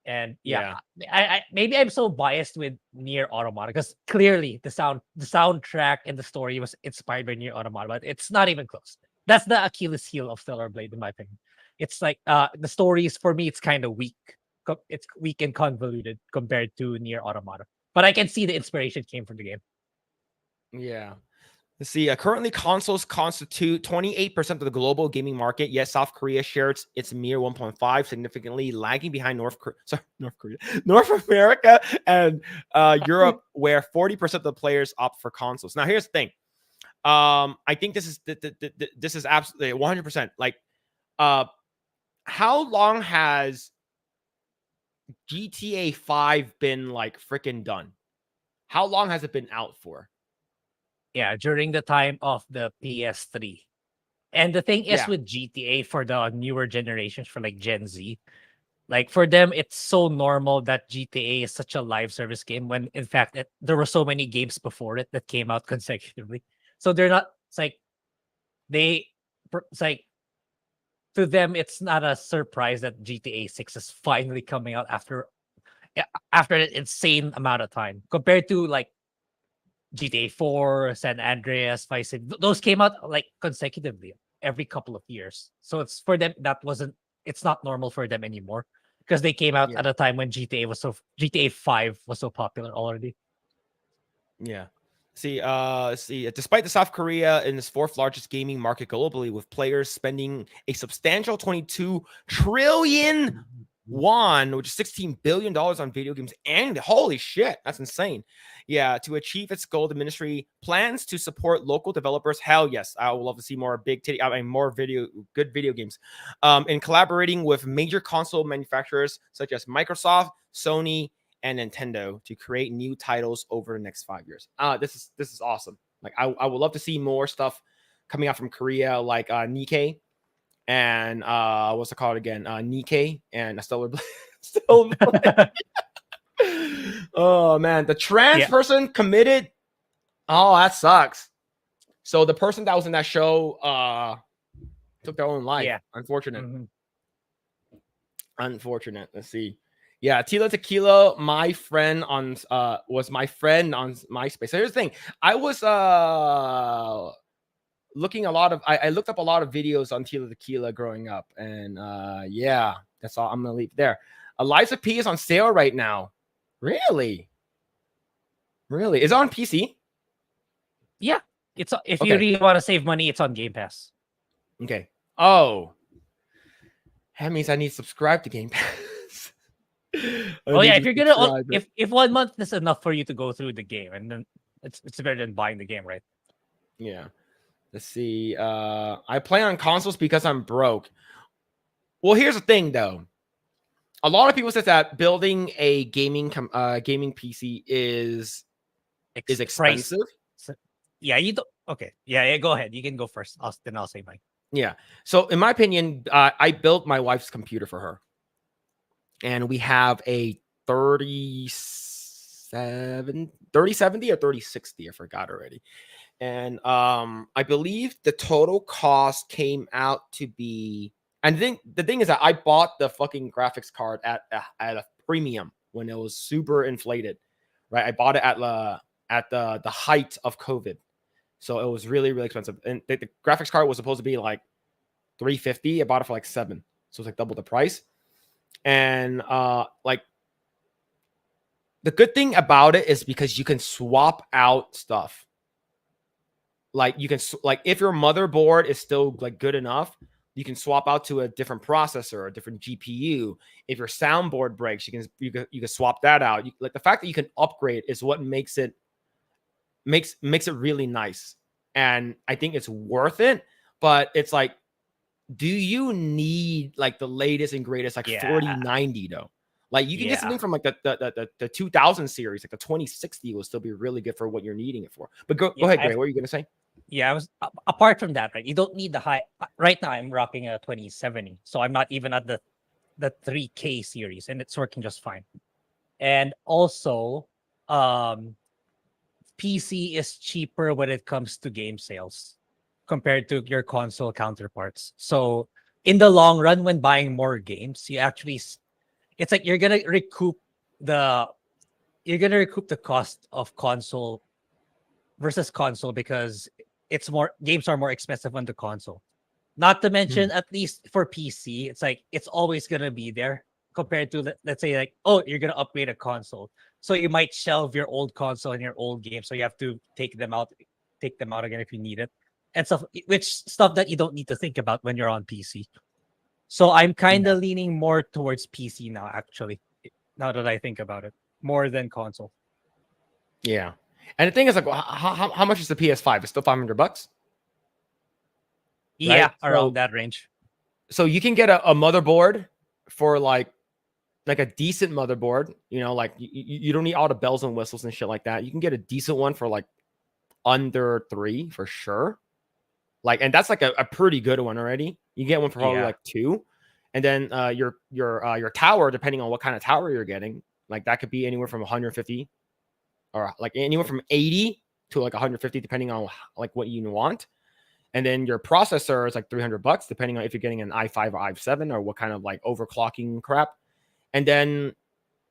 And I maybe I'm so biased with Nier Automata because clearly the soundtrack and the story was inspired by Nier Automata, but it's not even close. That's the Achilles heel of Stellar Blade, in my opinion. It's like the stories for me, it's kind of weak. It's weak and convoluted compared to Nier Automata. But I can see the inspiration came from the game. Yeah. Let's see. Currently, consoles constitute 28% of the global gaming market. Yet South Korea shares its mere 1.5, significantly lagging behind North America and Europe, where 40% of the players opt for consoles. Now, here's the thing. I think this is absolutely 100%. Like, how long has GTA 5 been like freaking done? How long has it been out for? Yeah, during the time of the PS3. And the thing is with GTA for the newer generations, for like Gen Z, like for them, it's so normal that GTA is such a live service game when in fact there were so many games before it that came out consecutively. So they're not, it's like to them, it's not a surprise that GTA 6 is finally coming out after an insane amount of time compared to like GTA 4, San Andreas, Vice City. Those came out like consecutively every couple of years. So it's for them it's not normal for them anymore because they came out at a time when GTA 5 was so popular already. Yeah. See, despite the South Korea in its fourth largest gaming market globally, with players spending a substantial 22 trillion won, which is $16 billion on video games, and holy shit, that's insane. Yeah, to achieve its goal, the ministry plans to support local developers. Hell yes, I would love to see more good video games. In collaborating with major console manufacturers such as Microsoft, Sony, and Nintendo to create new titles over the next 5 years. This is awesome. Like I would love to see more stuff coming out from Korea, like Nikkei and what's it called again? Nikkei and Stellar Blade. Oh man, the trans person committed. Oh, that sucks. So the person that was in that show took their own life. Yeah. Unfortunate. Mm-hmm. Unfortunate. Let's see. Yeah, Tila Tequila, my friend on was my friend on MySpace. So here's the thing. I was looking a lot of I looked up a lot of videos on Tila Tequila growing up, and yeah, that's all. I'm gonna leave there. Eliza P is on sale right now. Really? Is it on PC? Yeah, it's if you really want to save money, it's on Game Pass. Okay. Oh, that means I need to subscribe to Game Pass. If you're gonna if 1 month is enough for you to go through the game, and then it's better than buying the game, right? Yeah. Let's see. I play on consoles because I'm broke. Well, here's the thing, though. A lot of people say that building a gaming PC is expensive. Yeah, you don't. Okay, yeah, go ahead. You can go first. Then I'll say mine. Yeah. So, in my opinion, I built my wife's computer for her, and we have a 3070 or 3060. I forgot already. And I believe the total cost came out to be. And the thing is that I bought the fucking graphics card at a premium when it was super inflated, right? I bought it at the height of COVID, so it was really, really expensive. And the graphics card was supposed to be like $350. I bought it for like $7, so it's like double the price. And like the good thing about it is because you can swap out stuff. Like you can if your motherboard is still like good enough, you can swap out to a different processor, a different GPU. If your soundboard breaks, you can swap that out. Like the fact that you can upgrade is what makes it really nice. And I think it's worth it. But it's like, do you need like the latest and greatest 4090 though? Like you can get something from like the 2000 series, like the 2060 will still be really good for what you're needing it for. But go ahead, Grae. What are you gonna say? Yeah, I was apart from that, right? You don't need the high. Right now, I'm rocking a 2070, so I'm not even at the 3K series, and it's working just fine. And also, PC is cheaper when it comes to game sales compared to your console counterparts. So in the long run, when buying more games, you actually, it's like you're gonna recoup the cost of console versus console because games are more expensive on the console. Not to mention, at least for PC, it's like it's always gonna be there compared to let's say like, oh, you're gonna upgrade a console, so you might shelve your old console and your old game, so you have to take them out again if you need it, and stuff that you don't need to think about when you're on PC. So I'm kind of leaning more towards PC now, actually. Now that I think about it, more than console. Yeah. And the thing is, like, how much is the PS5? It's still $500. Yeah, right? around that range. So you can get a motherboard for like a decent motherboard. You know, like you don't need all the bells and whistles and shit like that. You can get a decent one for like under $3 for sure. Like, and that's like a pretty good one already. You get one for probably like $2, and then your tower, depending on what kind of tower you're getting, like that could be anywhere from 150 or like anywhere from 80 to like 150, depending on like what you want. And then your processor is like $300, depending on if you're getting an i5 or i7 or what kind of like overclocking crap. And then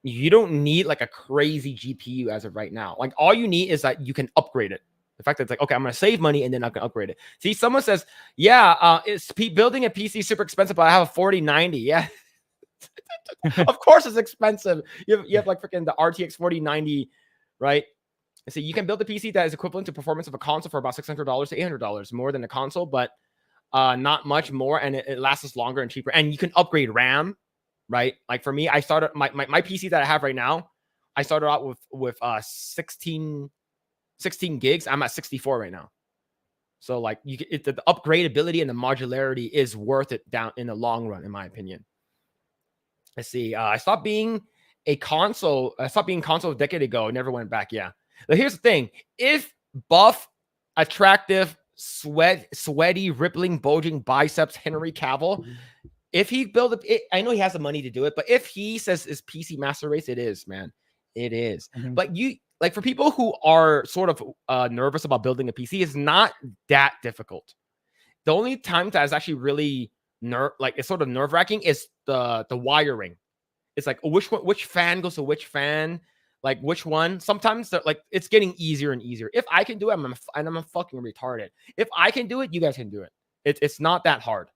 you don't need like a crazy GPU as of right now. Like all you need is that you can upgrade it. The fact that it's like, okay, I'm going to save money and then I can upgrade it. See, someone says, yeah, building a PC super expensive, but I have a 4090. Yeah. Of course it's expensive. You have like freaking the RTX 4090, right? So you can build a PC that is equivalent to performance of a console for about $600 to $800, more than a console, but not much more, and it lasts longer and cheaper. And you can upgrade RAM, right? Like for me, I started my PC that I have right now. I started out with 16 gigs. I'm at 64 right now. So like the upgradability and the modularity is worth it down in the long run, in my opinion. Let's see. I stopped being console a decade ago. I never went back. Yeah. But here's the thing. If buff, attractive, sweaty, rippling, bulging biceps Henry Cavill, if he I know he has the money to do it, but if he says his PC master race, it is, man. It is. Mm-hmm. But like for people who are sort of nervous about building a PC, it's not that difficult. The only time that is actually really it's sort of nerve-wracking is the wiring. It's like which fan goes to which fan, like which one. Sometimes like it's getting easier and easier. If I can do it, I'm a fucking retarded. If I can do it, you guys can do it. It's not that hard.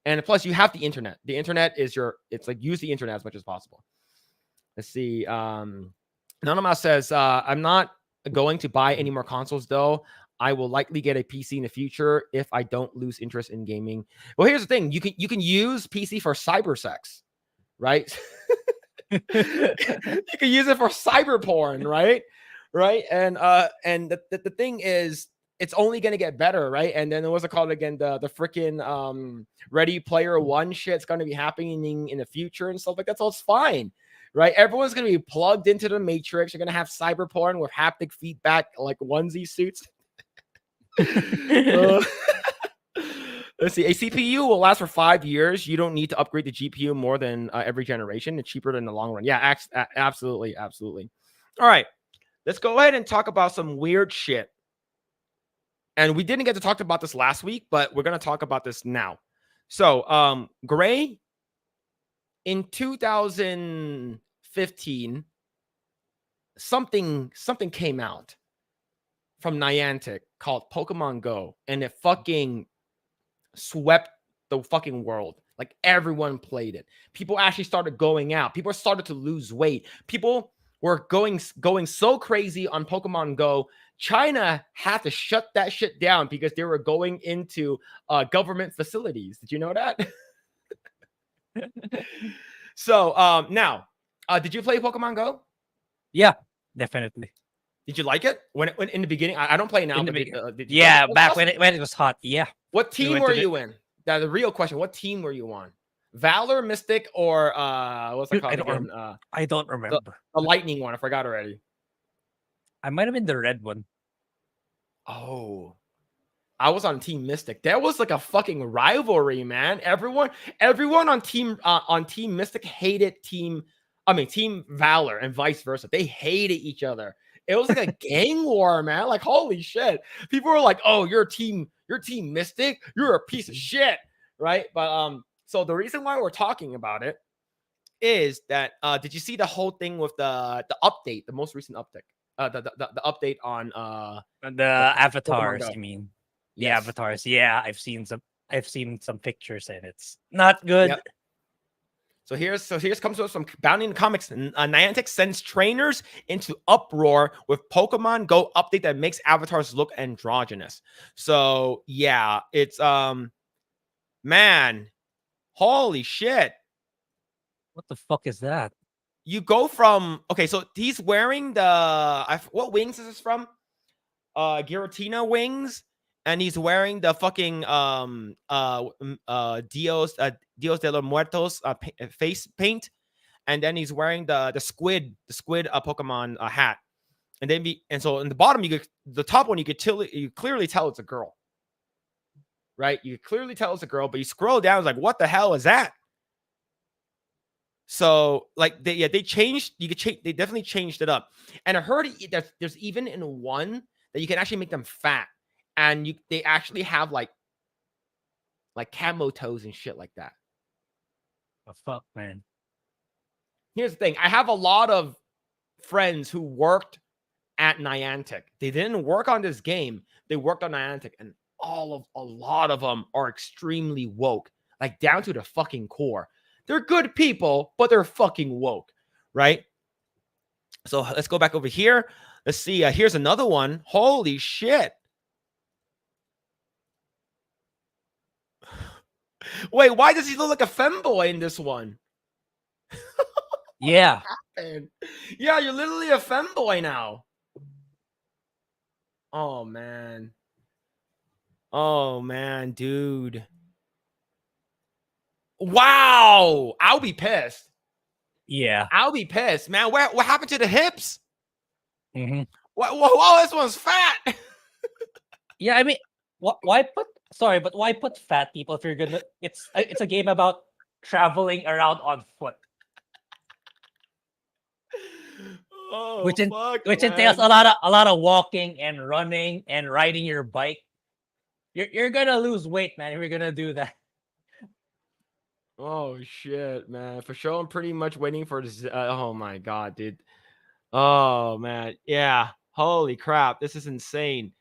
And plus, you have the internet. The internet is it's like use the internet as much as possible. Let's see. Anonymous says, I'm not going to buy any more consoles though. I will likely get a PC in the future if I don't lose interest in gaming. Well, here's the thing. You can use PC for cyber sex, right? You can use it for cyber porn, right? And the thing is, it's only gonna get better, right? And then what's it called again? The freaking Ready Player One shit's gonna be happening in the future and stuff like that. So it's fine, right? Everyone's gonna be plugged into the Matrix. You're gonna have cyber porn with haptic feedback, like onesie suits. Let's see. A CPU will last for 5 years. You don't need to upgrade the GPU more than every generation. It's cheaper in the long run. Yeah, absolutely, absolutely. All right, let's go ahead and talk about some weird shit. And we didn't get to talk about this last week, but we're going to talk about this now. So, Grae, in 2015, something came out from Niantic called Pokemon Go, and it fucking swept the fucking world. Like, everyone played it. People actually started going out. People started to lose weight. People were going so crazy on Pokemon Go. China had to shut that shit down because they were going into government facilities. Did you know that? So now, did you play Pokemon Go? Yeah, definitely. Did you like it when in the beginning? I don't play now. But did you yeah, like it? back when it was hot. Yeah. What team were you in? That's the real question. What team were you on? Valor, Mystic, or what's it called again? I don't remember. The Lightning one. I forgot already. I might have been the red one. Oh, I was on Team Mystic. There was like a fucking rivalry, man. Everyone on Team Mystic hated Team Valor and vice versa. They hated each other. It was like a gang war, man. Like, holy shit. People were like, "Oh, you're Team Mystic. You're a piece of shit." Right? But so the reason why we're talking about it is that did you see the whole thing with the update, the most recent update? The update on the avatars, you mean? The Yes. avatars. Yeah, I've seen some pictures and it's not good. Yep. So here's comes to us from Bounty in the Comics. Niantic sends trainers into uproar with Pokemon Go update that makes avatars look androgynous. So yeah, it's man, holy shit. What the fuck is that? You go from so he's wearing the what wings is this from? Giratina wings, and he's wearing the fucking Dios de los Muertos face paint, and then he's wearing the squid Pokemon hat, and so in the bottom the top one you clearly tell it's a girl, right? You clearly tell it's a girl, but you scroll down, it's like, what the hell is that? So like they changed. They definitely changed it up, and I heard that there's even in one that you can actually make them fat, and they actually have like camo toes and shit like that. Oh, fuck, man. Here's the thing: I have a lot of friends who worked at Niantic. They didn't work on this game; they worked on Niantic, and a lot of them are extremely woke, like down to the fucking core. They're good people, but they're fucking woke, right? So let's go back over here. Let's see. Here's another one. Holy shit. Wait, why does he look like a femboy in this one? Yeah. Yeah, you're literally a femboy now. Oh, man. Oh, man, dude. Wow. I'll be pissed. Yeah. I'll be pissed, man. What happened to the hips? Mm-hmm. Whoa, this one's fat. Yeah, I mean, why put fat people if you're gonna? It's a game about traveling around on foot, Oh, which fuck, entails man. a lot of walking and running and riding your bike. You're gonna lose weight, man, if you're gonna do that. Oh shit, man. For sure, I'm pretty much waiting for this. Oh my god, dude. Oh man, yeah. Holy crap, this is insane.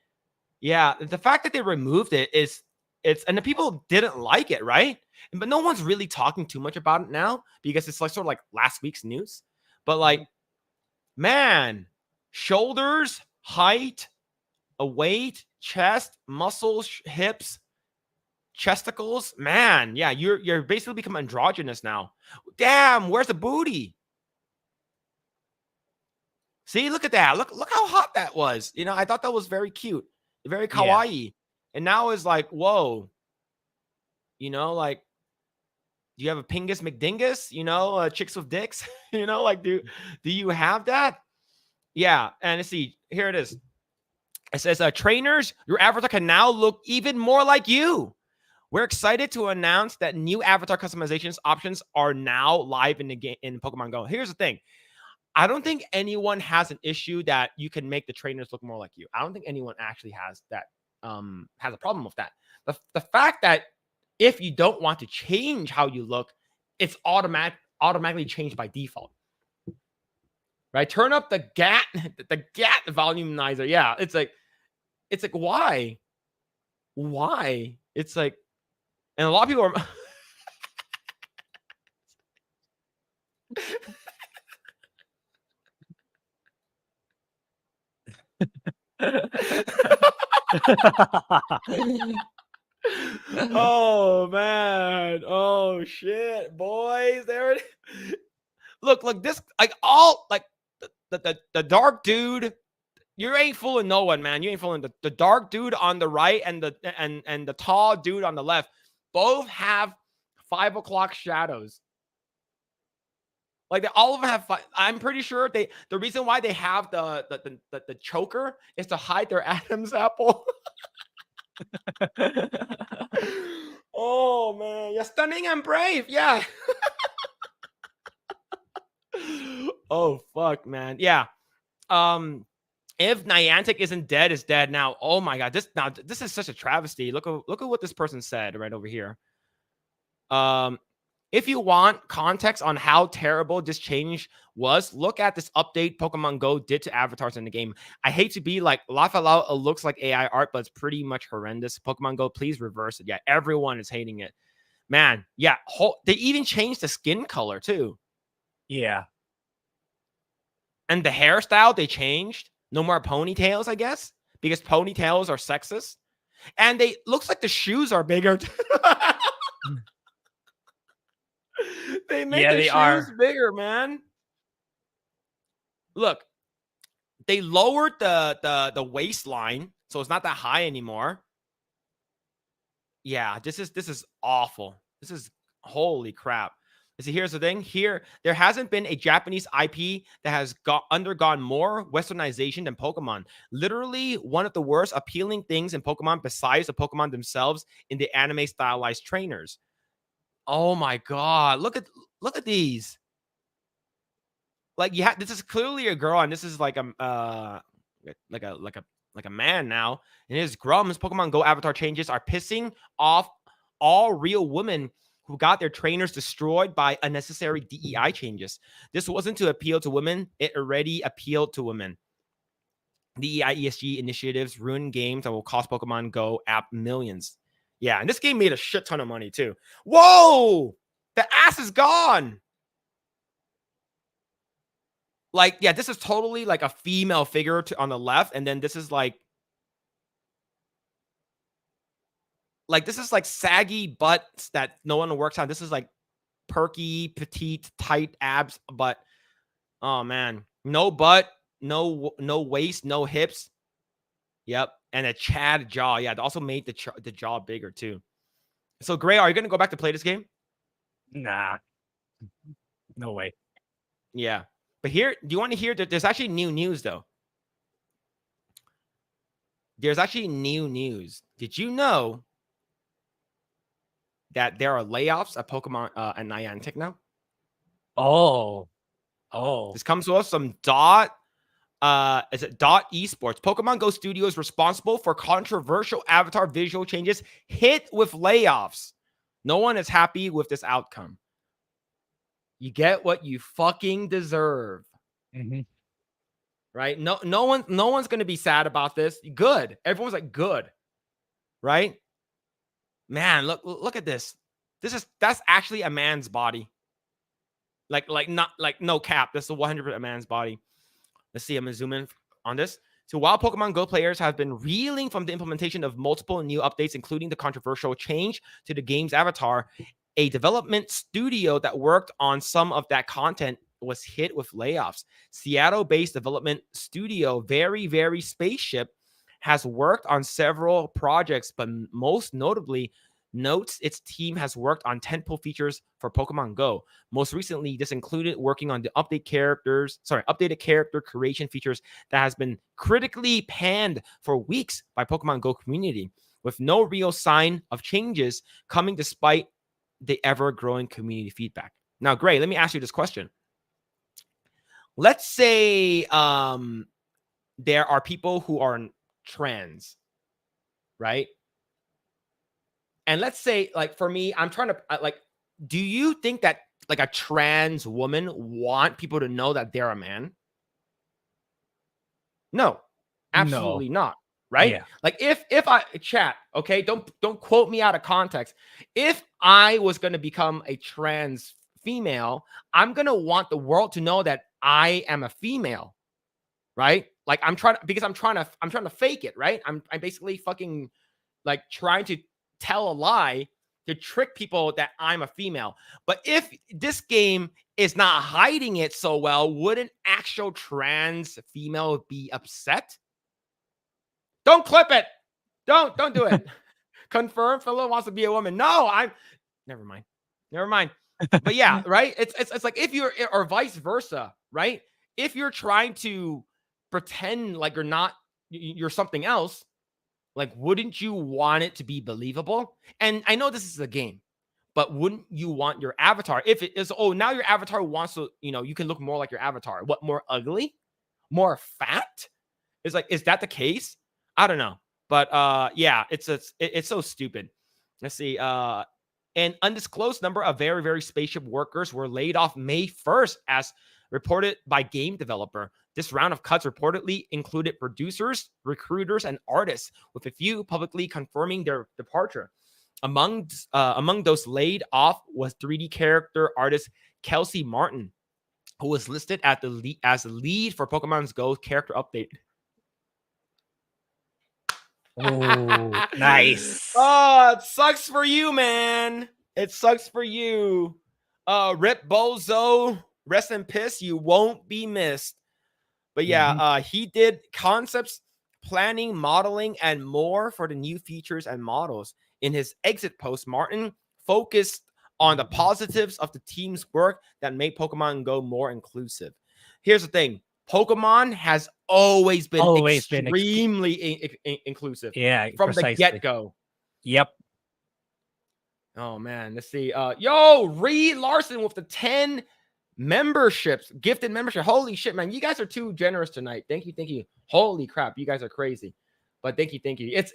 Yeah, the fact that they removed it and the people didn't like it, right? But no one's really talking too much about it now because it's like sort of like last week's news. But like, man, shoulders, height, weight, chest, muscles, hips, chesticles, man, yeah, you're basically become androgynous now. Damn, where's the booty? See, look at that. Look how hot that was. I thought that was very cute. very kawaii. And now it's like, whoa, like, do you have a Pingus McDingus? Chicks with dicks? Like, do you have that? Yeah. And let's see, here it is. It says, trainers, your avatar can now look even more like you. We're excited to announce that new avatar customizations options are now live in the game in Pokemon Go. Here's the thing. I don't think anyone has an issue that you can make the trainers look more like you. I don't think anyone actually has that, has a problem with that. The fact that if you don't want to change how you look, it's automatically changed by default. Right? Turn up the GAT voluminizer. Yeah, it's like why? Why? It's like, and a lot of people are oh man, oh shit, boys, there it is. Look, this, like, all, like, the dark dude, you ain't fooling no one, man. You ain't fooling the dark dude on the right and the tall dude on the left. Both have 5 o'clock shadows. Like, all of them have I'm pretty sure the reason why they have the choker is to hide their Adam's apple. Oh man, yeah, stunning and brave, yeah. Oh fuck, man, yeah. If Niantic isn't dead, is dead now. Oh my god, this is such a travesty. Look at what this person said right over here. If you want context on how terrible this change was, look at this update Pokemon Go did to avatars in the game. I hate to be like, laugh out loud, it looks like AI art, but it's pretty much horrendous. Pokemon Go, please reverse it. Yeah, everyone is hating it. Man, yeah, they even changed the skin color too. Yeah. And the hairstyle they changed. No more ponytails, I guess, because ponytails are sexist. And looks like the shoes are bigger. They make the shoes bigger, man. Look, they lowered the waistline, so it's not that high anymore. Yeah, this is awful. This is, holy crap. See, here's the thing. Here, there hasn't been a Japanese IP that has undergone more westernization than Pokemon. Literally, one of the worst appealing things in Pokemon, besides the Pokemon themselves, in the anime stylized trainers. Oh my god! Look at these. Like, this is clearly a girl, and this is like a man now. And his Grum's Pokemon Go avatar changes are pissing off all real women who got their trainers destroyed by unnecessary DEI changes. This wasn't to appeal to women. It already appealed to women. DEI ESG initiatives ruin games that will cost Pokemon Go app millions. Yeah, and this game made a shit ton of money too. Whoa! The ass is gone! Like, yeah, this is totally like a female figure on the left, and then this is like this is like saggy butts that no one works on. This is like perky, petite, tight abs, but oh man, no butt, no waist, no hips. Yep, and a Chad jaw. Yeah, it also made the jaw bigger too. So, Grae, are you gonna go back to play this game? Nah, no way. Yeah, but here, do you want to hear that? There's actually new news though. There's actually new news. Did you know that there are layoffs at Pokemon and Niantic now? Oh. This comes to us from Dot Esports. Pokemon Go Studios responsible for controversial avatar visual changes hit with layoffs. No one is happy with this outcome. You get what you fucking deserve. Mm-hmm. Right? No one's gonna be sad about this. Good. Everyone's like, good. Right? Man, look at this. That's actually a man's body. Like not like no cap. That's a 100% a man's body. Let's see. I'm gonna zoom in on this. So while Pokemon Go players have been reeling from the implementation of multiple new updates, including the controversial change to the game's avatar, a development studio that worked on some of that content was hit with layoffs. Seattle-based development studio Very Spaceship has worked on several projects, but most notably notes its team has worked on tentpole features for Pokemon Go. Most recently, this included working on the updated character creation features that has been critically panned for weeks by Pokemon Go community, with no real sign of changes coming despite the ever-growing community feedback. Now, Grae, let me ask you this question. Let's say there are people who are trans, right? And let's say, like, for me, I'm trying to, like, do you think that, like, a trans woman want people to know that they're a man? No, absolutely not, right? Yeah. Like, if I chat, okay, don't quote me out of context. If I was going to become a trans female, I'm going to want the world to know that I am a female, right? Like, I'm trying to fake it, right? I'm basically fucking, like, trying to tell a lie to trick people that I'm a female. But if this game is not hiding it so well, wouldn't actual trans female be upset? Don't clip it. Don't do it. Confirm Phillip wants to be a woman. No, never mind. But yeah, right? It's like, if you're, or vice versa, right? If you're trying to pretend like you're something else, like, wouldn't you want it to be believable? And I know this is a game, but wouldn't you want your avatar, if it is, oh, now your avatar wants to, you can look more like your avatar. What, more ugly? More fat? It's like, is that the case? I don't know. But yeah, it's so stupid. Let's see. An undisclosed number of very, very spaceship workers were laid off May 1st, as reported by game developer. This round of cuts reportedly included producers, recruiters, and artists, with a few publicly confirming their departure. Among those laid off was 3D character artist Kelsey Martin, who was listed as the lead for Pokemon Go character update. Oh, nice. Oh, it sucks for you, man. It sucks for you. Rip Bozo, rest in piss. You won't be missed. But yeah, he did concepts, planning, modeling, and more for the new features and models. In his exit post, Martin focused on the positives of the team's work that made Pokemon Go more inclusive. Here's the thing. Pokemon has always been extremely inclusive. Yeah, from precisely. the get-go. Yep. Oh, man. Let's see. Reed Larson with the 10 memberships, gifted membership. Holy shit, man. You guys are too generous tonight. Thank you. Holy crap. You guys are crazy. But thank you. It's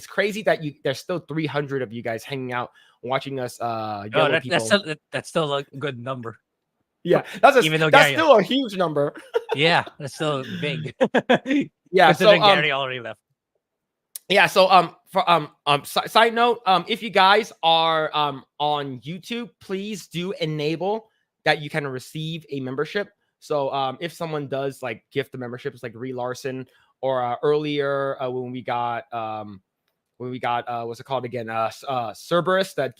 crazy that there's still 300 of you guys hanging out, watching us. That's still a good number. Yeah, that's still a huge number. Yeah, that's still big. Yeah, so Gary already left. Yeah, so side note, if you guys are on YouTube, please do enable that you can receive a membership. So if someone does like gift the memberships, like Ree Larson, or earlier when we got what's it called again? Cerberus, that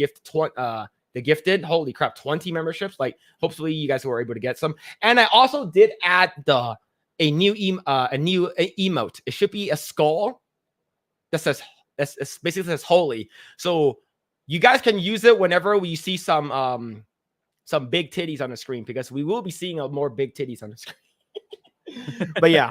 the gifted, holy crap, 20 memberships. Like, hopefully you guys were able to get some. And I also did add a new emote. It should be a skull that basically says holy. So you guys can use it whenever we see some big titties on the screen, because we will be seeing more big titties on the screen. But yeah,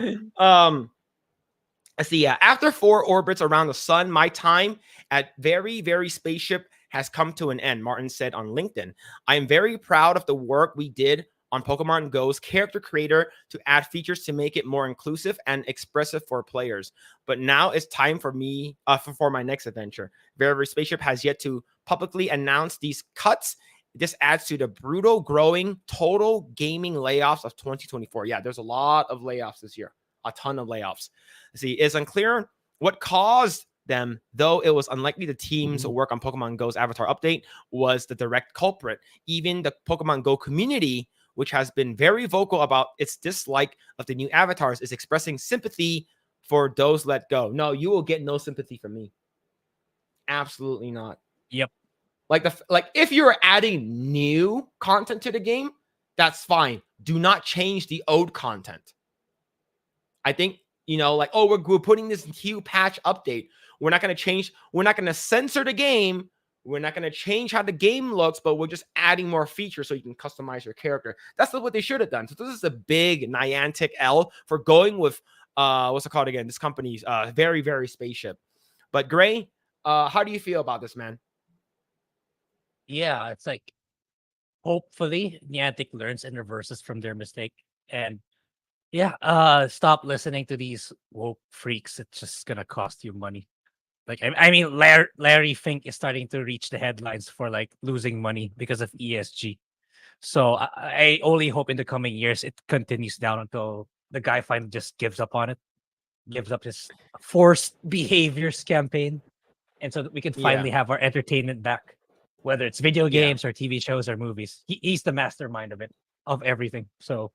let's see. Yeah, after 4 orbits around the sun, my time at very, very spaceship has come to an end, Martin said on LinkedIn. I am very proud of the work we did on Pokemon Go's character creator to add features to make it more inclusive and expressive for players. But now it's time for me for my next adventure. Very Spaceship has yet to publicly announce these cuts. This adds to the brutal growing total gaming layoffs of 2024. Yeah, there's a lot of layoffs this year. A ton of layoffs. See, it's unclear what caused them, though it was unlikely the team's work on Pokemon Go's avatar update was the direct culprit. Even the Pokemon Go community, which has been very vocal about its dislike of the new avatars, is expressing sympathy for those let go. No, you will get no sympathy from me. Absolutely not. Yep. Like if you're adding new content to the game, that's fine. Do not change the old content. I think like, oh, we're putting this huge patch update. We're not going to change. We're not going to censor the game. We're not going to change how the game looks, but we're just adding more features so you can customize your character. That's what they should have done. So this is a big Niantic L for going with, what's it called again? This company's very, very spaceship. But Grae, how do you feel about this, man? Yeah, it's like, hopefully Niantic learns and reverses from their mistake. And yeah, stop listening to these woke freaks. It's just gonna cost you money. Like, I mean, Larry Fink is starting to reach the headlines for like losing money because of ESG. So I only hope in the coming years it continues down until the guy finally just gives up on it, gives up his forced behaviors campaign, and so that we can finally have our entertainment back, whether it's video games or TV shows or movies. He's the mastermind of everything. So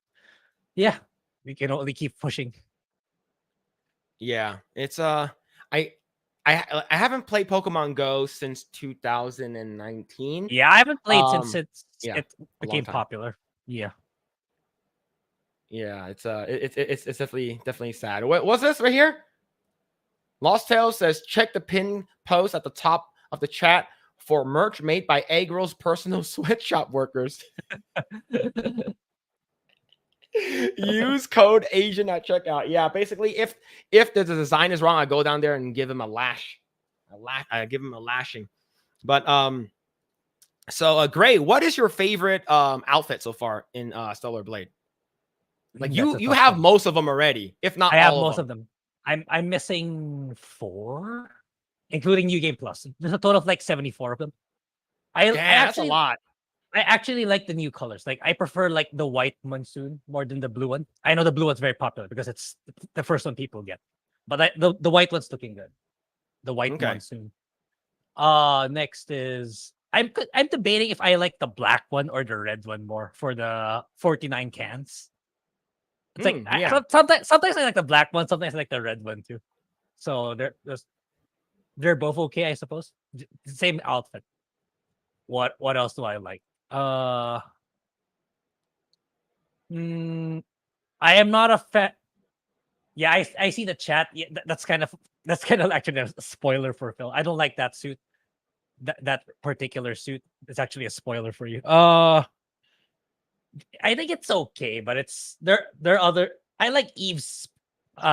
yeah, we can only keep pushing. Yeah, it's I haven't played Pokemon Go since 2019. Yeah, I haven't played since yeah, it became popular. Yeah. Yeah, it's definitely sad. What's this right here? Lost Tales says check the pin post at the top of the chat for merch made by Eggroll's personal sweatshop workers. Use code Asian at checkout. Yeah, basically, if the design is wrong, I go down there and give him I give him a lashing. But so Grae, what is your favorite outfit so far in Stellar Blade? Like you have most of them already, if not I have all most of them. I'm missing 4, including New Game Plus. There's a total of like 74 of them. That's a lot. I actually like the new colors. Like I prefer like the white monsoon more than the blue one. I know the blue one's very popular because it's the first one people get. But the white one's looking good. The white monsoon. Next is I'm debating if I like the black one or the red one more for the 49 cans. It's like sometimes I like the black one, sometimes I like the red one too. So they're both okay, I suppose. Same outfit. What else do I like? I am not a fan. Yeah, I see the chat. Yeah, that's kind of actually a spoiler for Phil. I don't like that suit. That particular suit is actually a spoiler for you. I think it's okay, but it's there are other. I like Eve's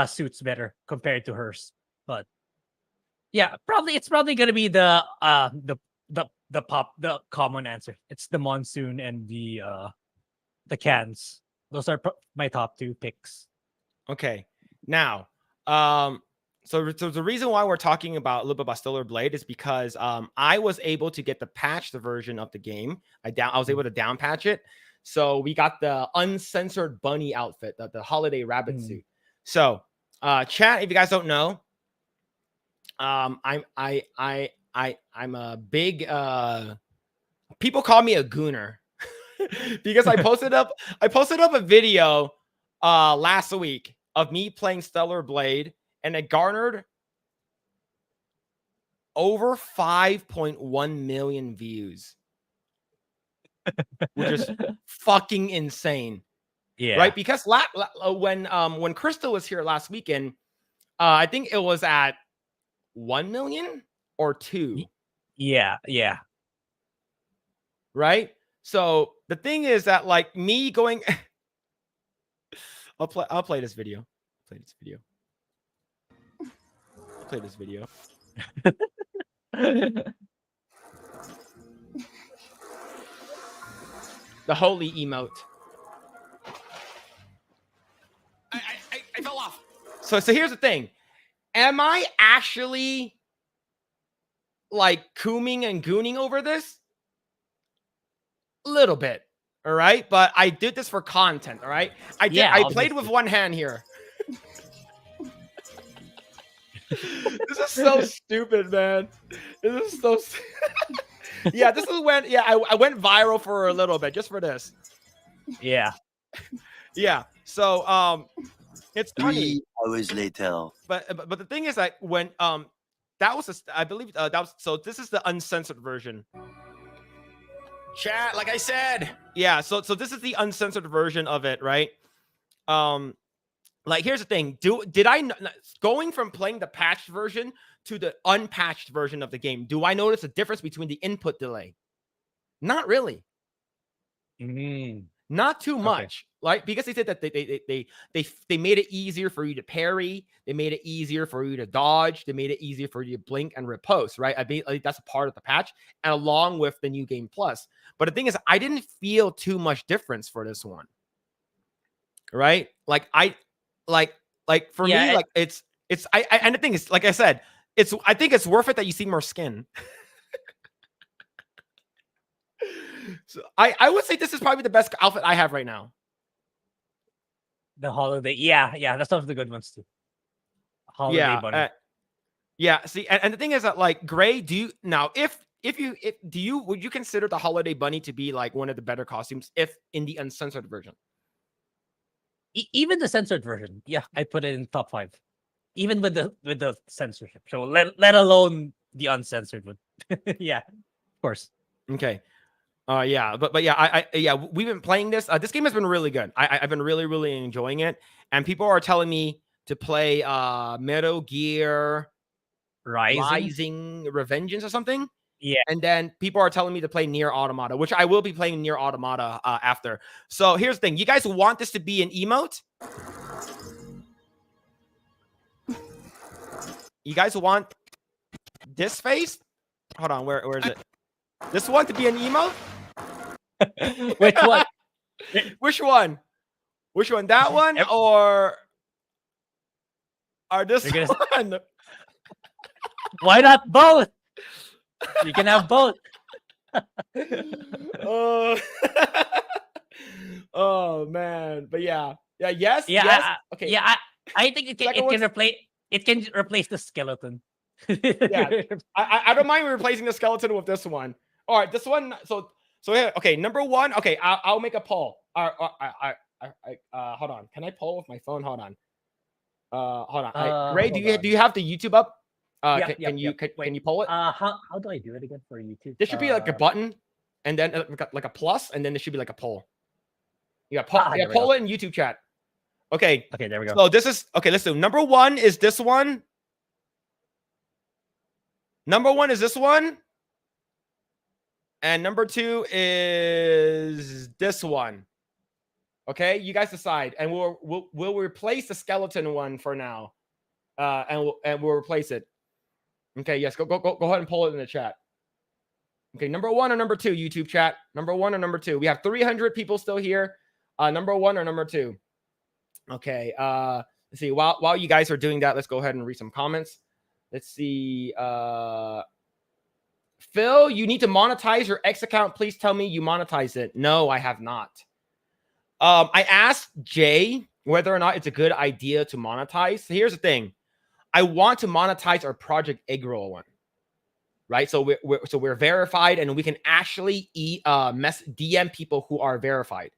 suits better compared to hers. But yeah, it's probably gonna be the common answer. It's the monsoon and the cans. Those are my top 2 picks. Okay. Now, so the reason why we're talking about a little bit about Stellar Blade is because I was able to get the patched version of the game. I was able to down patch it. So we got the uncensored bunny outfit, the holiday rabbit suit. So, chat, if you guys don't know, I'm a big people call me a gooner because I posted up a video last week of me playing Stellar Blade, and it garnered over 5.1 million views, which is fucking insane. Yeah. Right? Because when Crystal was here last weekend, I think it was at 1 million or 2. Yeah. Right? So the thing is that like me going I'll play this video. The holy emote. I fell off. So here's the thing. Am I actually like cooming and gooning over this? A little bit. All right. But I did this for content. All right. I played with one hand here. This is so stupid, man. This is so yeah, this is when I went viral for a little bit just for this. Yeah. Yeah. So it's 3 hours later. But the thing is that when that was I believe that was, so this is the uncensored version. Chat, like I said. Yeah, so this is the uncensored version of it, right? Like, here's the thing. Did I going from playing the patched version to the unpatched version of the game, do I notice a difference between the input delay? Not really. Not too much. Like, because they said that they made it easier for you to parry, they made it easier for you to dodge, they made it easier for you to blink and riposte, right? I mean, like, that's a part of the patch, and along with the new game plus. But the thing is, I didn't feel too much difference for this one. Right? Like for me, like it's and the thing is, like I said, I think it's worth it that you see more skin. So I would say this is probably the best outfit I have right now. The holiday, yeah, that's one of the good ones too. Holiday bunny. Yeah. See, and the thing is that, like, Grae, would you consider the holiday bunny to be like one of the better costumes if in the uncensored version? Even the censored version, yeah, I put it in top 5. Even with the censorship. So let alone the uncensored one. Yeah, of course. Okay. Yeah, but yeah, we've been playing this. This game has been really good. I've been really enjoying it, and people are telling me to play Metal Gear Rising Revengeance or something. Yeah. And then people are telling me to play Nier Automata, which I will be playing Nier Automata after. So here's the thing. You guys want this to be an emote? You guys want this face? Hold on. Where is it? This one to be an emote? Which one? Which one? Which one? That one or this one? Why not both? You can have both. Oh man, but yeah, yes. Okay. Yeah, I think it can replace the skeleton. Yeah, I don't mind replacing the skeleton with this one. All right, this one. So yeah. Okay, number one. Okay, I'll make a poll. Hold on. Can I poll with my phone? Hold on. Grae, do you have the YouTube up? Can you poll it? How do I do it again for YouTube? There should be like a button, and then like a plus, and then there should be like a poll. Yeah, poll it in YouTube chat. Okay. Okay, there we go. So this is okay. Listen, number one is this one. Number one is this one, and number two is this one. Okay, you guys decide, and we'll replace the skeleton one for now, and we'll replace it. Okay, yes, go ahead and pull it in the chat. Okay, number one or number two, YouTube chat. Number one or number two. We have 300 people still here. Number one or number two. Okay, let's see. While you guys are doing that, let's go ahead and read some comments. Let's see. Phil, you need to monetize your X account. Please tell me you monetize it. No, I have not. I asked Jay whether or not it's a good idea to monetize. So here's the thing. I want to monetize our Project Eggroll one, right? So we're verified, and we can actually DM people who are verified,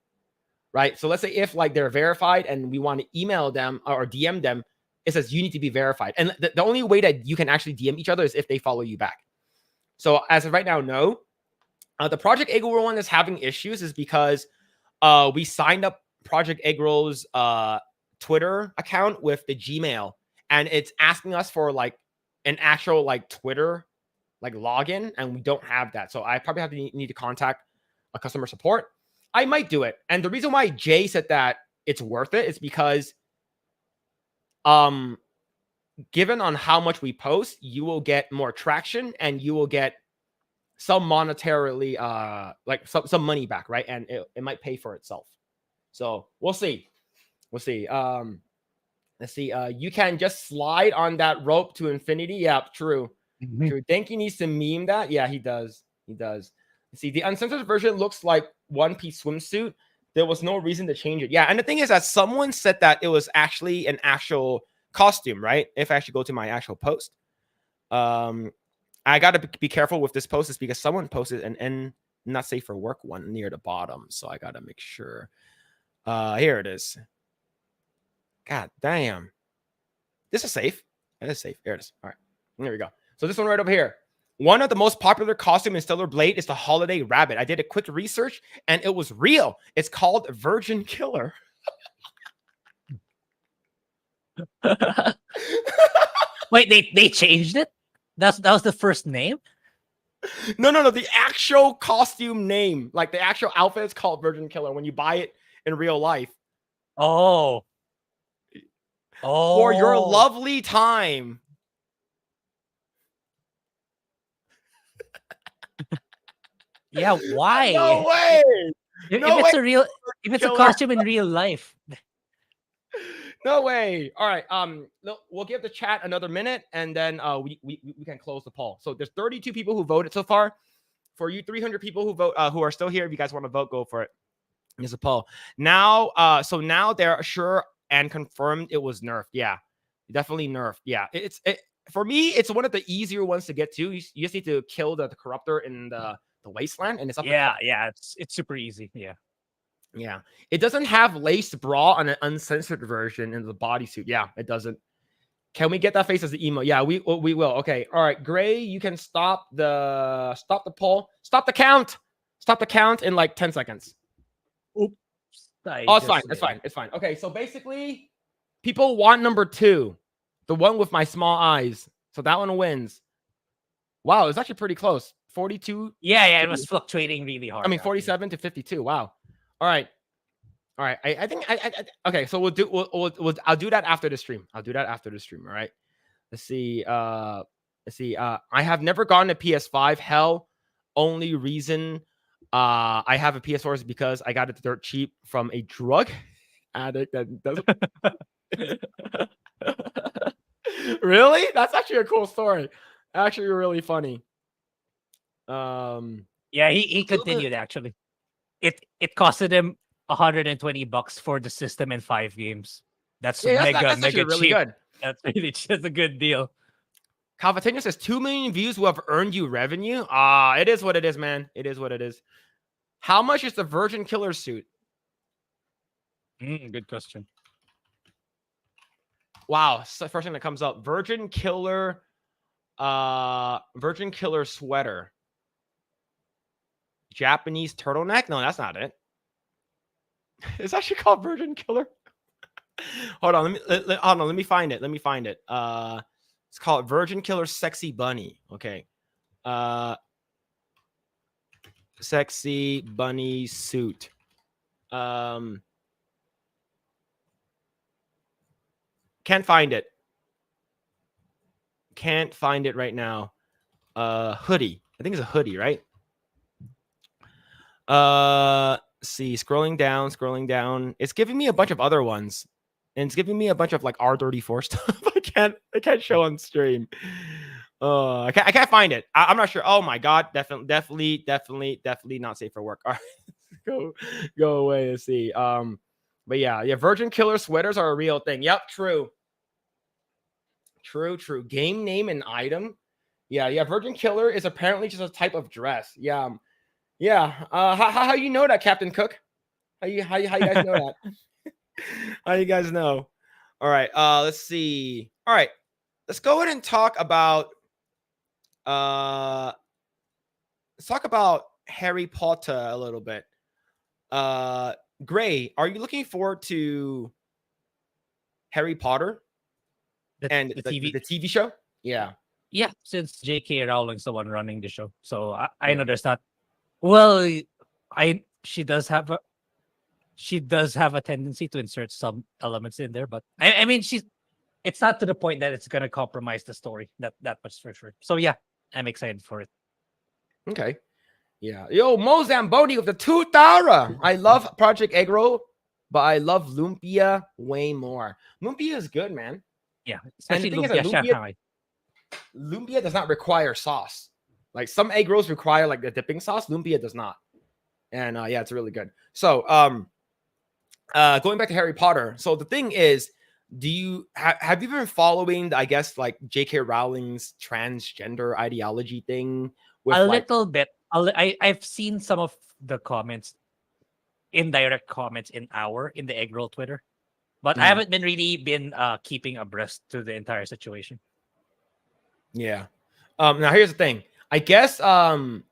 right? So let's say if like they're verified and we want to email them or DM them, it says you need to be verified, and the only way that you can actually DM each other is if they follow you back. So as of right now, no. The Project Eggroll one is having issues is because we signed up Project Eggroll's Twitter account with the Gmail. And it's asking us for like an actual like Twitter like login, and we don't have that. So I probably need to contact a customer support. I might do it. And the reason why Jay said that it's worth it is because given on how much we post, you will get more traction and you will get some monetarily like some money back, right? And it might pay for itself. So we'll see. Let's see. You can just slide on that rope to infinity. Yeah, true. Mm-hmm. True. Denki needs to meme that. Yeah, he does. Let's see, the uncensored version looks like One Piece swimsuit. There was no reason to change it. Yeah, and the thing is that someone said that it was actually an actual costume, right? If I actually go to my actual post, I got to be careful with this post is because someone posted an N not safe for work one near the bottom, so I got to make sure. Here it is. God damn. This is safe. It is safe. Here it is. All right. There we go. So this one right over here. One of the most popular costume in Stellar Blade is the Holiday Rabbit. I did a quick research and it was real. It's called Virgin Killer. Wait, they changed it? That was the first name? No. The actual costume name, like the actual outfit, is called Virgin Killer when you buy it in real life. Oh. For your lovely time. Yeah, why? No way. If No it's way. a real, if it's a Killer. costume in real life. No way. All right. We'll give the chat another minute, and then we can close the poll. So there's 32 people who voted so far. For you 300 people who vote who are still here, if you guys want to vote, go for it. There's a poll now. So now they're sure and confirmed it was nerfed. Yeah, definitely nerfed. Yeah, for me, it's one of the easier ones to get to. You just need to kill the corruptor in the wasteland, and it's up. Yeah, it's super easy. Yeah, it doesn't have lace bra on an uncensored version in the bodysuit. Yeah, it doesn't. Can we get that face as the emo? Yeah, we will. Okay, all right, Grae, you can stop the poll, stop the count in like 10 seconds. Oops. Oh, it's fine. It's fine. Okay, so basically, people want number 2, the one with my small eyes. So that one wins. Wow, it's actually pretty close. 42. Yeah, it was fluctuating really hard. I mean, 47 to 52. Wow. All right. I think okay. So I'll do that after the stream. All right. Let's see. I have never gotten a PS5. Hell, only reason I have a PS4 is because I got it dirt cheap from a drug addict that doesn't. Really? That's actually a cool story. Actually, really funny. Yeah, he continued actually. It costed him $120 for the system and 5 games. That's mega really cheap. good. That's really just a good deal. Calvatino says 2 million views will have earned you revenue. It is what it is, man. It is what it is. How much is the Virgin Killer suit? Good question. Wow, it's the first thing that comes up. Virgin Killer sweater. Japanese turtleneck? No, that's not it. It's actually called Virgin Killer. Hold on, let me find it. It's called Virgin Killer Sexy Bunny. Okay. Sexy bunny suit. Can't find it. Can't find it right now. Hoodie. I think it's a hoodie, right? See, scrolling down. It's giving me a bunch of other ones. And it's giving me a bunch of like R34 stuff. I can't show on stream. I can't find it. I'm not sure. Oh my god, definitely not safe for work. All right, go away and see. But yeah, Virgin Killer sweaters are a real thing. Yep, true. Game name and item. Yeah. Virgin Killer is apparently just a type of dress. Yeah. How you know that, Captain Cook? How you guys know that? How you guys know? All right. Let's see. All right. Let's go ahead and talk about. Let's talk about Harry Potter a little bit. Grae, are you looking forward to Harry Potter The TV show? Yeah. Yeah, since J.K. Rowling's the one running the show, so I know there's not. Well, she does have a tendency to insert some elements in there, but I mean it's not to the point that it's gonna compromise the story that much for sure. So yeah, I'm excited for it. Okay. Yeah. Yo, Mo Zamboni with the 2 Tara. I love Project Eggroll, but I love Lumpia way more. Lumpia is good, man. Yeah, And the thing is that Lumpia does not require sauce. Like some egg rolls require like the dipping sauce. Lumpia does not. And yeah, it's really good. So going back to Harry Potter. So the thing is, do you have you been following, I guess, like J.K. Rowling's transgender ideology thing? With little bit. I've seen some of the comments, indirect comments in the Eggroll Twitter, but I haven't really been keeping abreast to the entire situation. Yeah. Now here's the thing. I guess Emma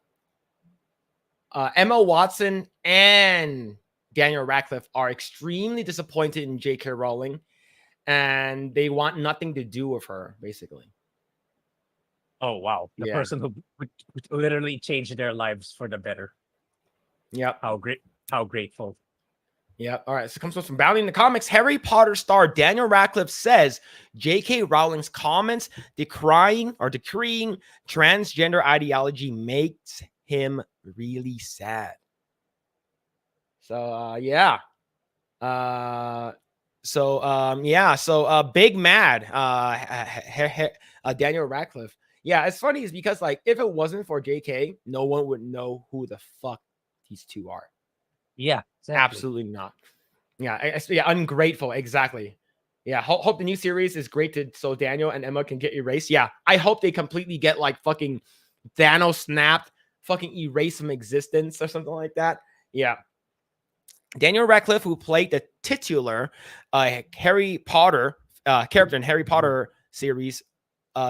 Watson and Daniel Radcliffe are extremely disappointed in J.K. Rowling, and they want nothing to do with her, basically. Oh wow, the Yeah. person who literally changed their lives for the better. Yep. How grateful. Yeah. All right. So it comes from Bounty in the comics. Harry Potter star Daniel Radcliffe says J.K. Rowling's comments decrying transgender ideology makes him really sad. So yeah. So big mad. Daniel Radcliffe. Yeah, it's funny is because like if it wasn't for JK, no one would know who the fuck these two are. Yeah, exactly. Absolutely not. Yeah, ungrateful. Exactly. Yeah, hope the new series is great so Daniel and Emma can get erased. Yeah, I hope they completely get like fucking Thanos snapped, fucking erased from existence or something like that. Yeah. Daniel Radcliffe, who played the titular Harry Potter character in Harry Potter series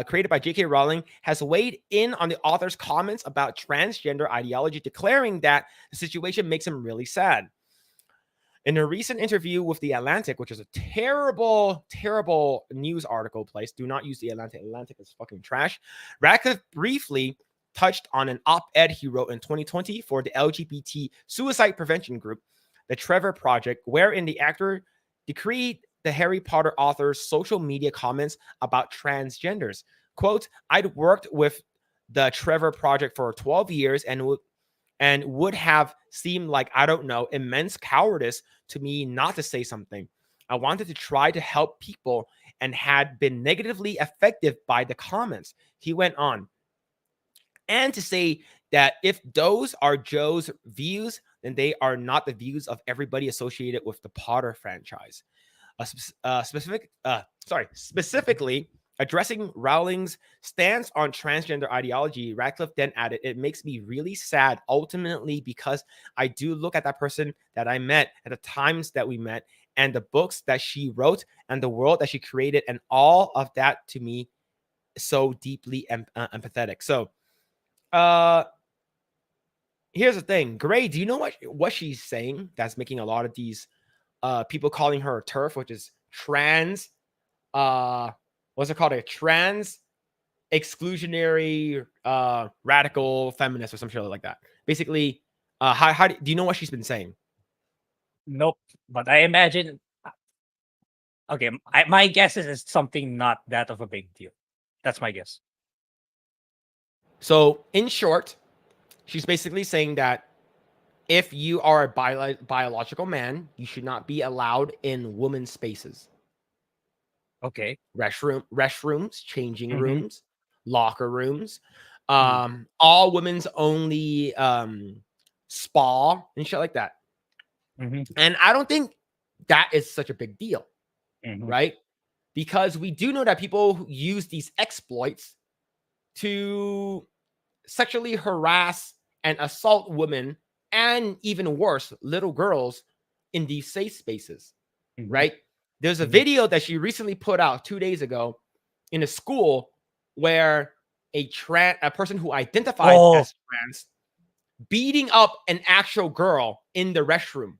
created by J.K. Rowling, has weighed in on the author's comments about transgender ideology, declaring that the situation makes him really sad. In a recent interview with The Atlantic, which is a terrible, terrible news article place, do not use The Atlantic. Atlantic is fucking trash. Radcliffe briefly touched on an op-ed he wrote in 2020 for the LGBT suicide prevention group, the Trevor Project, wherein the actor decreed the Harry Potter author's social media comments about transgenders. Quote, I'd worked with the Trevor Project for 12 years and would have seemed like, I don't know, immense cowardice to me not to say something. I wanted to try to help people and had been negatively affected by the comments. He went on. And to say that if those are Joe's views, then they are not the views of everybody associated with the Potter franchise. Specifically addressing Rowling's stance on transgender ideology, Radcliffe then added, it makes me really sad ultimately because I do look at that person that I met at the times that we met and the books that she wrote and the world that she created, and all of that to me is so deeply empathetic. So here's the thing, Grae, do you know what she's saying that's making a lot of these people calling her a TERF, which is trans what's it called, a trans exclusionary radical feminist or some shit like that? Basically, how do you know what she's been saying? Nope, but I imagine. Okay, my guess is it's something not that of a big deal. That's my guess. So, in short, she's basically saying that if you are a biological man, you should not be allowed in women's spaces. Okay. Restrooms, changing rooms, locker rooms, all women's only spa and shit like that. And I don't think that is such a big deal, right? Because we do know that people who use these exploits to sexually harass and assault women, and even worse, little girls in these safe spaces, right? There's a video that she recently put out 2 days ago in a school where a person who identified as trans beating up an actual girl in the restroom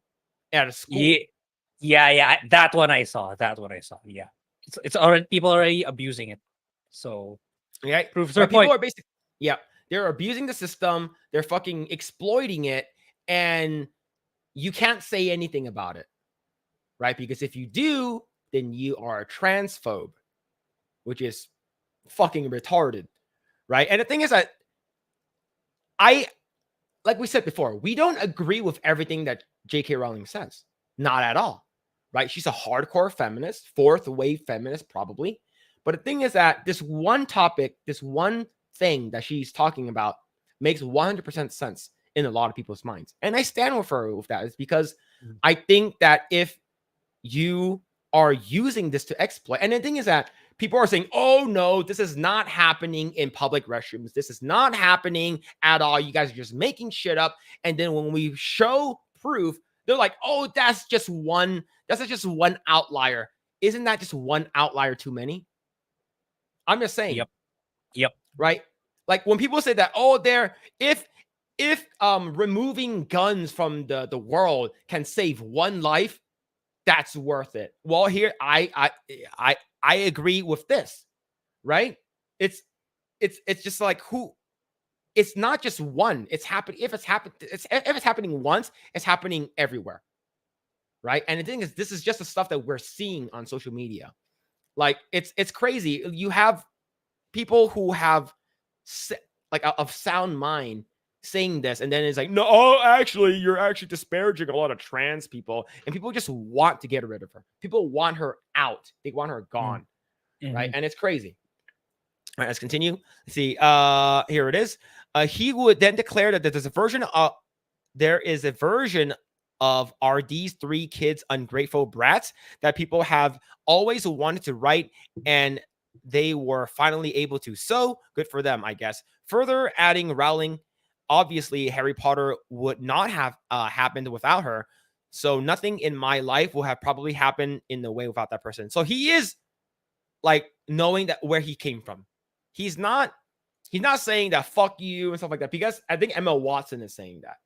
at a school. Yeah. That one I saw. Yeah. It's already, people already abusing it. So yeah, proves their point. People are basically, they're abusing the system. They're fucking exploiting it, and you can't say anything about it, right? Because if you do, then you are a transphobe, which is fucking retarded, right? And the thing is that like we said before, we don't agree with everything that J.K. Rowling says. Not at all, right? She's a hardcore feminist, fourth wave feminist, probably. But the thing is that this one topic, this one thing that she's talking about makes 100% sense in a lot of people's minds. And I stand with her with that. It's because I think that if you are using this to exploit, and the thing is that people are saying, oh no, this is not happening in public restrooms. This is not happening at all. You guys are just making shit up. And then when we show proof, they're like, oh, that's just one outlier. Isn't that just one outlier too many? I'm just saying. Yep. Right? Like when people say that, oh, if removing guns from the world can save one life, that's worth it. Well, here I agree with this, right? It's just like who. It's not just one. It's happening. If it's happening once, it's happening everywhere, right? And the thing is, this is just the stuff that we're seeing on social media. Like it's crazy. You have people who have like a sound mind saying this, and then it's like, no, oh, actually, you're actually disparaging a lot of trans people, and people just want to get rid of her. People want her out. They want her gone, right? And it's crazy. All right, let's continue. Let's see. Here it is. He would then declare that there is a version of Are These Three Kids Ungrateful Brats that people have always wanted to write, and they were finally able to. So good for them, I guess. Further adding Rowling, obviously Harry Potter would not have happened without her. So nothing in my life will have probably happened in the way without that person. So he is like knowing that where he came from. He's not saying that fuck you and stuff like that, because I think Emma Watson is saying that.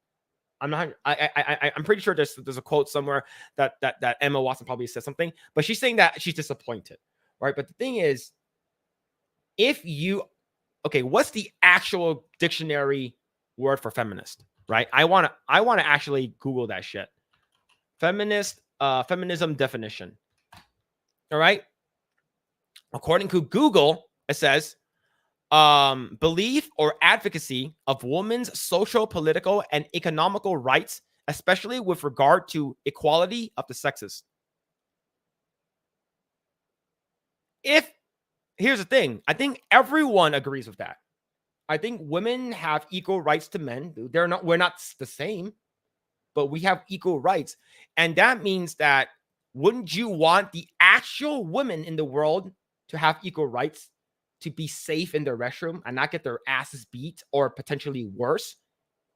I'm pretty sure there's a quote somewhere that Emma Watson probably said something, but she's saying that she's disappointed, right? But the thing is, what's the actual dictionary word for feminist, right? I want to actually Google that shit. Feminism definition. All right. According to Google, it says belief or advocacy of women's social, political, and economical rights, especially with regard to equality of the sexes. Here's the thing, I think everyone agrees with that. I think women have equal rights to men. We're not the same, but we have equal rights. And that means that wouldn't you want the actual women in the world to have equal rights, to be safe in their restroom and not get their asses beat, or potentially worse,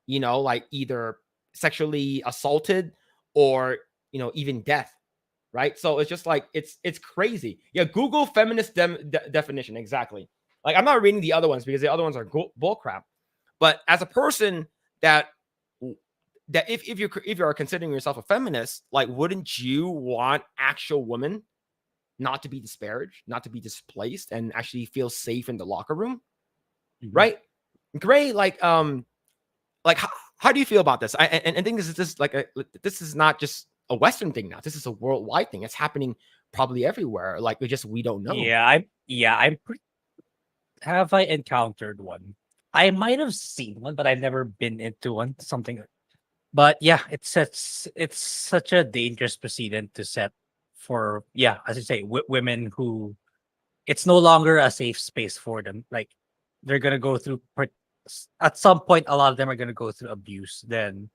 like either sexually assaulted or, even death, right? So it's just like, it's crazy. Yeah, Google feminist definition, exactly. Like, I'm not reading the other ones because the other ones are bullcrap. But as a person that if you are considering yourself a feminist, like, wouldn't you want actual women not to be disparaged, not to be displaced, and actually feel safe in the locker room, right? Grae, how do you feel about this? I think this is not just a Western thing now. This is a worldwide thing. It's happening probably everywhere. Like, we don't know. Have I encountered one? I might have seen one, but I've never been into one. But yeah, it's such a dangerous precedent to set for, as you say, women who it's no longer a safe space for them. Like, they're gonna go through at some point. A lot of them are gonna go through abuse. Then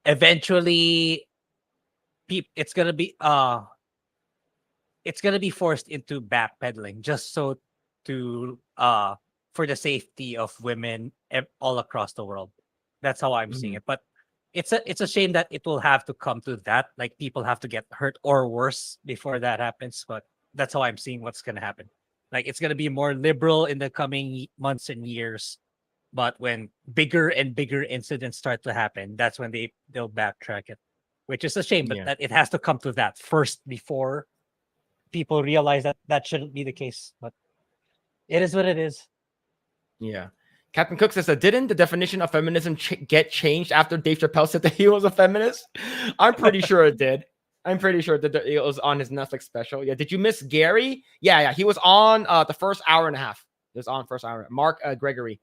eventually, it's gonna be forced into backpedaling just so to for the safety of women all across the world. That's how I'm seeing it. But it's a shame that it will have to come to that. Like, people have to get hurt or worse before that happens. But that's how I'm seeing what's going to happen. Like, it's going to be more liberal in the coming months and years. But when bigger and bigger incidents start to happen, that's when they'll backtrack it, which is a shame. But that it has to come to that first before people realize that shouldn't be the case. But it is what it is. Yeah. Captain Cook says that didn't the definition of feminism get changed after Dave Chappelle said that he was a feminist? I'm pretty sure it did. I'm pretty sure that it was on his Netflix special. Yeah. Did you miss Gary? Yeah. He was on the first hour and a half. He was on first hour. Mark Gregory.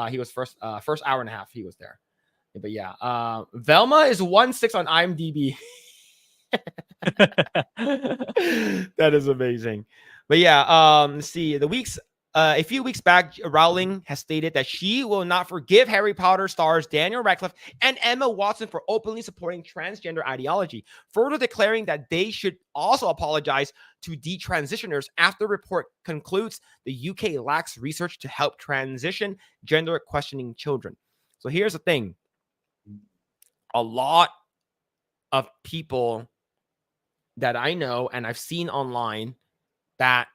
He was first hour and a half. He was there. But yeah. Velma is 1.6 on IMDb. That is amazing. But yeah. Let's see. A few weeks back, Rowling has stated that she will not forgive Harry Potter stars Daniel Radcliffe and Emma Watson for openly supporting transgender ideology, further declaring that they should also apologize to detransitioners after the report concludes the UK lacks research to help transition gender questioning children. So here's the thing. A lot of people that I know and I've seen online that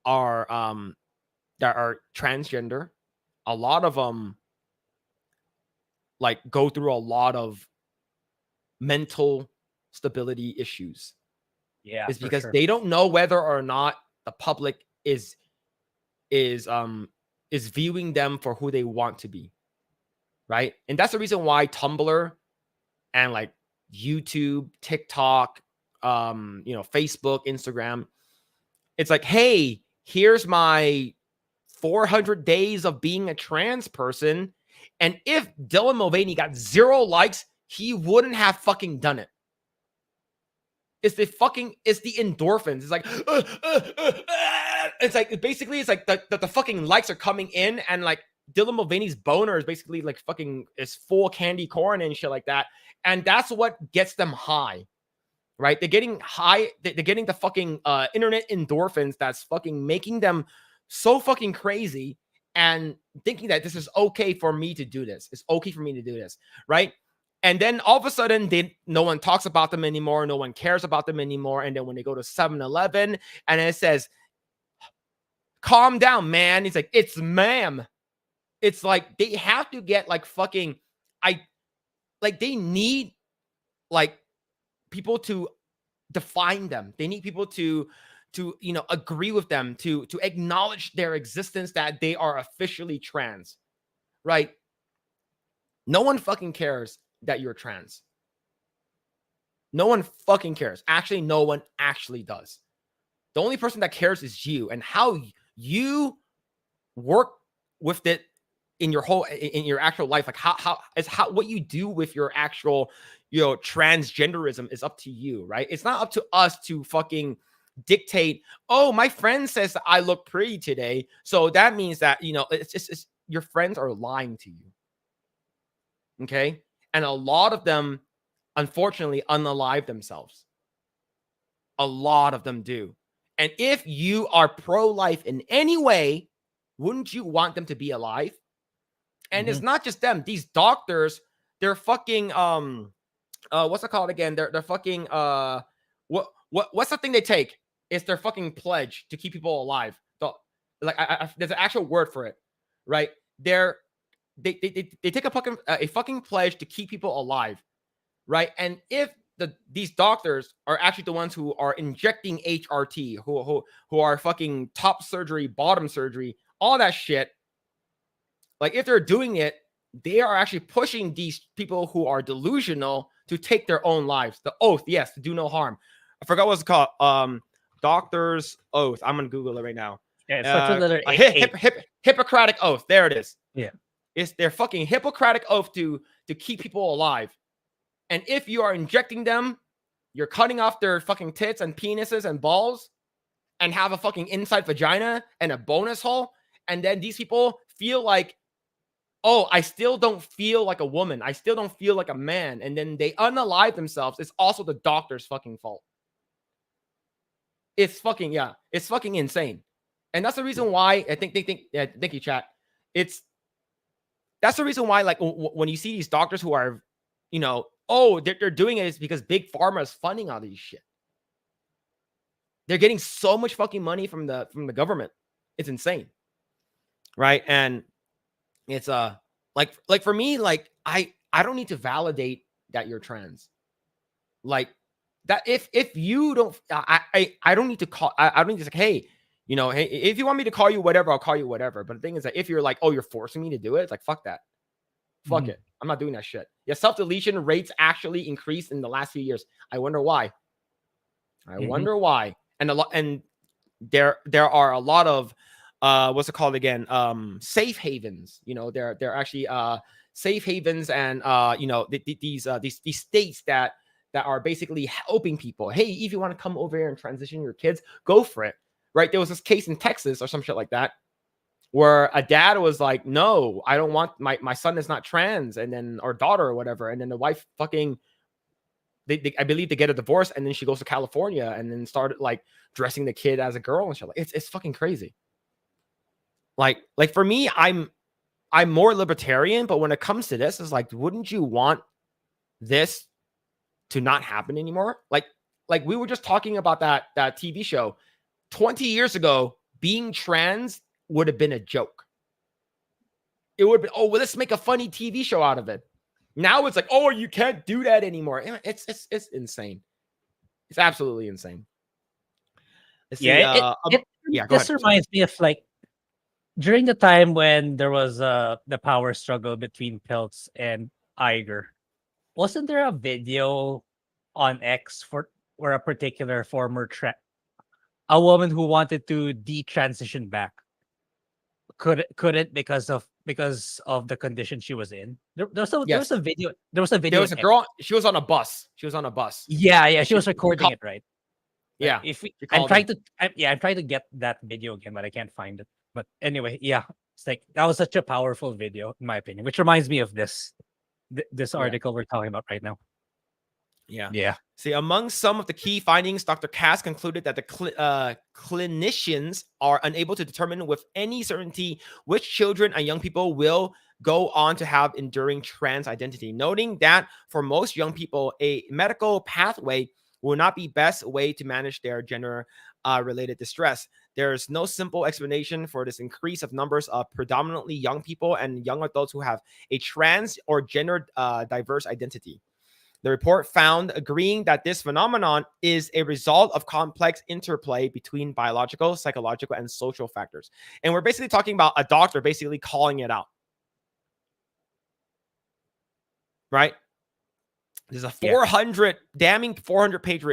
are transgender, a lot of them like go through a lot of mental stability issues. Yeah, Is for because sure. they don't know whether or not the public is viewing them for who they want to be, right? And that's the reason why Tumblr and like YouTube, TikTok, Facebook, Instagram, it's like, hey, here's my 400 days of being a trans person, and if Dylan Mulvaney got 0 likes, he wouldn't have fucking done it. It's the endorphins. It's like, it's like, basically, it's like the fucking likes are coming in, and like Dylan Mulvaney's boner is basically like fucking is full candy corn and shit like that. And that's what gets them high, right? They're getting high. They're getting the fucking internet endorphins that's fucking making them so fucking crazy and thinking that this is okay for me to do this. It's okay for me to do this, right? And then all of a sudden, no one talks about them anymore. No one cares about them anymore. And then when they go to 7-Eleven and it says, calm down, man. It's like, it's ma'am. It's like they have to get like fucking, they need like people to define them. They need people to agree with them, to acknowledge their existence, that they are officially trans, right? No one fucking cares that you're trans. No one fucking cares. Actually, no one actually does. The only person that cares is you, and how you work with it in your actual life. Like how what you do with your actual, transgenderism is up to you, right? It's not up to us to fucking dictate, oh, my friend says that I look pretty today, so that means that, it's your friends are lying to you. Okay? And a lot of them, unfortunately, unalive themselves. A lot of them do. And if you are pro-life in any way, wouldn't you want them to be alive? And it's not just them. These doctors, they're fucking what's it called again? They're fucking what's the thing they take? It's their fucking pledge to keep people alive. There's an actual word for it, right? They take a fucking pledge to keep people alive, right? And if these doctors are actually the ones who are injecting HRT, who are fucking top surgery, bottom surgery, all that shit, like if they're doing it, they are actually pushing these people who are delusional to take their own lives. The oath, yes, to do no harm. I forgot what it's called. Doctor's oath. I'm gonna Google it right now. Yeah, it starts with the letter Hippocratic oath. There it is. Yeah. It's their fucking Hippocratic oath to keep people alive. And if you are injecting them, you're cutting off their fucking tits and penises and balls and have a fucking inside vagina and a bonus hole. And then these people feel like, oh, I still don't feel like a woman. I still don't feel like a man. And then they unalive themselves. It's also the doctor's fucking fault. It's fucking, it's fucking insane. And that's the reason why I think thank you, chat. That's the reason why, like, when you see these doctors who are, they're doing it is because Big Pharma is funding all these shit. They're getting so much fucking money from the government. It's insane. Right. And it's like for me, like I don't need to validate that you're trans. Like that if you don't, I don't need to call, I don't need to say, hey, hey, if you want me to call you whatever, I'll call you whatever. But the thing is that if you're like, oh, you're forcing me to do it, it's like, fuck that. Fuck it. I'm not doing that shit. Yeah, self-deletion rates actually increased in the last few years. I wonder why. I wonder why. And there are a lot of what's it called again? Safe havens. They're actually safe havens, and these states that are basically helping people. Hey, if you want to come over here and transition your kids, go for it. Right? There was this case in Texas or some shit like that, where a dad was like, no, I don't want my son is not trans, and then, or daughter or whatever. And then the wife fucking, I believe they get a divorce, and then she goes to California and then started like dressing the kid as a girl and shit. Like it's fucking crazy. Like for me, I'm more libertarian, but when it comes to this, it's like, wouldn't you want this to not happen anymore? Like we were just talking about that TV show 20 years ago. Being trans would have been a joke. It would be, oh, well, let's make a funny TV show out of it. Now it's like, oh, you can't do that anymore. It's insane. It's absolutely insane. Let's see, Yeah, yeah, go this ahead. reminds me of like during the time when there was the power struggle between Piltz and Iger. Wasn't there a video on X for where a particular former a woman who wanted to detransition back couldn't because of the condition she was in. There was Yes. a video. There was a video. There was a girl. She was on a bus. She was on a bus. Yeah. She was She recording called- it, right? Yeah. I'm trying to get that video again, but I can't find it. But anyway, yeah, it's like that was such a powerful video, in my opinion, which reminds me of this article we're talking about right now. Yeah. See, among some of the key findings, Dr. Cass concluded that the clinicians are unable to determine with any certainty which children and young people will go on to have enduring trans identity, noting that for most young people, a medical pathway will not be best way to manage their gender related distress. There's no simple explanation for this increase of numbers of predominantly young people and young adults who have a trans or gender diverse identity. The report found agreeing that this phenomenon is a result of complex interplay between biological, psychological, and social factors. And we're basically talking about a doctor basically calling it out. Right? There's a damning 400-page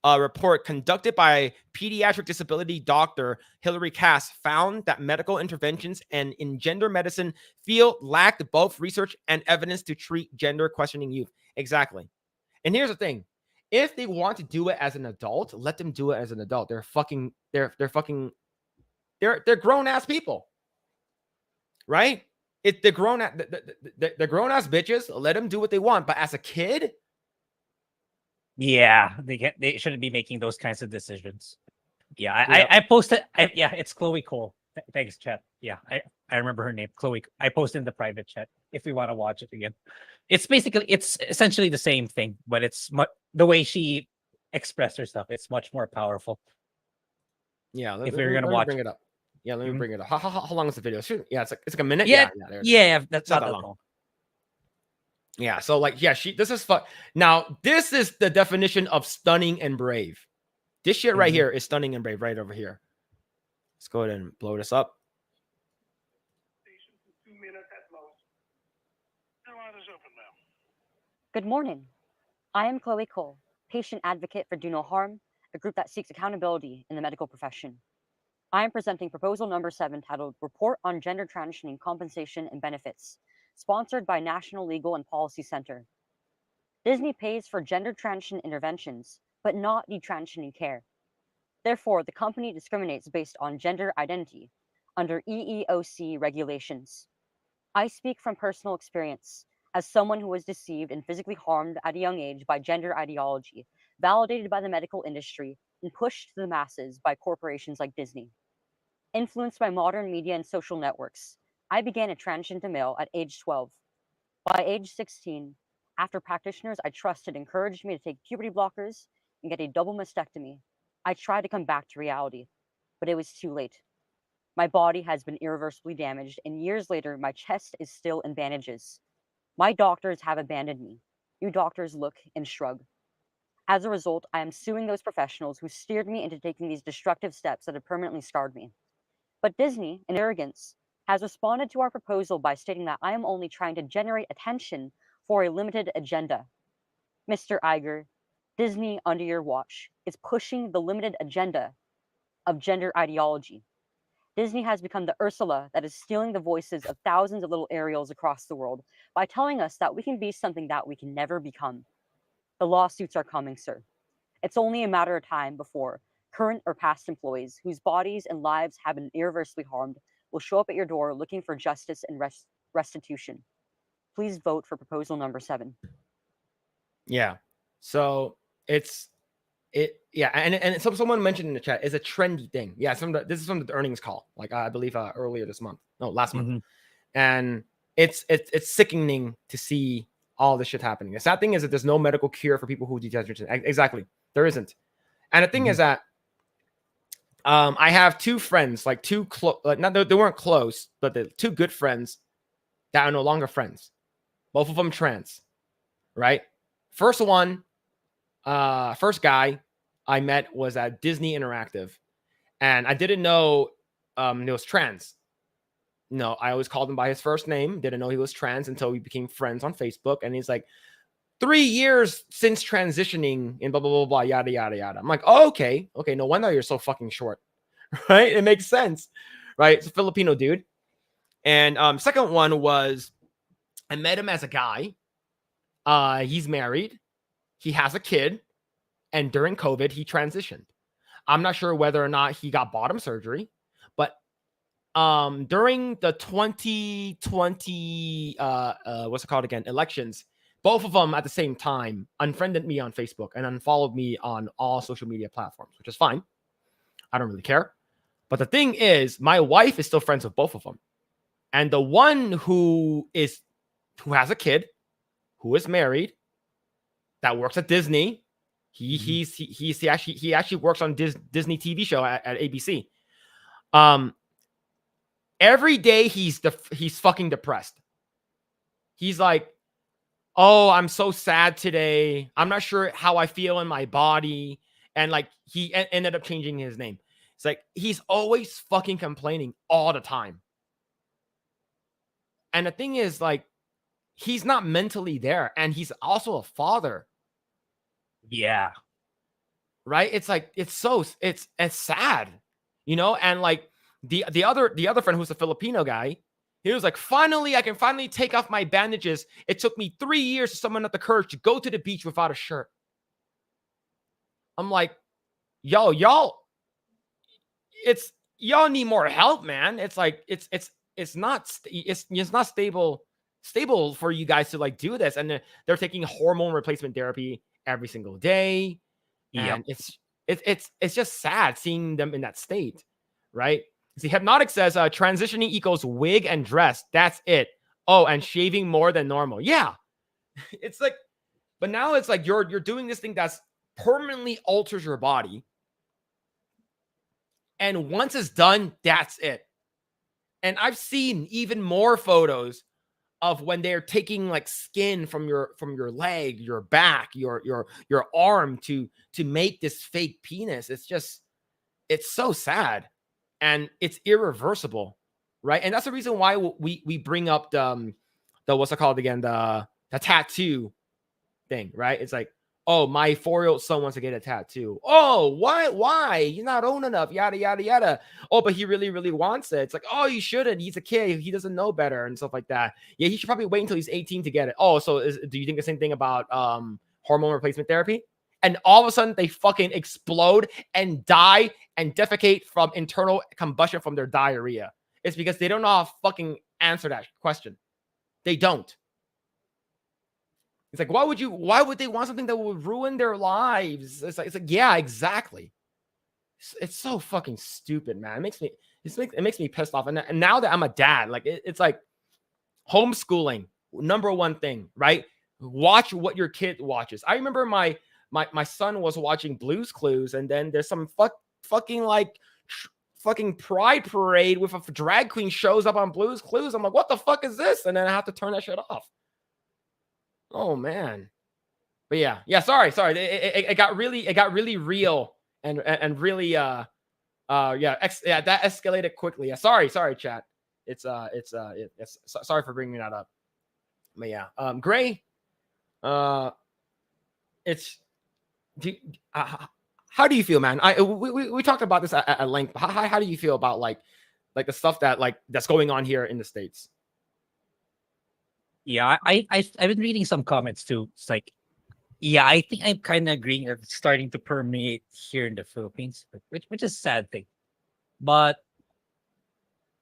report conducted by pediatric disability doctor Hilary Cass found that medical interventions and in gender medicine field lacked both research and evidence to treat gender questioning youth. Exactly. And here's the thing. If they want to do it as an adult, let them do it as an adult. They're grown ass people. Right? They're grown ass bitches. Let them do what they want. But as a kid, yeah, they shouldn't be making those kinds of decisions. Yeah, I posted. It's Chloe Cole. Thanks, chat. Yeah, I remember her name, Chloe. I posted in the private chat if we want to watch it again. It's essentially the same thing, but it's the way she expressed herself. It's much more powerful. Yeah, if we're gonna watch, bring it up. Yeah, let me bring it up. How long is the video? Yeah, it's like a minute. Yeah, that's not that that long. long. Yeah, so like, this is fun. Now, this is the definition of stunning and brave. This shit right here is stunning and brave, right over here. Let's go ahead and blow this up. Good morning. I am Chloe Cole, patient advocate for Do No Harm, a group that seeks accountability in the medical profession. I am presenting proposal number 7 titled Report on Gender Transitioning Compensation and Benefits, sponsored by National Legal and Policy Center. Disney pays for gender transition interventions, but not detransitioning care. Therefore, the company discriminates based on gender identity under EEOC regulations. I speak from personal experience as someone who was deceived and physically harmed at a young age by gender ideology, validated by the medical industry and pushed to the masses by corporations like Disney. Influenced by modern media and social networks, I began a transition to male at age 12. By age 16, after practitioners I trusted encouraged me to take puberty blockers and get a double mastectomy, I tried to come back to reality, but it was too late. My body has been irreversibly damaged, and years later, my chest is still in bandages. My doctors have abandoned me. You doctors look and shrug. As a result, I am suing those professionals who steered me into taking these destructive steps that have permanently scarred me. But Disney, in arrogance, has responded to our proposal by stating that I am only trying to generate attention for a limited agenda. Mr. Iger, Disney, under your watch, is pushing the limited agenda of gender ideology. Disney has become the Ursula that is stealing the voices of thousands of little Ariels across the world by telling us that we can be something that we can never become. The lawsuits are coming, sir. It's only a matter of time before current or past employees whose bodies and lives have been irreversibly harmed will show up at your door looking for justice and restitution. Please vote for proposal number 7. Yeah. So and someone mentioned in the chat, it's a trendy thing. Yeah, this is from the earnings call, like I believe earlier this month. No, last month. And it's sickening to see all this shit happening. The sad thing is that there's no medical cure for people who detransition. Exactly. There isn't. And the thing is that I have two friends, like they weren't close, but they're two good friends that are no longer friends. Both of them trans. right? First guy I met was at Disney Interactive, and I didn't know it was trans. No, I always called him by his first name. Didn't know he was trans until we became friends on Facebook. And he's like, 3 years since transitioning and blah, blah, blah, blah, yada, yada, yada. I'm like, oh, okay. No wonder you're so fucking short, right? It makes sense, right? It's a Filipino dude. And second one was I met him as a guy. He's married. He has a kid. And during COVID, he transitioned. I'm not sure whether or not he got bottom surgery, but during the 2020 what's it called again, elections, both of them at the same time unfriended me on Facebook and unfollowed me on all social media platforms, which is fine. I don't really care. But the thing is, my wife is still friends with both of them. And the one who has a kid, who is married, that works at Disney, he actually works on Disney TV show at ABC. Every day he's fucking depressed. He's like, oh, I'm so sad today. I'm not sure how I feel in my body. And like he ended up changing his name. It's like he's always fucking complaining all the time. And the thing is, like, he's not mentally there. And he's also a father. Yeah. Right? It's like it's sad, you know, and like the other friend who's a Filipino guy, he was like, I can finally take off my bandages. It took me 3 years to summon up the courage to go to the beach without a shirt. I'm like, y'all need more help, man. It's like it's not stable for you guys to like do this, and they're taking hormone replacement therapy every single day, and it's just sad seeing them in that state, right? See, Hypnotic says transitioning equals wig and dress. That's it. Oh, and shaving more than normal. Yeah. It's like, but now it's like you're doing this thing that's permanently alters your body. And once it's done, that's it. And I've seen even more photos of when they're taking like skin from your leg, your back, your arm to make this fake penis. It's so sad. And it's irreversible, right? And that's the reason why we bring up the what's it called again, the tattoo thing, right? It's like, oh, my 4-year-old son wants to get a tattoo. Oh, why? You're not old enough, yada yada yada. Oh, but he really really wants it. It's like, oh, you shouldn't. He's a kid. He doesn't know better and stuff like that. Yeah, he should probably wait until he's 18 to get it. Oh, so do you think the same thing about hormone replacement therapy? And all of a sudden they fucking explode and die and defecate from internal combustion from their diarrhea. It's because they don't know how to fucking answer that question. They don't. It's like, why would they want something that would ruin their lives? It's like yeah, exactly. It's so fucking stupid, man. It makes me pissed off. And now that I'm a dad, like it's like homeschooling, number one thing, right? Watch what your kid watches. I remember my son was watching Blue's Clues, and then there's some fucking pride parade with a drag queen shows up on Blue's Clues. I'm like, what the fuck is this? And then I have to turn that shit off. Oh man. But yeah. Sorry. It got really real and really that escalated quickly. Yeah. Sorry, chat. It's sorry for bringing that up. But yeah, Grae, how do you feel, man? We talked about this at length. How do you feel about like the stuff that's going on here in the States? Yeah, I've been reading some comments too. It's like, yeah, I think I'm kind of agreeing that it's starting to permeate here in the Philippines, which is a sad thing. But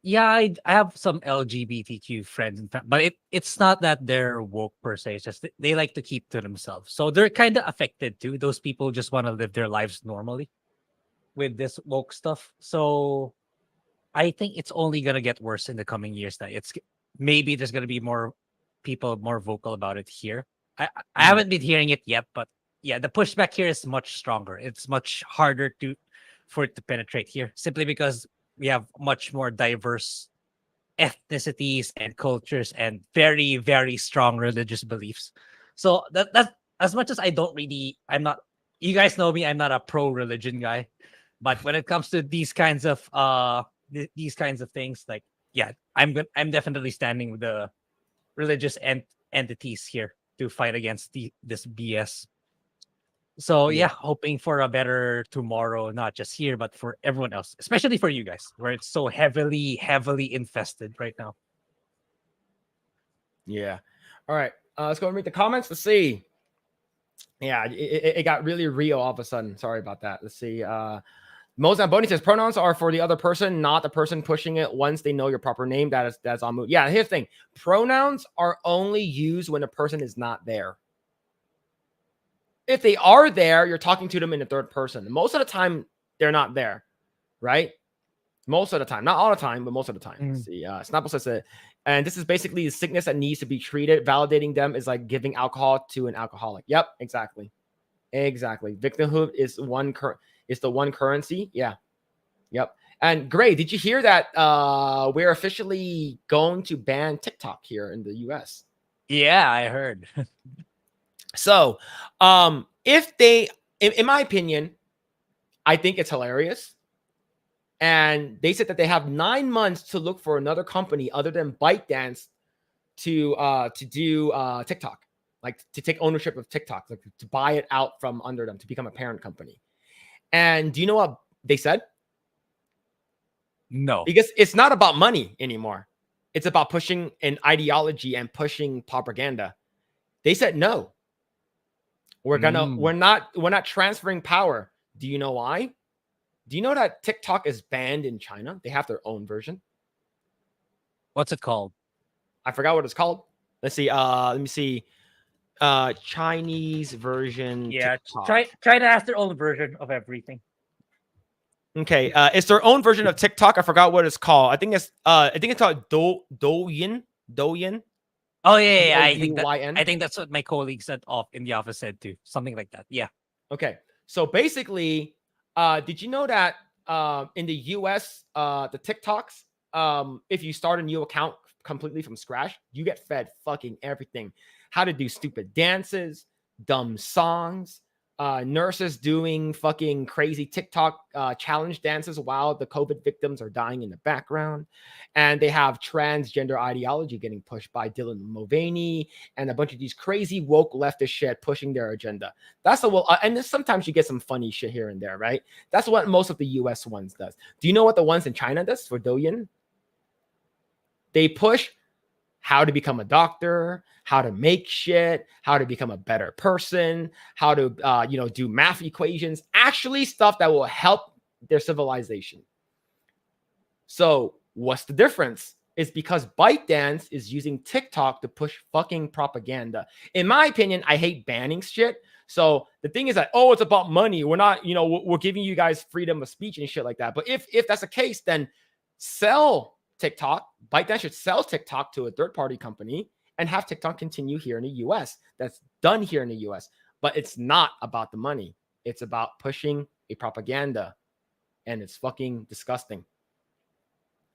yeah, I have some LGBTQ friends, but it's not that they're woke per se. It's just they like to keep to themselves, so they're kind of affected too. Those people just want to live their lives normally with this woke stuff. So I think it's only gonna get worse in the coming years. That maybe there's gonna be more people more vocal about it here. I haven't been hearing it yet, but yeah, the pushback here is much stronger. It's much harder for it to penetrate here, simply because we have much more diverse ethnicities and cultures and very, very strong religious beliefs. So that's as much as I'm not. You guys know me. I'm not a pro-religion guy, but when it comes to these kinds of these kinds of things, like yeah, I'm definitely standing with the religious entities here to fight against this BS. So yeah, hoping for a better tomorrow, not just here, but for everyone else, especially for you guys, where it's so heavily infested right now. Yeah. All right. Let's go and read the comments. Let's see. Yeah, it got really real all of a sudden. Sorry about that. Let's see. Mozan Boney says pronouns are for the other person, not the person pushing it. Once they know your proper name, that's on move. Yeah, here's the thing. Pronouns are only used when a person is not there. If they are there, you're talking to them in the third person. Most of the time, they're not there, right? Most of the time, not all the time, but most of the time. Let's see, Snapple says it, and this is basically a sickness that needs to be treated. Validating them is like giving alcohol to an alcoholic. Yep, exactly. Victimhood is the one currency. Yeah, yep. And Grae, did you hear that we're officially going to ban TikTok here in the US? Yeah, I heard. So, if they, in my opinion, I think it's hilarious. And they said that they have 9 months to look for another company other than ByteDance to do TikTok, like to take ownership of TikTok, like to buy it out from under them, to become a parent company. And do you know what they said? No, because it's not about money anymore. It's about pushing an ideology and pushing propaganda. They said no. We're not transferring power. Do you know why? Do you know that TikTok is banned in China? They have their own version. What's it called? I forgot what it's called. Let's see. Let me see. Chinese version. Yeah, TikTok. China has their own version of everything. Okay, it's their own version of TikTok. I forgot what it's called. I think it's called Douyin. Oh yeah. I think that's what my colleague said in the office said too. Something like that. Yeah. Okay. So basically, did you know that in the US, the TikToks, if you start a new account completely from scratch, you get fed fucking everything. How to do stupid dances, dumb songs, nurses doing fucking crazy TikTok challenge dances while the COVID victims are dying in the background. And they have transgender ideology getting pushed by Dylan Mulvaney and a bunch of these crazy woke leftist shit pushing their agenda. That's and then sometimes you get some funny shit here and there, right? That's what most of the US ones does. Do you know what the ones in China does for Douyin? They push how to become a doctor, how to make shit, how to become a better person, how to, do math equations, actually stuff that will help their civilization. So what's the difference? It's because ByteDance is using TikTok to push fucking propaganda. In my opinion, I hate banning shit. So the thing is that, it's about money. We're not, we're giving you guys freedom of speech and shit like that. But if that's the case, then sell TikTok. ByteDance should sell TikTok to a third-party company and have TikTok continue here in the US. That's done here in the US. But it's not about the money. It's about pushing a propaganda. And it's fucking disgusting.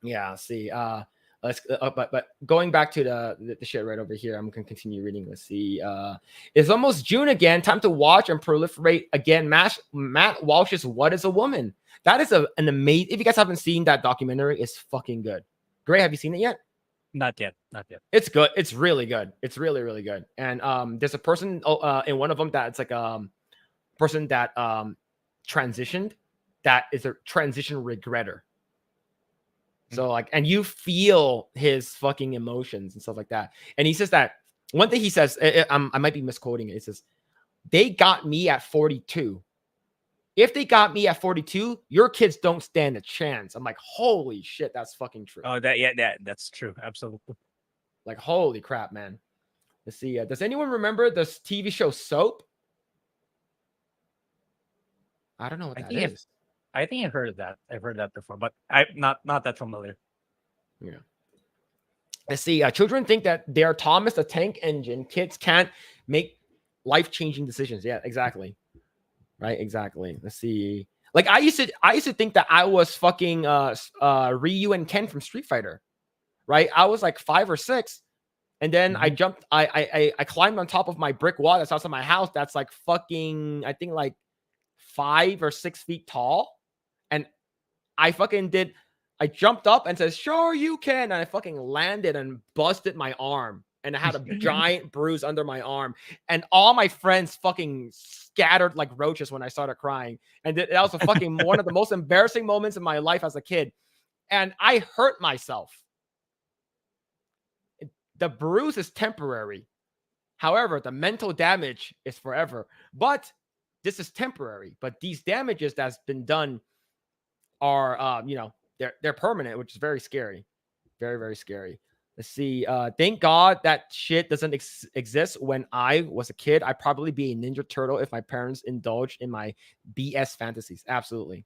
Yeah, see. But going back to the shit right over here, I'm gonna continue reading. Let's see. It's almost June again. Time to watch and proliferate again. Matt Walsh's "What Is a Woman?" That is an amazing. If you guys haven't seen that documentary, it's fucking good. Grae, have you seen it yet? Not yet. It's good. It's really good. It's really, really good. And there's a person in one of them that's like person that transitioned, that is a transition regretter. So and you feel his fucking emotions and stuff like that. And he says that one thing he says, I might be misquoting it. He says, they got me at 42. If they got me at 42, your kids don't stand a chance. I'm like, holy shit, that's fucking true. Oh, that's true. Absolutely. Like, holy crap, man. Let's see. Does anyone remember this TV show Soap? I don't know what that is. I think I've heard of that. I've heard that before, but I'm not that familiar. Yeah. Let's see. Children think that they are Thomas the Tank Engine. Kids can't make life-changing decisions. Yeah, exactly. Right, exactly. Let's see. Like I used to think that I was fucking Ryu and Ken from Street Fighter. Right? I was like 5 or 6. And then I jumped, I climbed on top of my brick wall that's outside my house. That's like fucking, I think like 5 or 6 feet tall. And I jumped up and said, sure you can. And I fucking landed and busted my arm. And I had a giant bruise under my arm. And all my friends fucking scattered like roaches when I started crying. And that was a fucking one of the most embarrassing moments in my life as a kid. And I hurt myself. The bruise is temporary. However, the mental damage is forever. But this is temporary. But these damages that's been done are, they're permanent, which is very scary. Very, very scary. Let's see. Thank God that shit doesn't exist. When I was a kid, I'd probably be a Ninja Turtle if my parents indulged in my BS fantasies. Absolutely.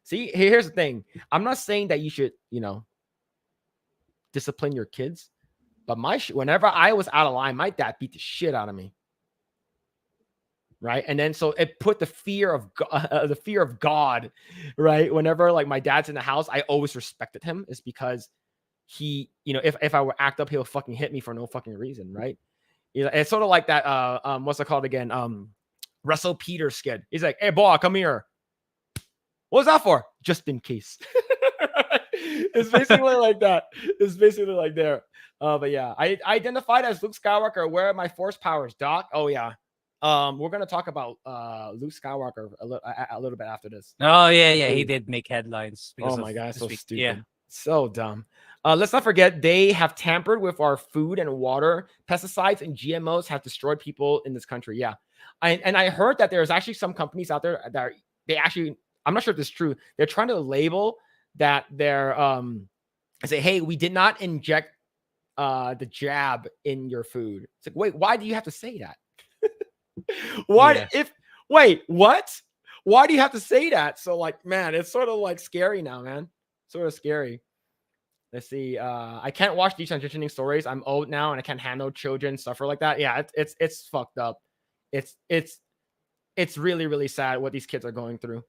See, here's the thing. I'm not saying that you should, discipline your kids. But whenever I was out of line, my dad beat the shit out of me. Right. And then so it put the fear of God, right? Whenever like my dad's in the house, I always respected him. It's because he, if I were act up, he'll fucking hit me for no fucking reason, right? It's sort of like that. What's it called again? Russell Peters skit. He's like, "Hey, boy, come here. What's that for? Just in case." It's basically like that. It's basically like there. But yeah, I identified as Luke Skywalker. Where are my force powers, Doc? Oh yeah. We're gonna talk about Luke Skywalker a little bit after this. Oh yeah. He did make headlines. Oh my god, so stupid. Yeah. So dumb. Let's not forget they have tampered with our food and water. Pesticides and GMOs have destroyed people in this country. Yeah. I heard that there's actually some companies out there that I'm not sure if this is true. They're trying to label that they're say, hey, we did not inject the jab in your food. It's like, wait, why do you have to say that? What? Why do you have to say that? So like, man, it's sort of like scary now, man. Sort of scary. Let's see. I can't watch detransitioning stories. I'm old now and I can't handle children suffer like that. Yeah, it's fucked up. It's really, really sad what these kids are going through.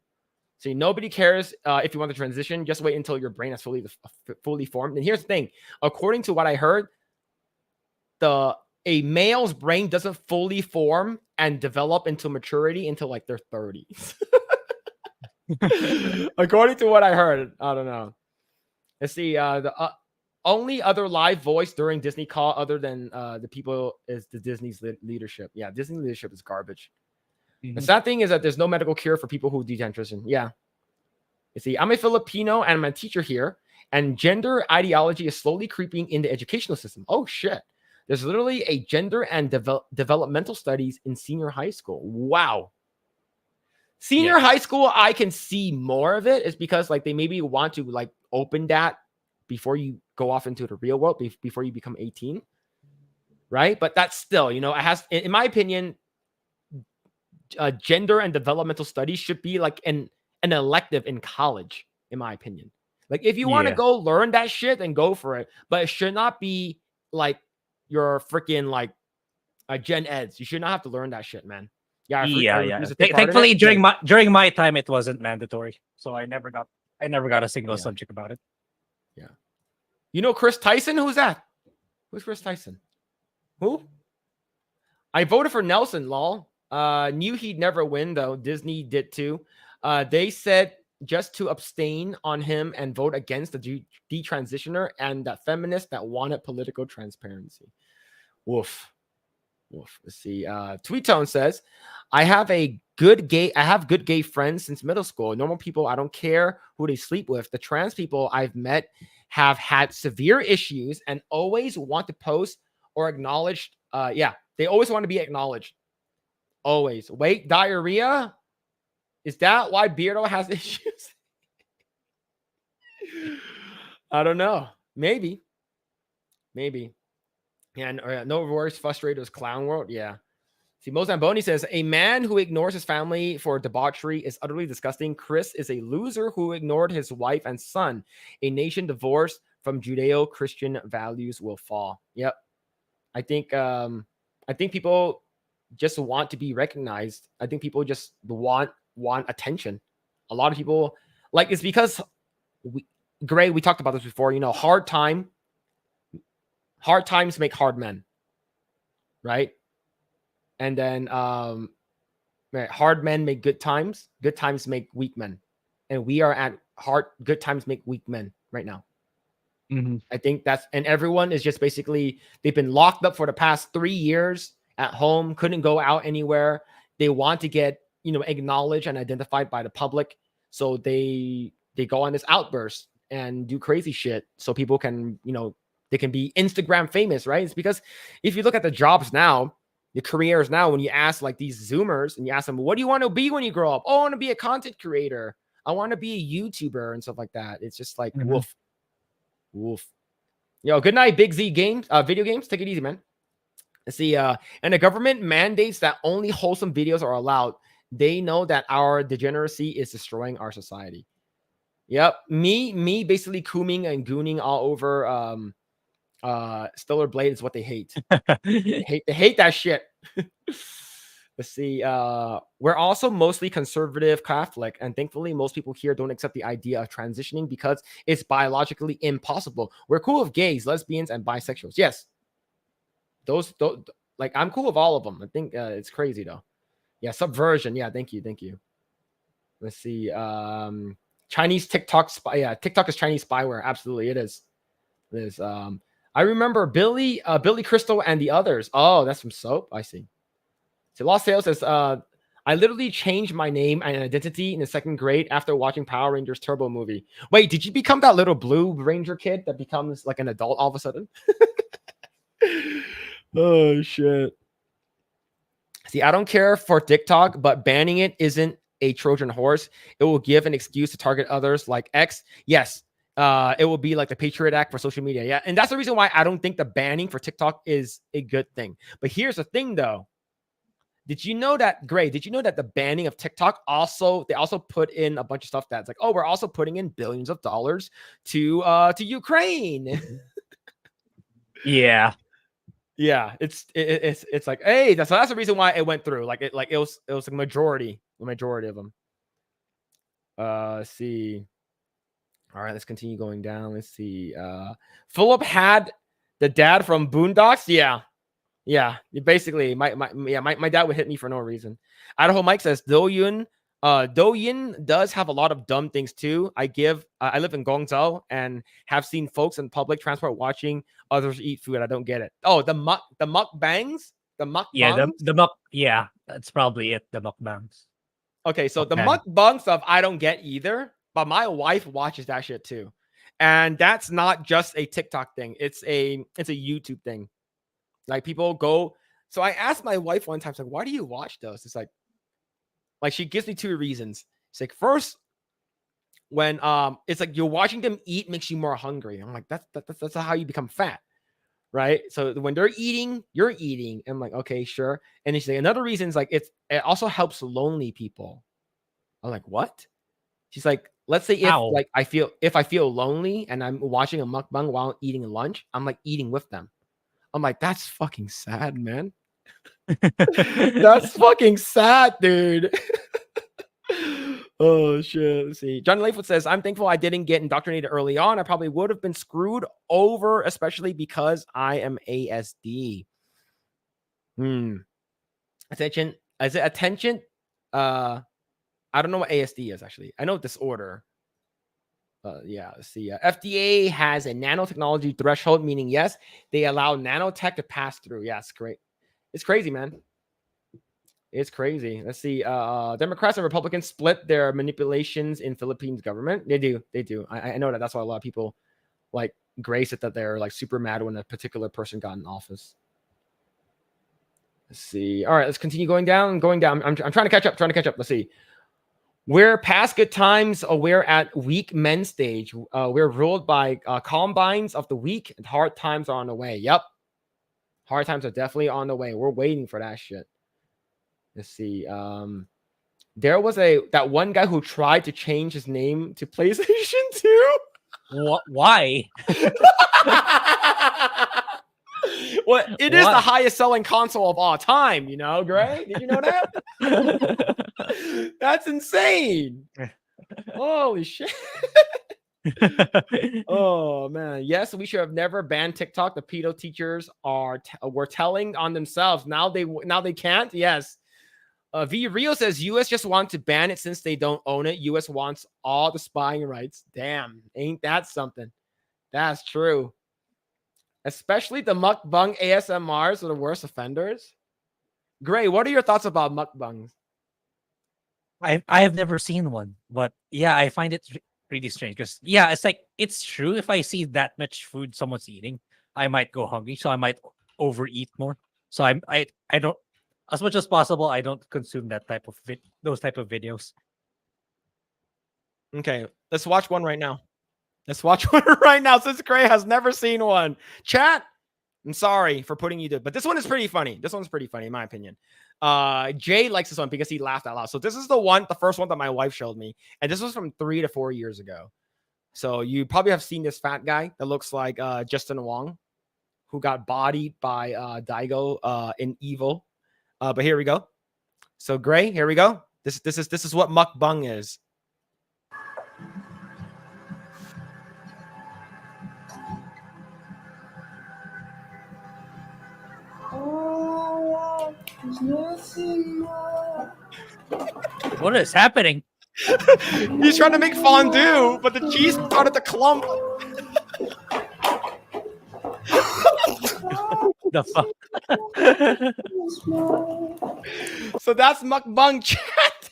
See, nobody cares if you want to transition. Just wait until your brain has fully formed. And here's the thing. According to what I heard, a male's brain doesn't fully form and develop into maturity until like their 30s. According to what I heard. I don't know. Let's see. The only other live voice during Disney call other than the people is the Disney's leadership. Yeah, Disney leadership is garbage. The sad thing is that there's no medical cure for people who detransition. Yeah. You see, I'm a Filipino and I'm a teacher here, and gender ideology is slowly creeping in the educational system. Oh, shit. There's literally a gender and developmental studies in senior high school. Wow. Senior high school, I can see more of it. It's because like they maybe want to like open that before you go off into the real world, before you become 18. Right? But that's still, it has, in my opinion, gender and developmental studies should be like an elective in college, in my opinion. Like if you want to go learn that shit, then go for it. But it should not be like your freaking like gen eds. You should not have to learn that shit, man. Yeah. Thankfully, during my time, it wasn't mandatory, so I never got a single subject about it. Yeah. Chris Tyson? Who's that? Who's Chris Tyson? Who? I voted for Nelson, lol. Knew he'd never win, though. Disney did too. They said just to abstain on him and vote against the detransitioner and that feminist that wanted political transparency. Woof. Let's see. Tweet Tone says, I have good gay friends since middle school. Normal people, I don't care who they sleep with. The trans people I've met have had severe issues and always want to post or acknowledge. They always want to be acknowledged. Always. Wait, diarrhea? Is that why Beardo has issues? I don't know. Maybe. And no worse frustrated as Clown World. Yeah. See, Mozamboni says, a man who ignores his family for debauchery is utterly disgusting. Chris is a loser who ignored his wife and son. A nation divorced from Judeo-Christian values will fall. Yep. I think people just want to be recognized. I think people just want attention. A lot of people, like, it's because Grae, we talked about this before, hard time hard times make hard men, right? And then hard men make good times make weak men, and we are at good times make weak men right now. I think and everyone is just basically, they've been locked up for the past 3 years at home, couldn't go out anywhere. They want to get, acknowledged and identified by the public. So they go on this outburst and do crazy shit so people can, they can be Instagram famous, right? It's because if you look at the jobs now, the careers now, when you ask like these Zoomers and you ask them, what do you want to be when you grow up? Oh, I want to be a content creator. I want to be a YouTuber and stuff like that. It's just like, woof. Yo, good night, Big Z Games, video games. Take it easy, man. Let's see. And the government mandates that only wholesome videos are allowed. They know that our degeneracy is destroying our society. Yep. Me basically cooming and gooning all over Stellar Blade is what they hate. They hate that shit. Let's see. We're also mostly conservative Catholic, and thankfully most people here don't accept the idea of transitioning because it's biologically impossible. We're cool with gays, lesbians, and bisexuals. Yes. Those like, I'm cool with all of them. I think it's crazy though. Yeah, subversion. Yeah, thank you. Let's see. Chinese TikTok spy. Yeah, TikTok is Chinese spyware. Absolutely, it is. It is. I remember Billy Crystal and the others. Oh, that's from Soap. I see. So Lost Sales says, I literally changed my name and identity in the 2nd grade after watching Power Rangers Turbo movie. Wait, did you become that little blue ranger kid that becomes like an adult all of a sudden? Oh, shit. See, I don't care for TikTok, but banning it isn't a Trojan horse. It will give an excuse to target others like X. Yes, it will be like the Patriot Act for social media. Yeah, and that's the reason why I don't think the banning for TikTok is a good thing. But here's the thing, though. Did you know that, Grae, did you know that the banning of TikTok they also put in a bunch of stuff that's like, oh, we're also putting in billions of dollars to Ukraine. Yeah. Yeah, it's like, hey, that's the reason why it went through. It was a majority of them. Let's see. All right, let's continue going down. Let's see. Phillip had the dad from Boondocks. Yeah. Basically, my dad would hit me for no reason. Idaho Mike says Douyin does have a lot of dumb things too. I live in Guangzhou and have seen folks in public transport watching others eat food. I don't get it. Oh, the mukbangs? The mukbangs? Yeah, that's probably it. The mukbangs. Okay, so the mukbang stuff I don't get either, but my wife watches that shit too. And that's not just a TikTok thing. It's a YouTube thing. Like, people go. So I asked my wife one time, like, why do you watch those? It's like she gives me 2 reasons. It's like, first, when it's like you're watching them eat makes you more hungry. I'm like, that's how you become fat, right? So when they're eating, you're eating. I'm like, okay, sure. And she's like, another reason is like it also helps lonely people. I'm like, what? She's like, let's say if I feel lonely and I'm watching a mukbang while eating lunch, I'm like eating with them. I'm like, that's fucking sad, man. That's fucking sad, dude. Oh, shit. Let's see. Johnny Layfoot says, I'm thankful I didn't get indoctrinated early on. I probably would have been screwed over, especially because I am ASD. Attention. Is it attention? I don't know what ASD is, actually. I know disorder. Yeah, let's see. FDA has a nanotechnology threshold, meaning yes, they allow nanotech to pass through. Yeah, it's great. It's crazy, man. It's crazy. Let's see. Democrats and Republicans split their manipulations in Philippines government. They do. I know that. That's why a lot of people like Grae said that they're like super mad when a particular person got in office. Let's see. All right, let's continue going down. I'm trying to catch up. Let's see. We're past good times. We're at weak men stage. We're ruled by combines of the weak, and hard times are on the way. Yep. Hard times are definitely on the way. We're waiting for that shit. Let's see. There was that one guy who tried to change his name to PlayStation 2. Why? Well, it is the highest selling console of all time, Grae? Did you know that? That's insane. Holy shit. Oh man, yes, we should have never banned TikTok. The pedo teachers were telling on themselves. Now they can't. Yes. V Rio says US just want to ban it since they don't own it. US wants all the spying rights. Damn, ain't that something? That's true. Especially the mukbang ASMRs are the worst offenders. Grae, what are your thoughts about mukbangs? I have never seen one, but yeah, I find it really strange because yeah, it's like it's true. If I see that much food someone's eating, I might go hungry, so I might overeat more. So I don't, as much as possible, I don't consume that type of those type of videos. Okay, let's watch one right now. Let's watch one right now since Grae has never seen one. Chat, I'm sorry for putting you to, but this one is pretty funny. This one's pretty funny in my opinion. Jay likes this one because he laughed out loud. So this is the first one that my wife showed me, and this was from 3 to 4 years ago. So you probably have seen this fat guy that looks like Justin Wong, who got bodied by Daigo in Evil. But here we go. So Grae, here we go. This is what mukbang is. What is happening? He's trying to make fondue, but the cheese started to clump. The fuck? So that's mukbang chat.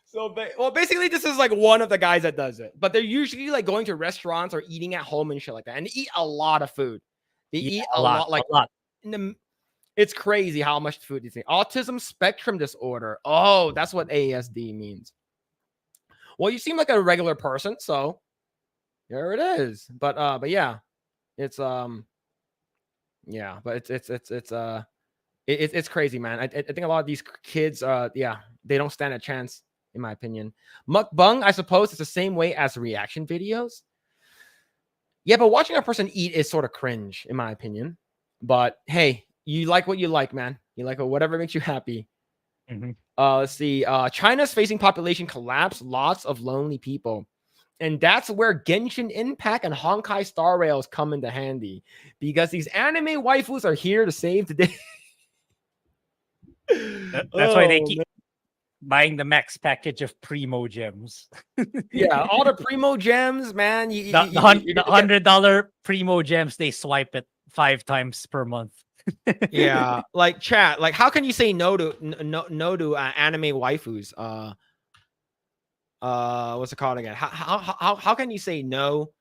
So, well, basically, this is like one of the guys that does it, but they're usually like going to restaurants or eating at home and shit like that, and they eat a lot of food. They eat a lot, like a lot. It's crazy how much food they eat. Autism spectrum disorder. Oh, that's what ASD means. Well, you seem like a regular person, so there it is. But yeah, it's yeah, but it's crazy, man. I think a lot of these kids, yeah, they don't stand a chance, in my opinion. Mukbang, I suppose, is the same way as reaction videos. Yeah, but watching a person eat is sort of cringe, in my opinion. But hey, you like what you like, man. You like whatever makes you happy. Mm-hmm. Let's see. China's facing population collapse, lots of lonely people. And that's where Genshin Impact and Honkai Star Rails come into handy, because these anime waifus are here to save the day. That's why they keep buying the max package of Primo gems. Yeah, all the Primo gems, man. The $100 Primo gems, they swipe it 5 times per month. Yeah, like chat. Like, how can you say no to anime waifus? What's it called again? How can you say no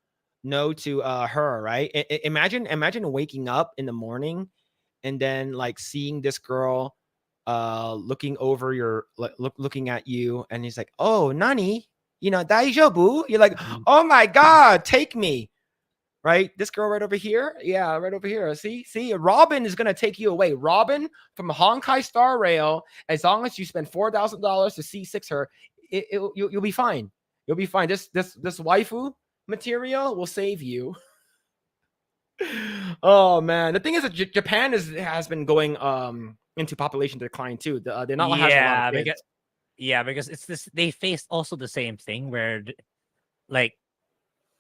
to her, right? Imagine waking up in the morning and then like seeing this girl looking over your looking at you, and he's like, oh nani, daijoubu. You're like, oh my god, take me. Right, this girl right over here. Yeah, right over here. See, Robin is gonna take you away. Robin from Honkai Star Rail. As long as you spend $4,000 to C6 her, you'll be fine. You'll be fine. This waifu material will save you. Oh man, the thing is that Japan has been going into population decline too. They're not having a lot of kids. because it's this. They faced also the same thing where, like,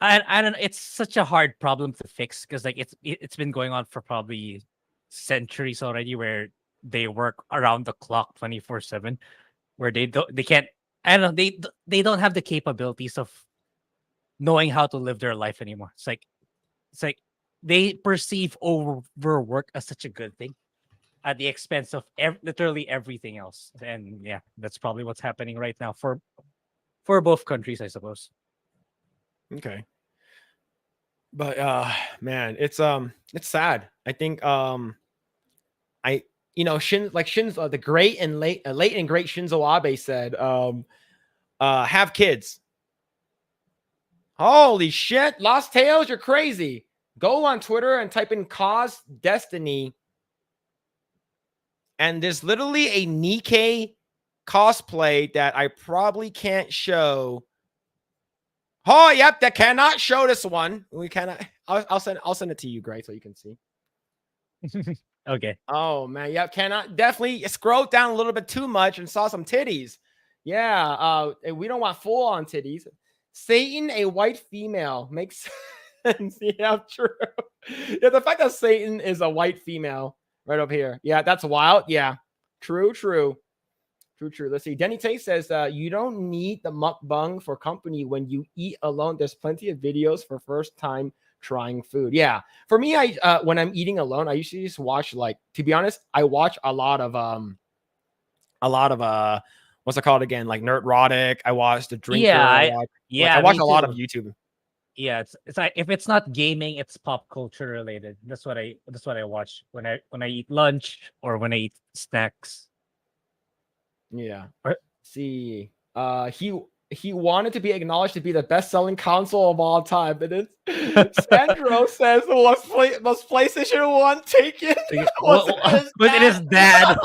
I don't know. It's such a hard problem to fix because like it's been going on for probably centuries already, where they work around the clock 24/7, where they can't. I don't know. They don't have the capabilities of knowing how to live their life anymore. It's like they perceive overwork as such a good thing at the expense of literally everything else. And yeah, that's probably what's happening right now for both countries, I suppose. Okay. But man, it's sad. I think Shinzo, the great and late and great Shinzo Abe said have kids. Holy shit, Lost Tales, you're crazy. Go on Twitter and type in cause destiny, and there's literally a Nikkei cosplay that I probably can't show. Oh, yep, that cannot show this one. We cannot. I'll send it to you, Grae, so you can see. Okay. Oh man, yep, cannot. Definitely scrolled down a little bit too much and saw some titties. Yeah, we don't want full on titties. Satan, a white female, makes sense. Yeah, true. Yeah, the fact that Satan is a white female right up here. Yeah, that's wild. Yeah, true. Let's see. Denny Tate says you don't need the mukbang for company when you eat alone. There's plenty of videos for first time trying food. Yeah, for me, I when I'm eating alone, I usually just watch, like, to be honest, I watch a lot of what's it called again? Like Nerdrotic. I watched The Drinker. Yeah, I watch me a lot of too. YouTube. Yeah, it's like if it's not gaming, it's pop culture related. That's what I watch when I eat lunch or when I eat snacks. Yeah. Or- See, he wanted to be acknowledged to be the best-selling console of all time, but it's Sandro says was PlayStation 1 taken? But it is bad.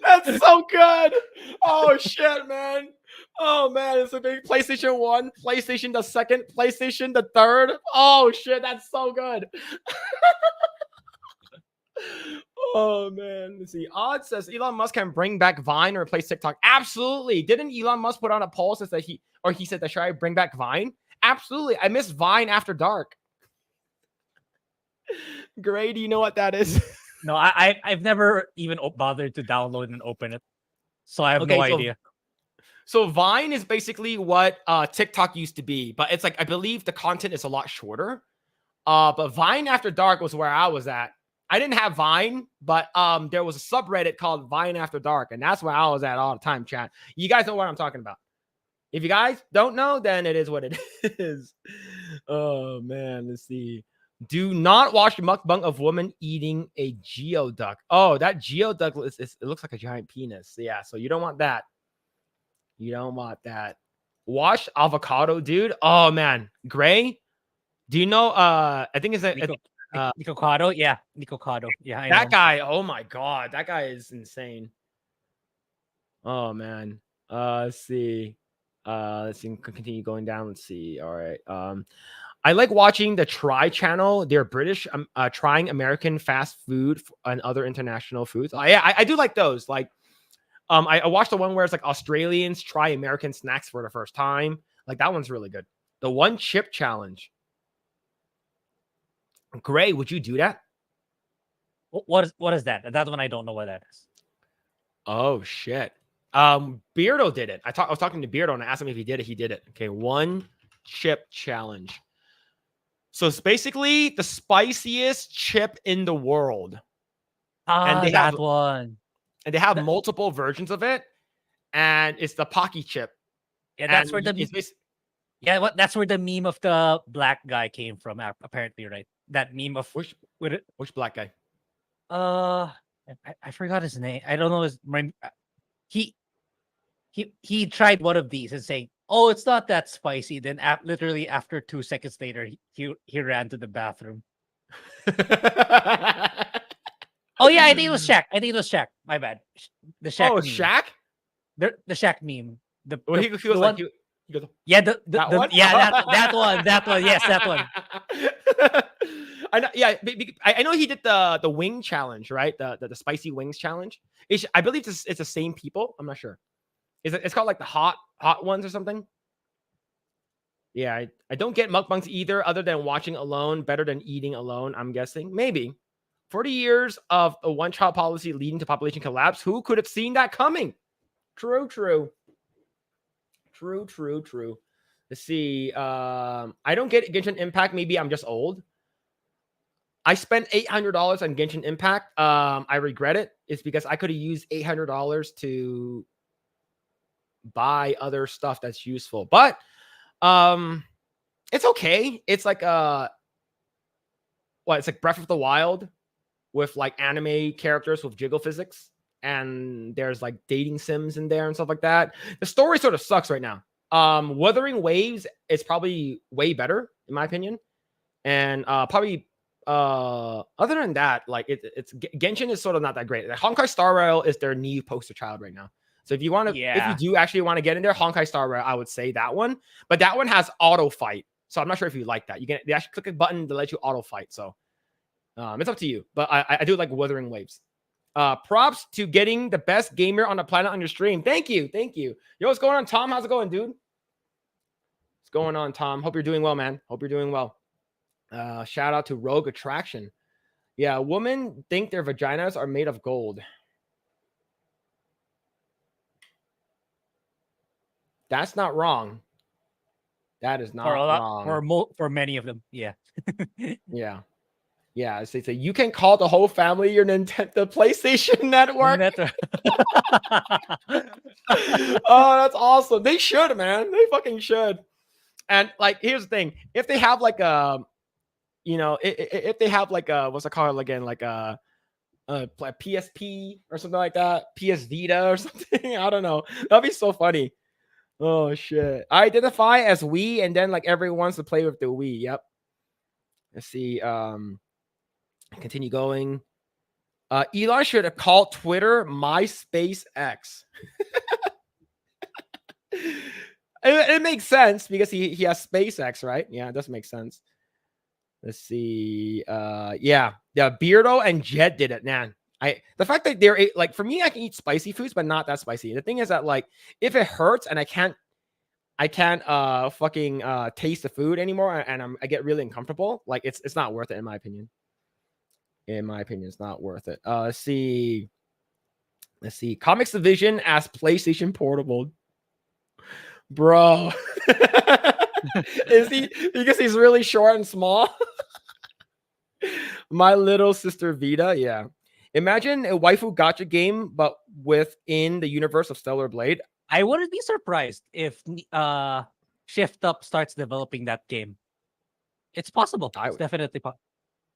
That's so good. Oh shit, man. Oh man, it's a big PlayStation 1, PlayStation the second, PlayStation the third. Oh shit, that's so good. Oh man, let's see. Odd says Elon Musk can bring back Vine or replace TikTok. Absolutely. Didn't Elon Musk put on a poll says that he said that should I bring back Vine? Absolutely. I miss Vine after dark. Grae, do you know what that is? No, I've never even bothered to download and open it, so I have no idea. So Vine is basically what TikTok used to be, but it's like I believe the content is a lot shorter. But Vine After Dark was where I was at. I didn't have Vine, but there was a subreddit called Vine After Dark, and that's where I was at all the time, chat. You guys know what I'm talking about. If you guys don't know, then it is what it is. Oh man, let's see. Do not watch the mukbang of woman eating a geoduck. Oh, that geoduck it looks like a giant penis. Yeah, so you don't want that. You don't want that. Watch avocado, dude. Oh man, Grae. Do you know? I think it's Nicocado. Yeah, Nicocado. Yeah, I that know. guy. Oh my god, that guy is insane. Oh man. Let's see. Let's see. Continue going down. Let's see. All right. I like watching the Try channel. They're British, trying American fast food and other international foods. I do like those. Like, I watched the one where it's like Australians try American snacks for the first time. Like that one's really good. The one chip challenge. Grae, would you do that? What is that? That one I don't know what that is. Oh shit. Beardo did it. I was talking to Beardo and I asked him if he did it. He did it. Okay, one chip challenge. So it's basically the spiciest chip in the world. And they have one. And they have multiple versions of it. And it's the Pocky chip. Yeah, that's where that's where the meme of the black guy came from, apparently, right? That meme of which black guy? I forgot his name. I don't know his name. He tried one of these and saying, "Oh, it's not that spicy." Then literally after 2 seconds later, he ran to the bathroom. Oh yeah, I think it was Shaq. My bad. The Shaq. Oh, meme. Shaq. The Shaq meme. He goes like he goes, yeah, that one. That one. Yes, that one. I know. Yeah, I know he did the wing challenge, right? The spicy wings challenge. I believe it's the same people. I'm not sure. It's called like the hot ones or something? Yeah, I don't get mukbangs either, other than watching alone, better than eating alone, I'm guessing. Maybe. 40 years of a one-child policy leading to population collapse. Who could have seen that coming? True. Let's see. I don't get Genshin Impact. Maybe I'm just old. I spent $800 on Genshin Impact. I regret it. It's because I could have used $800 to buy other stuff that's useful. But it's okay. It's like it's like Breath of the Wild with like anime characters with jiggle physics, and there's like dating sims in there and stuff like that. The story sort of sucks right now. Wuthering Waves is probably way better in my opinion, and probably other than that, like it's Genshin is sort of not that great. Like Honkai Star Rail is their new poster child right now. So if you want to, if you do actually want to get in there, Honkai Star Rail, I would say that one. But that one has auto fight, so I'm not sure if you like that. They actually click a button to let you auto fight. So it's up to you. But I do like Wuthering Waves. Props to getting the best gamer on the planet on your stream. Thank you. Yo, what's going on, Tom? How's it going, dude? What's going on, Tom? Hope you're doing well, man. Hope you're doing well. Shout out to Rogue Attraction. Yeah, women think their vaginas are made of gold. That's not wrong. That is not wrong. For many of them, yeah. Yeah. So you can call the whole family your Nintendo PlayStation Network. Oh, that's awesome. They should, man. They fucking should. And like, here's the thing: if they have like a, if they have like a, what's it called again, like a PSP or something like that, PS Vita or something. I don't know. That'd be so funny. Oh shit! I identify as we, and then like everyone wants to play with the Wii. Yep. Let's see. Continue going. Elon should have called Twitter MySpace X. It makes sense because he has SpaceX, right? Yeah, it does make sense. Let's see. Yeah, Beardo and Jed did it, man. The fact that they're like, for me, I can eat spicy foods, but not that spicy. The thing is that like, if it hurts and I can't fucking taste the food anymore, and I get really uncomfortable, like it's not worth it in my opinion. It's not worth it. Let's see. Comics Division as PlayStation Portable, bro. Is he because he's really short and small? My little sister Vita, yeah. Imagine a waifu gacha game, but within the universe of Stellar Blade. I wouldn't be surprised if Shift Up starts developing that game. It's possible. It's definitely possible.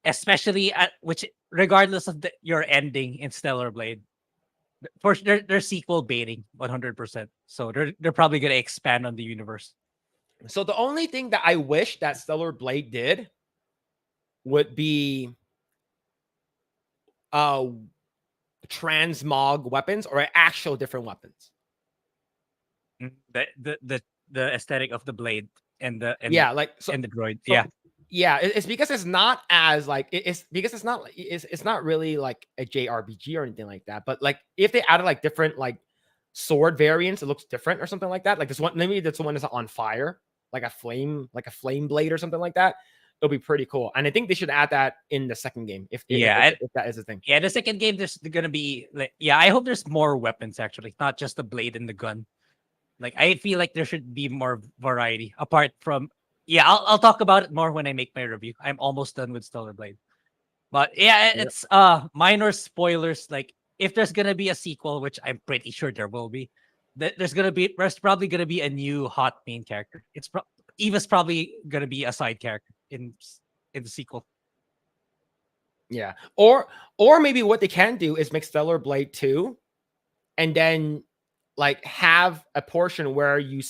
Especially regardless of your ending in Stellar Blade. For they're sequel baiting 100%. So they're probably gonna expand on the universe. So the only thing that I wish that Stellar Blade did would be transmog weapons or actual different weapons. The aesthetic of the blade and the droid. So, yeah, it's because it's not as like it's not really like a JRPG or anything like that. But like if they added like different like sword variants, it looks different or something like that. Like this one, maybe this one is on fire, like a flame blade or something like that. It'll be pretty cool. And I think they should add that in the second game if that is a thing. Yeah, the second game there's gonna be I hope there's more weapons actually, not just the blade and the gun. Like I feel like there should be more variety apart from I'll talk about it more when I make my review. I'm almost done with Stellar Blade. But it's minor spoilers. Like if there's gonna be a sequel, which I'm pretty sure there will be, there's probably gonna be a new hot main character. Eva's probably gonna be a side character in the sequel. Yeah. Or maybe what they can do is make Stellar Blade 2 and then like have a portion where you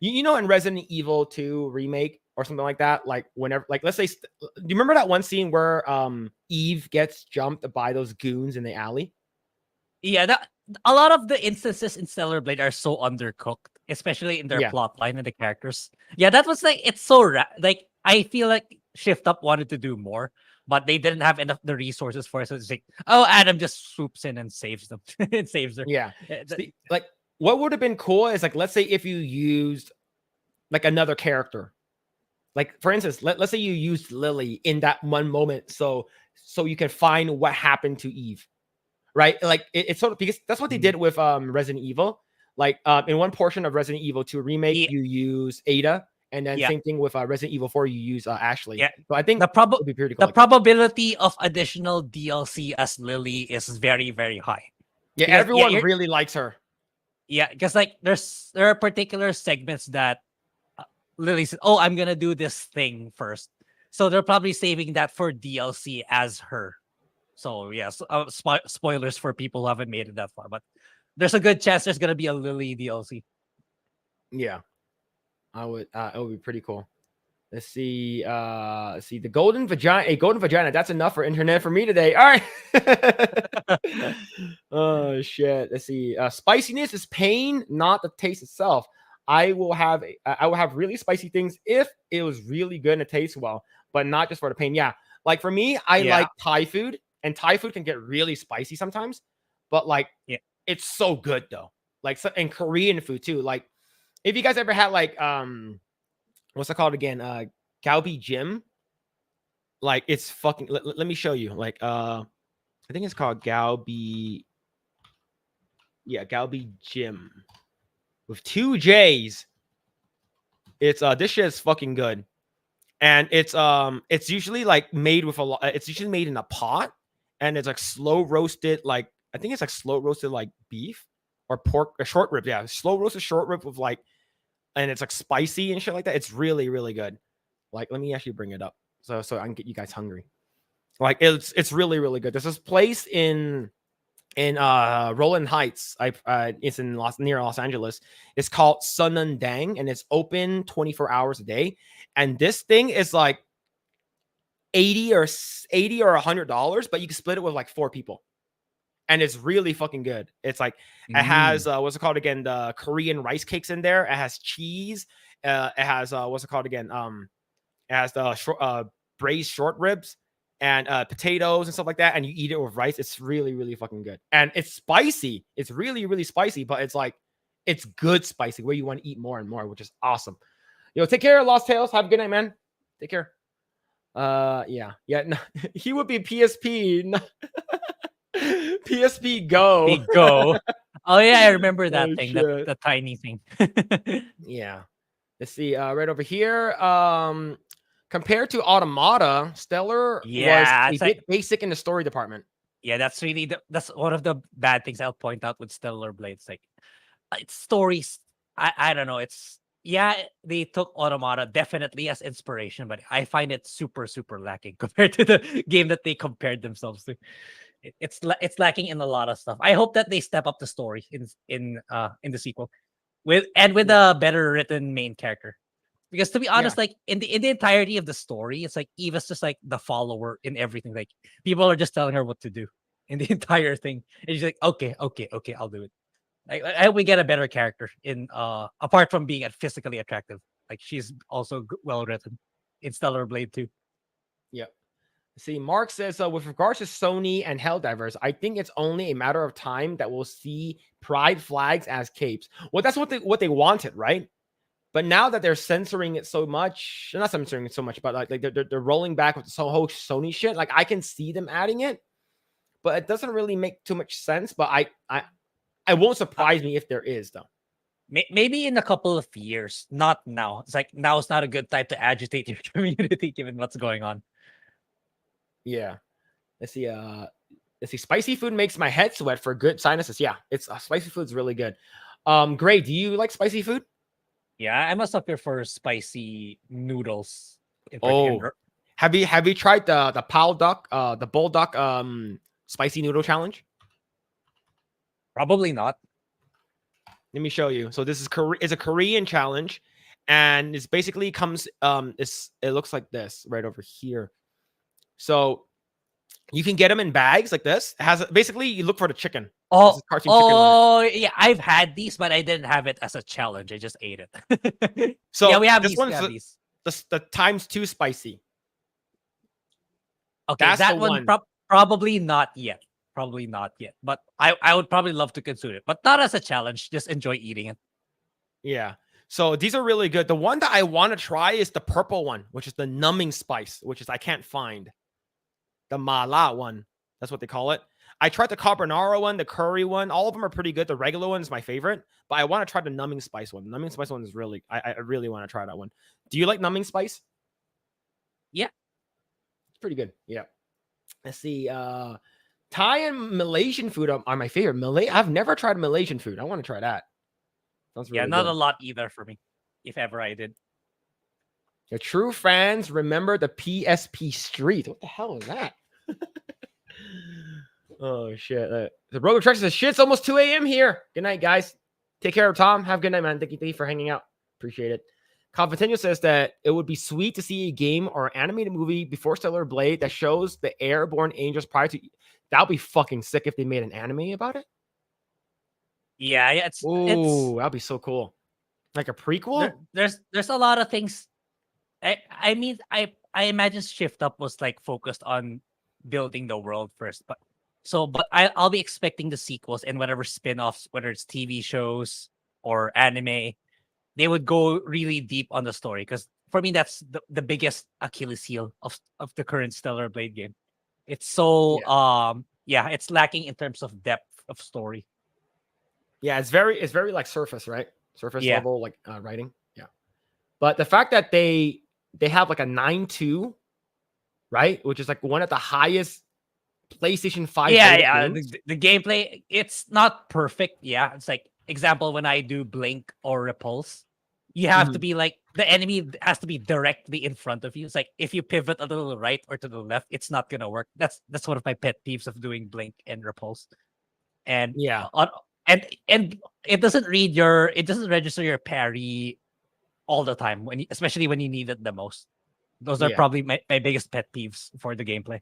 in Resident Evil 2 remake or something like that, like whenever, like let's say, do you remember that one scene where Eve gets jumped by those goons in the alley? Yeah, a lot of the instances in Stellar Blade are so undercooked, especially in their plot line and the characters. Yeah, that was like, it's so like I feel like Shift Up wanted to do more, but they didn't have enough the resources for it. So it's like, Adam just swoops in and saves them. It saves her. Yeah. Like what would have been cool is like, let's say if you used like another character, like for instance, let's say you used Lily in that one moment. So you can find what happened to Eve, right? Like it's sort of because that's what they did with Resident Evil. Like in one portion of Resident Evil 2 remake, you use Ada. And then same thing with Resident Evil 4, you use Ashley. Yeah. So I think the probability of additional DLC as Lily is very, very high. Yeah, because, everyone really likes her. Yeah, because like there are particular segments that Lily says, "Oh, I'm gonna do this thing first." So they're probably saving that for DLC as her. So yes, spoilers for people who haven't made it that far, but there's a good chance there's gonna be a Lily DLC. Yeah. I would it would be pretty cool. Let's see. The golden vagina. That's enough for internet for me today. All right. Oh shit. Let's see. Spiciness is pain, not the taste itself. I will have really spicy things if it was really good and it tastes well, but not just for the pain. Yeah. Like for me, I like Thai food and Thai food can get really spicy sometimes, but like it's so good though. Like and Korean food too. Like if you guys ever had like what's it called again? Galbi Jim. Like it's fucking. Let me show you. Like I think it's called Galbi. Yeah, Galbi Jim with 2 J's. It's this shit is fucking good, and it's usually like made with a lot. It's usually made in a pot, and it's like slow roasted. Like I think it's like slow roasted like beef or pork, or short rib. Yeah, slow roasted short rib with like, and it's like spicy and shit like that. It's really really good. Like let me actually bring it up so I can get you guys hungry. Like it's really really good. There's this place in Roland Heights. It's in near Los Angeles. It's called Sun Dang, and it's open 24 hours a day. And this thing is like $80 or $100, but you can split it with like 4 people. And it's really fucking good. It's like it has what's it called again? The Korean rice cakes in there. It has cheese. It has what's it called again? It has the braised short ribs and potatoes and stuff like that, and you eat it with rice. It's really really fucking good, and it's spicy. It's really really spicy, but it's like it's good spicy where you want to eat more and more, which is awesome. Yo, take care, Lost Tales. Have a good night, man. Take care. Yeah. No, he would be PSP. PSP Go. Go. Oh yeah, I remember that thing. Shit. The tiny thing. Yeah. Let's see. Right over here. Compared to Automata, Stellar was a bit basic in the story department. Yeah, that's really that's one of the bad things I'll point out with Stellar Blades. Like, it's stories. I don't know. It's they took Automata definitely as inspiration, but I find it super super lacking compared to the game that they compared themselves to. It's lacking in a lot of stuff. I hope that they step up the story in the sequel with a better written main character. Because to be honest, like in the entirety of the story, it's like Eva's just like the follower in everything. Like people are just telling her what to do in the entire thing, and she's like, okay, I'll do it. Like I hope we get a better character in apart from being physically attractive. Like she's also well written in Stellar Blade too. Yeah. See, Mark says, with regards to Sony and Helldivers, I think it's only a matter of time that we'll see pride flags as capes. Well, that's what they wanted, right? But now that they're censoring it so much, not censoring it so much, but like they're rolling back with the whole Sony shit. Like I can see them adding it, but it doesn't really make too much sense. But I won't surprise me if there is though. Maybe in a couple of years, not now. It's like now is not a good time to agitate your community given what's going on. Yeah. Let's see. Spicy food makes my head sweat for good sinuses. Yeah, it's spicy food's really good. Grae, do you like spicy food? Yeah, I'm a sucker for spicy noodles. Have you tried the the Bulldog spicy noodle challenge? Probably not. Let me show you. So this is it's a Korean challenge, and it's basically comes it looks like this right over here. So you can get them in bags like this. It has basically you look for the chicken. Yeah, I've had these, but I didn't have it as a challenge. I just ate it. So yeah, we have these. The ×2 spicy. Okay, that's that one probably not yet. Probably not yet. But I would probably love to consume it, but not as a challenge. Just enjoy eating it. Yeah. So these are really good. The one that I want to try is the purple one, which is the numbing spice, which is I can't find. The mala one. That's what they call it. I tried the carbonara one, the curry one. All of them are pretty good. The regular one is my favorite, but I want to try the numbing spice one. The numbing spice one is really, I really want to try that one. Do you like numbing spice? Yeah. It's pretty good. Yeah. Let's see. Thai and Malaysian food are my favorite. I've never tried Malaysian food. I want to try that. Sounds really not good. a lot either for me, if ever I did. The true fans remember the PSP Street. What the hell is that? Oh, shit. The Rogue Attraction says, shit, it's almost 2 a.m. here. Good night, guys. Take care of Tom. Have a good night, man. Thank you for hanging out. Appreciate it. Confidential says that it would be sweet to see a game or animated movie before Stellar Blade that shows the airborne angels prior to... That would be fucking sick if they made an anime about it. Yeah, it's that'd be so cool. Like a prequel? There's a lot of things. I mean, I imagine Shift Up was like focused on building the world first. But I'll be expecting the sequels and whatever spin-offs, whether it's TV shows or anime, they would go really deep on the story. Because for me, that's the biggest Achilles heel of the current Stellar Blade game. It's so it's lacking in terms of depth of story. Yeah, it's very like surface, right? Surface Yeah. level like writing. Yeah. But the fact that they have like a 9.2, right? Which is like one of the highest PlayStation 5 games. The gameplay, it's not perfect. Yeah, it's like example when I do blink or repulse, you have to be like the enemy has to be directly in front of you. It's like if you pivot a little right or to the left, it's not gonna work. That's one of my pet peeves of doing blink and repulse. And and it doesn't register your parry all the time especially when you need it the most. Those are probably my biggest pet peeves for the gameplay.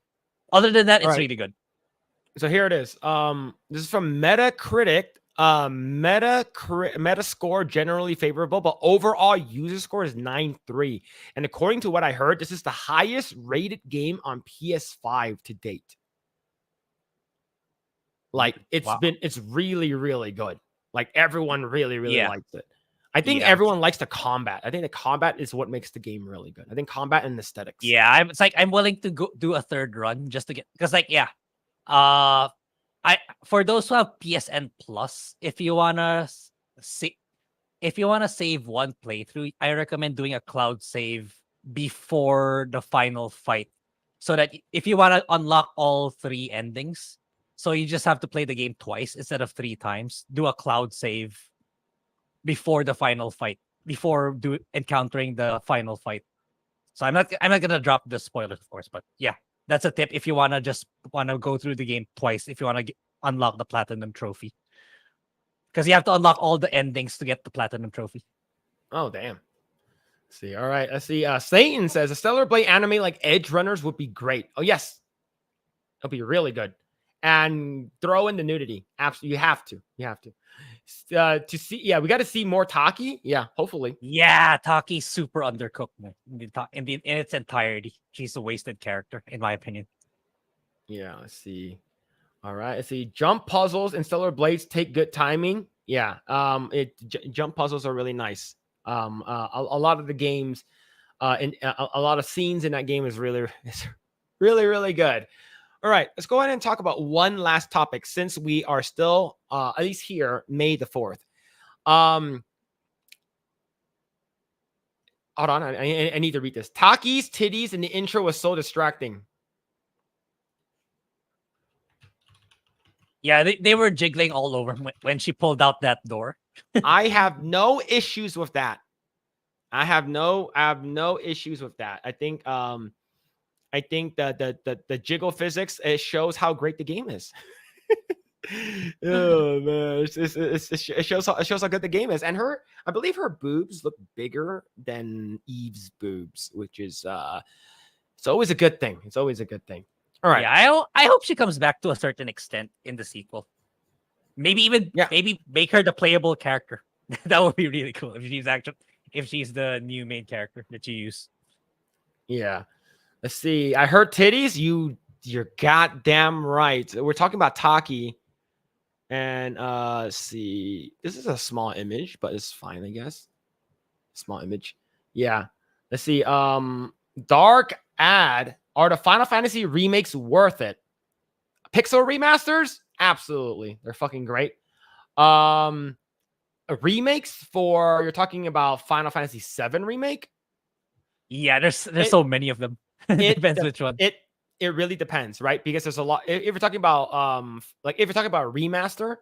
Other than that, it's really good. So here it is. This is from Metacritic. Meta score generally favorable, but overall user score is 9.3. And according to what I heard, this is the highest rated game on PS5 to date. Like it's really, really good. Like everyone really, really likes it. I think everyone likes the combat. I think the combat is what makes the game really good. I think combat and aesthetics. Yeah, I'm willing to go do a third run just to get, because for those who have PSN Plus, if you wanna save one playthrough, I recommend doing a cloud save before the final fight, so that if you wanna unlock all 3 endings, so you just have to play the game twice instead of 3 times. Do a cloud save before the final fight, before encountering the final fight. So I'm not gonna drop the spoilers, of course, but yeah, that's a tip if you wanna go through the game twice, if you wanna unlock the platinum trophy, because you have to unlock all the endings to get the platinum trophy. Oh damn! Let's see, all right, let's see. Satan says a Stellar Blade anime like Edge Runners would be great. Oh yes, it'll be really good. And throw in the nudity. Absolutely, you have to see. Yeah, we got to see more Taki. Yeah, hopefully. Yeah, Taki's super undercooked, man. In its entirety, she's a wasted character, in my opinion. Yeah, let's see. All right, let's see. Jump puzzles and Stellar Blades take good timing. Yeah, jump puzzles are really nice. A lot of the games, and a lot of scenes in that game is really, really good. All right, let's go ahead and talk about one last topic since we are still, at least here, May the 4th. Hold on, I need to read this. Taki's titties in the intro was so distracting. Yeah, they were jiggling all over when she pulled out that door. I have no issues with that. I have no issues with that. I think that the jiggle physics, it shows how great the game is. Oh man, it shows how good the game is. And I believe her boobs look bigger than Eve's boobs, which is it's always a good thing. It's always a good thing. All right. Yeah, I hope she comes back to a certain extent in the sequel. Maybe make her the playable character. That would be really cool if she's the new main character that you use. Yeah. Let's see. I heard titties. You're goddamn right. We're talking about Taki. And let's see. This is a small image, but it's fine, I guess. Small image. Yeah. Let's see. Dark ad. Are the Final Fantasy remakes worth it? Pixel remasters? Absolutely. They're fucking great. Remakes for, you're talking about Final Fantasy 7 remake? Yeah, there's so many of them. It depends which one. It really depends, right? Because there's a lot. If you're talking about remaster,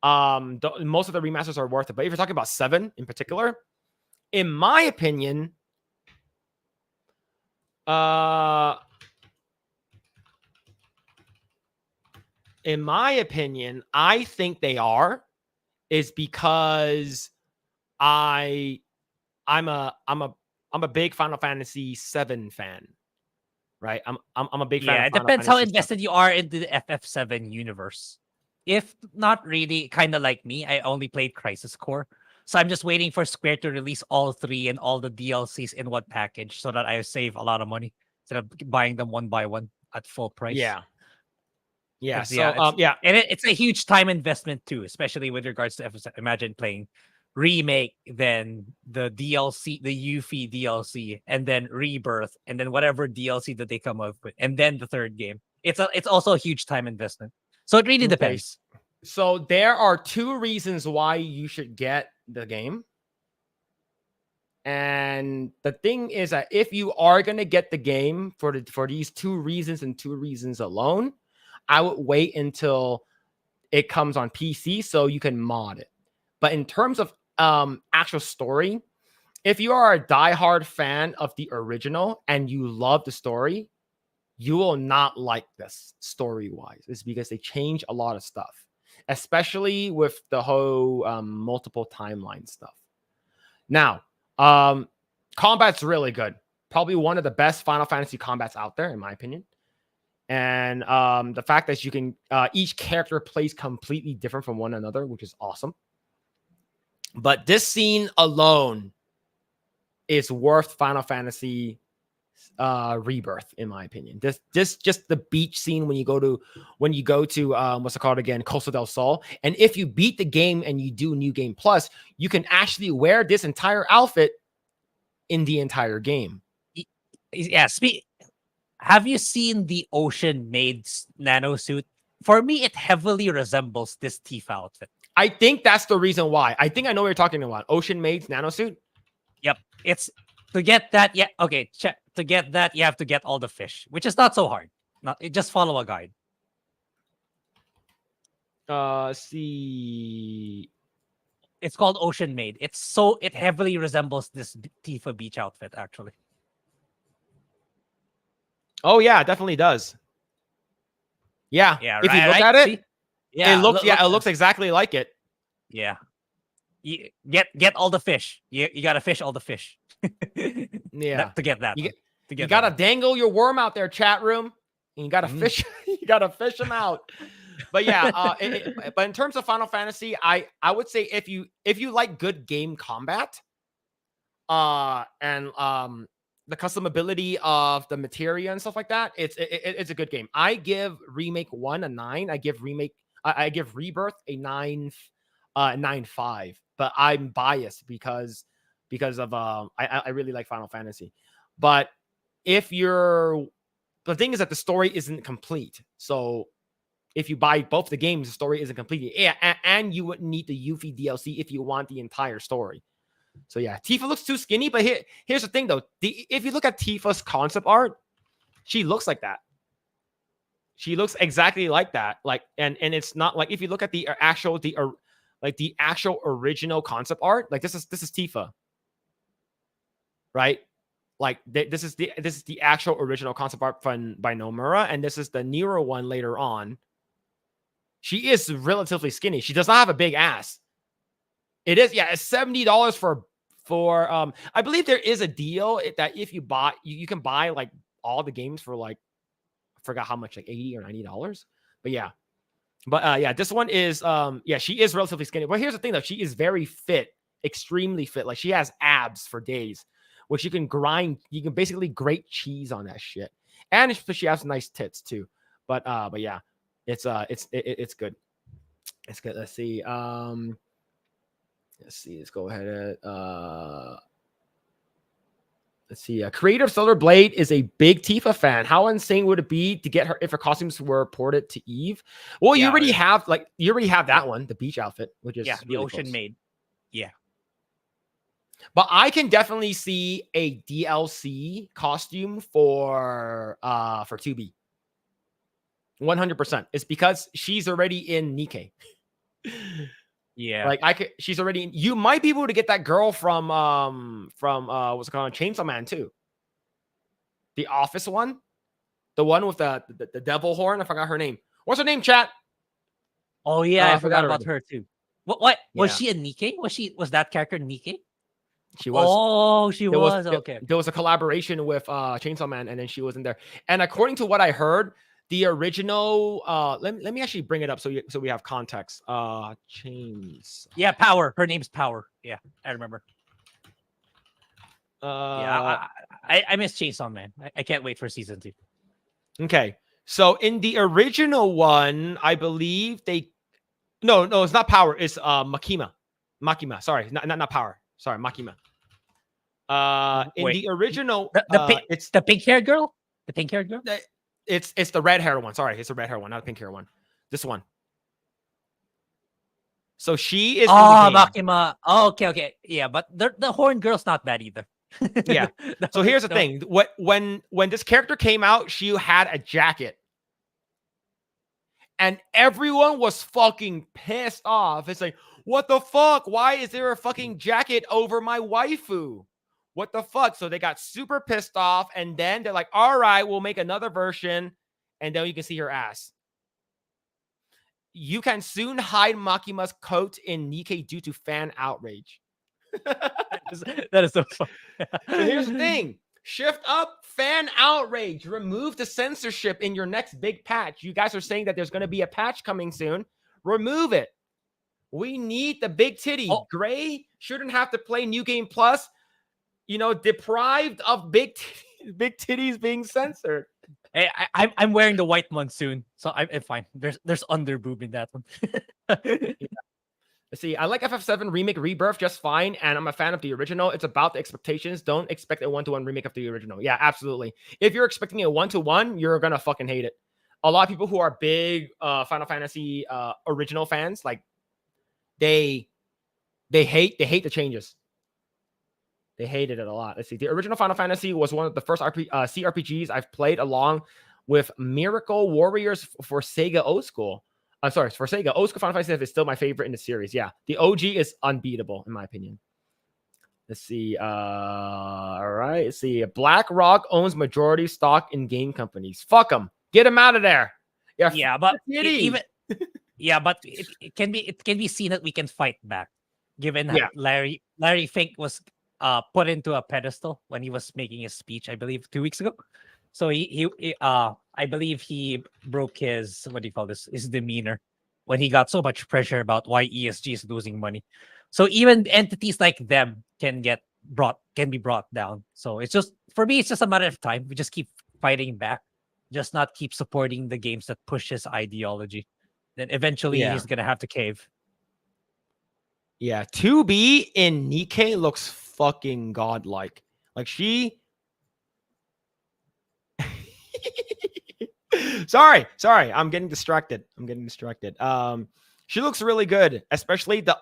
most of the remasters are worth it. But if you're talking about 7 in particular, in my opinion, I think they are, is because I'm a big Final Fantasy 7 fan, right? I'm a big fan. Yeah, it depends how invested you are into the FF7 universe. If not really, kind of like me, I only played Crisis Core, so I'm just waiting for Square to release all 3 and all the DLCs in one package, so that I save a lot of money instead of buying them one by one. at full price. Yeah. Yeah. 'Cause, So it's, and it's a huge time investment too, especially with regards to imagine playing remake, then the DLC, the Yuffie DLC, and then Rebirth, and then whatever DLC that they come up with, and then the third game. It's also a huge time investment. So it really depends. So there are 2 reasons why you should get the game. And the thing is that if you are going to get the game for these 2 reasons and 2 reasons alone, I would wait until it comes on PC so you can mod it. But in terms of actual story, if you are a diehard fan of the original and you love the story, you will not like this story-wise. It's because they change a lot of stuff, especially with the whole multiple timeline stuff. Now, combat's really good. Probably one of the best Final Fantasy combats out there, in my opinion. And the fact that you can each character plays completely different from one another, which is awesome. But this scene alone is worth Final Fantasy Rebirth, in my opinion. This just the beach scene when you go to what's it called again, Costa del Sol. And if you beat the game and you do New Game Plus, you can actually wear this entire outfit in the entire game. Yeah, have you seen the Ocean Maid's nano suit? For me, it heavily resembles this Tifa outfit. I think that's the reason why. I think I know what you're talking about. Ocean Maid's nanosuit? Yep. It's to get that. Yeah. Okay. To get that, you have to get all the fish, which is not so hard. Just follow a guide. See. It's called Ocean Maid. It heavily resembles this Tifa beach outfit, actually. Oh yeah, it definitely does. Yeah. Yeah. If you look at it, see? Yeah, it looks exactly like it. Yeah. You get all the fish. You gotta fish all the fish. Yeah. To get that. You gotta dangle your worm out there, chat room. And you gotta fish. You gotta fish them out. But yeah, but in terms of Final Fantasy, I would say if you like good game combat, and the customability of the materia and stuff like that, it's a good game. I give Remake 1 a 9. I give Rebirth a 9.5. But I'm biased because of I really like Final Fantasy. But the thing is that the story isn't complete. So if you buy both the games, the story isn't complete. Yeah, and you wouldn't need the Yuffie DLC if you want the entire story. So yeah, Tifa looks too skinny, but here's the thing though. If you look at Tifa's concept art, she looks like that. She looks exactly like that. Like, and it's not like if you look at the actual original concept art, like this is Tifa, right? Like this is the actual original concept art by Nomura, and this is the newer one later on. She is relatively skinny. She does not have a big ass. It is, yeah, it's $70 for I believe there is a deal that if you buy, you can buy like all the games for like, I forgot how much, like $80 or $90. But yeah. But yeah, this one is yeah, she is relatively skinny. But here's the thing though, she is very fit, extremely fit. Like she has abs for days, which you can basically grate cheese on that shit. And she has nice tits too. But yeah, it's good. It's good. Let's see. Let's go ahead. Let's see. Creator Solar Blade is a big Tifa fan. How insane would it be to get her if her costumes were ported to Eve? Well, you already have that one, the beach outfit, which is the really Ocean close. Maid. Yeah. But I can definitely see a DLC costume for 2B. 100%. It's because she's already in Nikkei. Yeah. Like she's already in, you might be able to get that girl from what's it called, Chainsaw Man too. The office one. The one with the devil horn. I forgot her name. What's her name, chat? Oh yeah, I forgot her about name. her too. What was Yeah. she in Nikkei? Was that character Nikkei? She was. Oh, she was. Okay. There was a collaboration with Chainsaw Man, and then she was in there. And according to what I heard, the original, let me actually bring it up so we have context. Chains. Yeah, Power. Her name's Power. Yeah, I remember. Yeah, I miss Chainsaw Man. I can't wait for season 2. Okay. So in the original one, I believe they no, it's not power. It's Makima. Sorry, not power. Sorry, Makima. In Wait, the original, it's the pink haired girl. The pink haired girl. it's the red hair one. Sorry, it's the red hair one, not the pink hair one. This one. So she is. Oh, Makima. Oh, okay. Yeah, but the horn girl's not bad either. Yeah. So here's the thing. When this character came out, she had a jacket. And everyone was fucking pissed off. It's like, what the fuck? Why is there a fucking jacket over my waifu? What the fuck? So they got super pissed off. And then they're like, all right, we'll make another version. And then you can see her ass. You can soon hide Makima's coat in Nikkei due to fan outrage. That is so fun. So here's the thing. Shift up, fan outrage. Remove the censorship in your next big patch. You guys are saying that there's going to be a patch coming soon. Remove it. We need the big titty. Oh. Grae shouldn't have to play New Game Plus, deprived of big titties being censored. Hey, I'm wearing the white one soon, so I'm fine. There's under boob in that one. Yeah. Let's see. I like FF7 Remake Rebirth just fine, and I'm a fan of the original. It's about the expectations. Don't expect a one-to-one remake of the original. Yeah, absolutely. If you're expecting a one-to-one, you're gonna fucking hate it. A lot of people who are big Final Fantasy original fans, like they hate the changes. They hated it a lot. Let's see. The original Final Fantasy was one of the first CRPGs I've played along with Miracle Warriors for Sega Old School. I'm sorry, for Sega. Old School Final Fantasy VII is still my favorite in the series. Yeah, the OG is unbeatable, in my opinion. Let's see. All right. Let's see. BlackRock owns majority stock in game companies. Fuck them. Get them out of there. Yeah, but it can be seen that we can fight back, given that Larry Fink was put into a pedestal when he was making his speech, I believe 2 weeks ago. So I believe he broke his, what do you call this, his demeanor when he got so much pressure about why ESG is losing money. So even entities like them can be brought down. So it's just, for me, it's just a matter of time. We just keep fighting back, just not keep supporting the games that push his ideology. Then eventually he's gonna have to cave. Yeah, 2B in Nikkei looks fucking godlike. Like she. Sorry. I'm getting distracted. She looks really good, especially the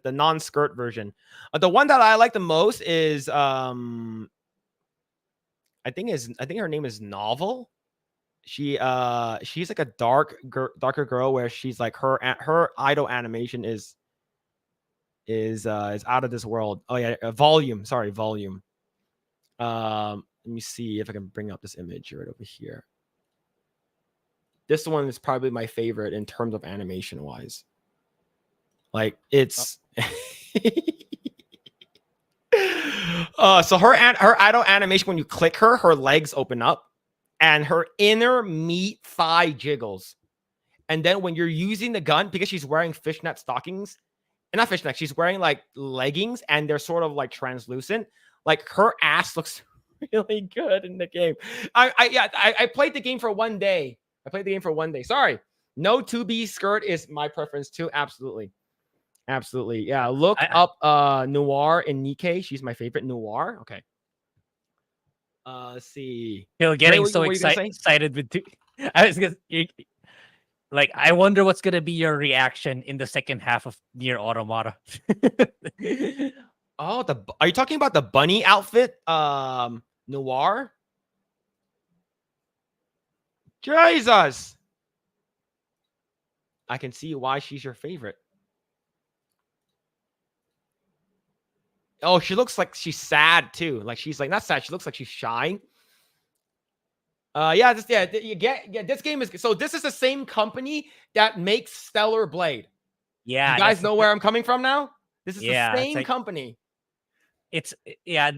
non-skirt version. The one that I like the most is I think her name is Novel. She's like a darker girl where she's like her idol animation is out of this world. Oh yeah, Volume. Sorry, Volume. Let me see if I can bring up this image right over here. This one is probably my favorite in terms of animation wise. Like it's so her idol animation, when you click her legs open up and her inner meat thigh jiggles. And then when you're using the gun, because she's wearing fishnet stockings, and not fishnet, she's wearing like leggings and they're sort of like translucent. Like her ass looks really good in the game. I played the game for 1 day. Sorry. No 2B skirt is my preference too. Absolutely. Yeah. Look up Noir in Nikkei. She's my favorite. Noir. Okay. Let's see. You're getting so excited with I was gonna like, I wonder what's gonna be your reaction in the second half of Nier Automata. Oh, are you talking about the bunny outfit? Noir? Jesus. I can see why she's your favorite. Oh, she looks like she's sad too. Like she's like not sad. She looks like she's shy. This game is so. This is the same company that makes Stellar Blade. Yeah, you guys know where I'm coming from now. This is the same company.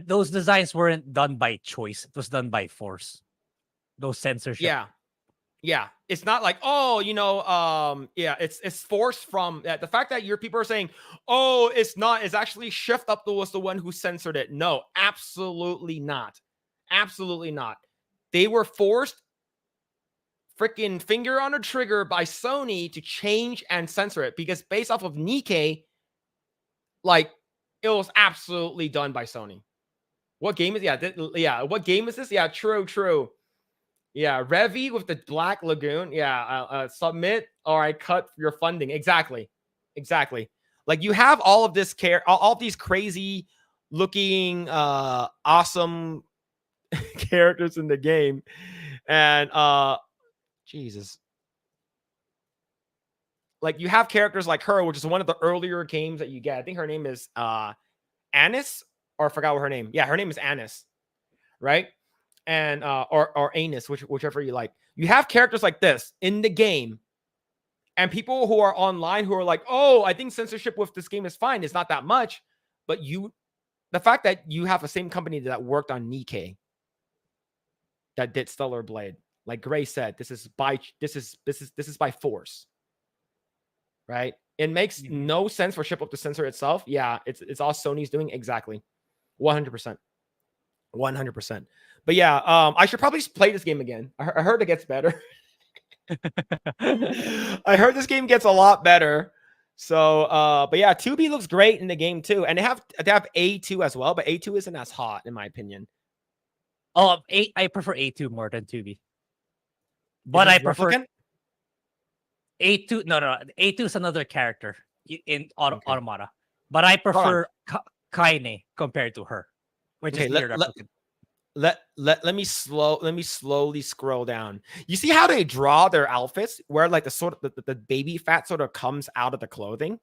Those designs weren't done by choice. It was done by force. Those censorship. Yeah. It's not like, it's forced from the fact that your people are saying, oh, it's not. It's actually Shift Up was the one who censored it. No, absolutely not. They were forced freaking finger on a trigger by Sony to change and censor it, because based off of Nikkei, like it was absolutely done by Sony. What game is what game is this? Yeah, true. Yeah, Revi with the Black Lagoon. Yeah, submit or I cut your funding. Exactly. Like you have all of this all of these crazy looking awesome characters in the game, and Jesus. Like you have characters like her, which is one of the earlier games that you get. I think her name is Annis, or I forgot what her name. Yeah, her name is Annis, right? And or Anus, whichever you like. You have characters like this in the game, and people who are online who are like, "Oh, I think censorship with this game is fine. It's not that much." But the fact that you have the same company that worked on Nikkei, that did Stellar Blade, like Grae said, this is by force, right? It makes no sense for Ship Up to censor itself. Yeah, it's all Sony's doing. Exactly, 100%. But yeah, I should probably play this game again. I heard it gets better. I heard this game gets a lot better. So, but yeah, 2B looks great in the game too, and they have A2 as well, but A2 isn't as hot in my opinion. Oh, I prefer A2 more than 2B. But I prefer Replicant? A2. No. A2 is another character in Automata. But I prefer Kaine compared to her, which is near Replicant. Let me slowly scroll down. You see how they draw their outfits, where like the sort of the baby fat sort of comes out of the clothing?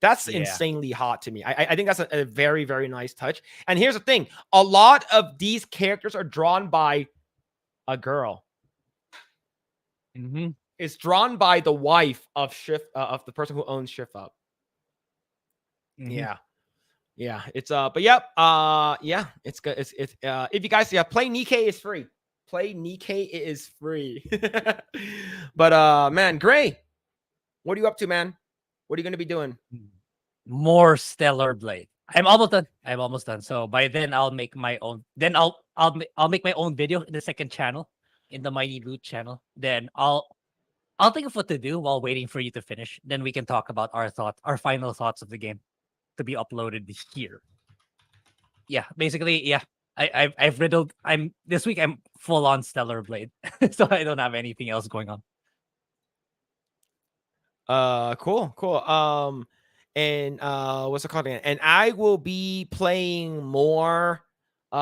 That's insanely hot to me. I think that's a very, very nice touch. And here's the thing: a lot of these characters are drawn by a girl. It's drawn by the wife of of the person who owns Shift Up. Yeah, it's but yep, yeah, it's good. It's if you guys play Nikkei is free. Play Nikkei, it is free. But man, Grae, what are you up to, man? What are you gonna be doing? More Stellar Blade. I'm almost done. So by then I'll make my own. Then I'll make my own video in the second channel, in the Mighty Loot channel. Then I'll think of what to do while waiting for you to finish. Then we can talk about our final thoughts of the game to be uploaded here. Yeah, basically, yeah. I've riddled. This week I'm full on Stellar Blade, so I don't have anything else going on. Cool. And what's it called again? And I will be playing more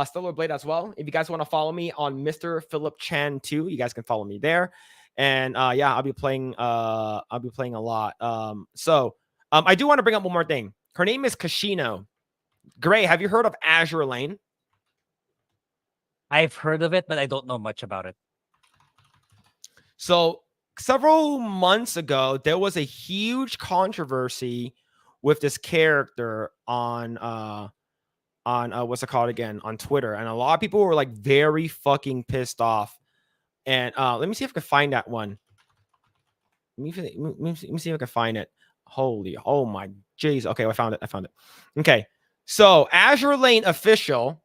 Stellar Blade as well. If you guys want to follow me on Mr. Phillip Chan 2, you guys can follow me there. And yeah, I'll be playing a lot. So I do want to bring up one more thing. Her name is Kashino. Grae, have you heard of Azure Lane? I've heard of it, but I don't know much about it. So several months ago, there was a huge controversy with this character on what's it called again, on Twitter, and a lot of people were like very fucking pissed off. And let me see if I can find that one. Let me see if I can find it. Oh my jeez. Okay, I found it. Okay, so Azure Lane official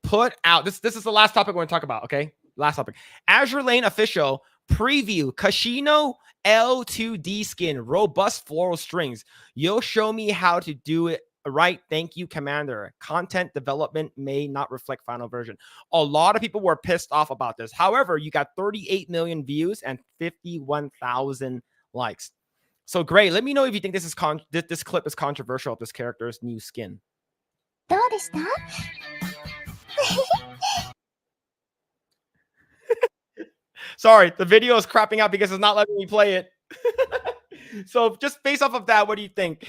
put out this is the last topic we're going to talk about. Okay, last topic. Azure Lane official preview Kashino L2D skin, robust floral strings. You'll show me how to do it right. Thank you, Commander. Content development may not reflect final version. A lot of people were pissed off about this. However, you got 38 million views and 51,000 likes. So Grae, let me know if you think this clip is controversial of this character's new skin. Sorry, the video is crapping out because it's not letting me play it. So just based off of that, what do you think?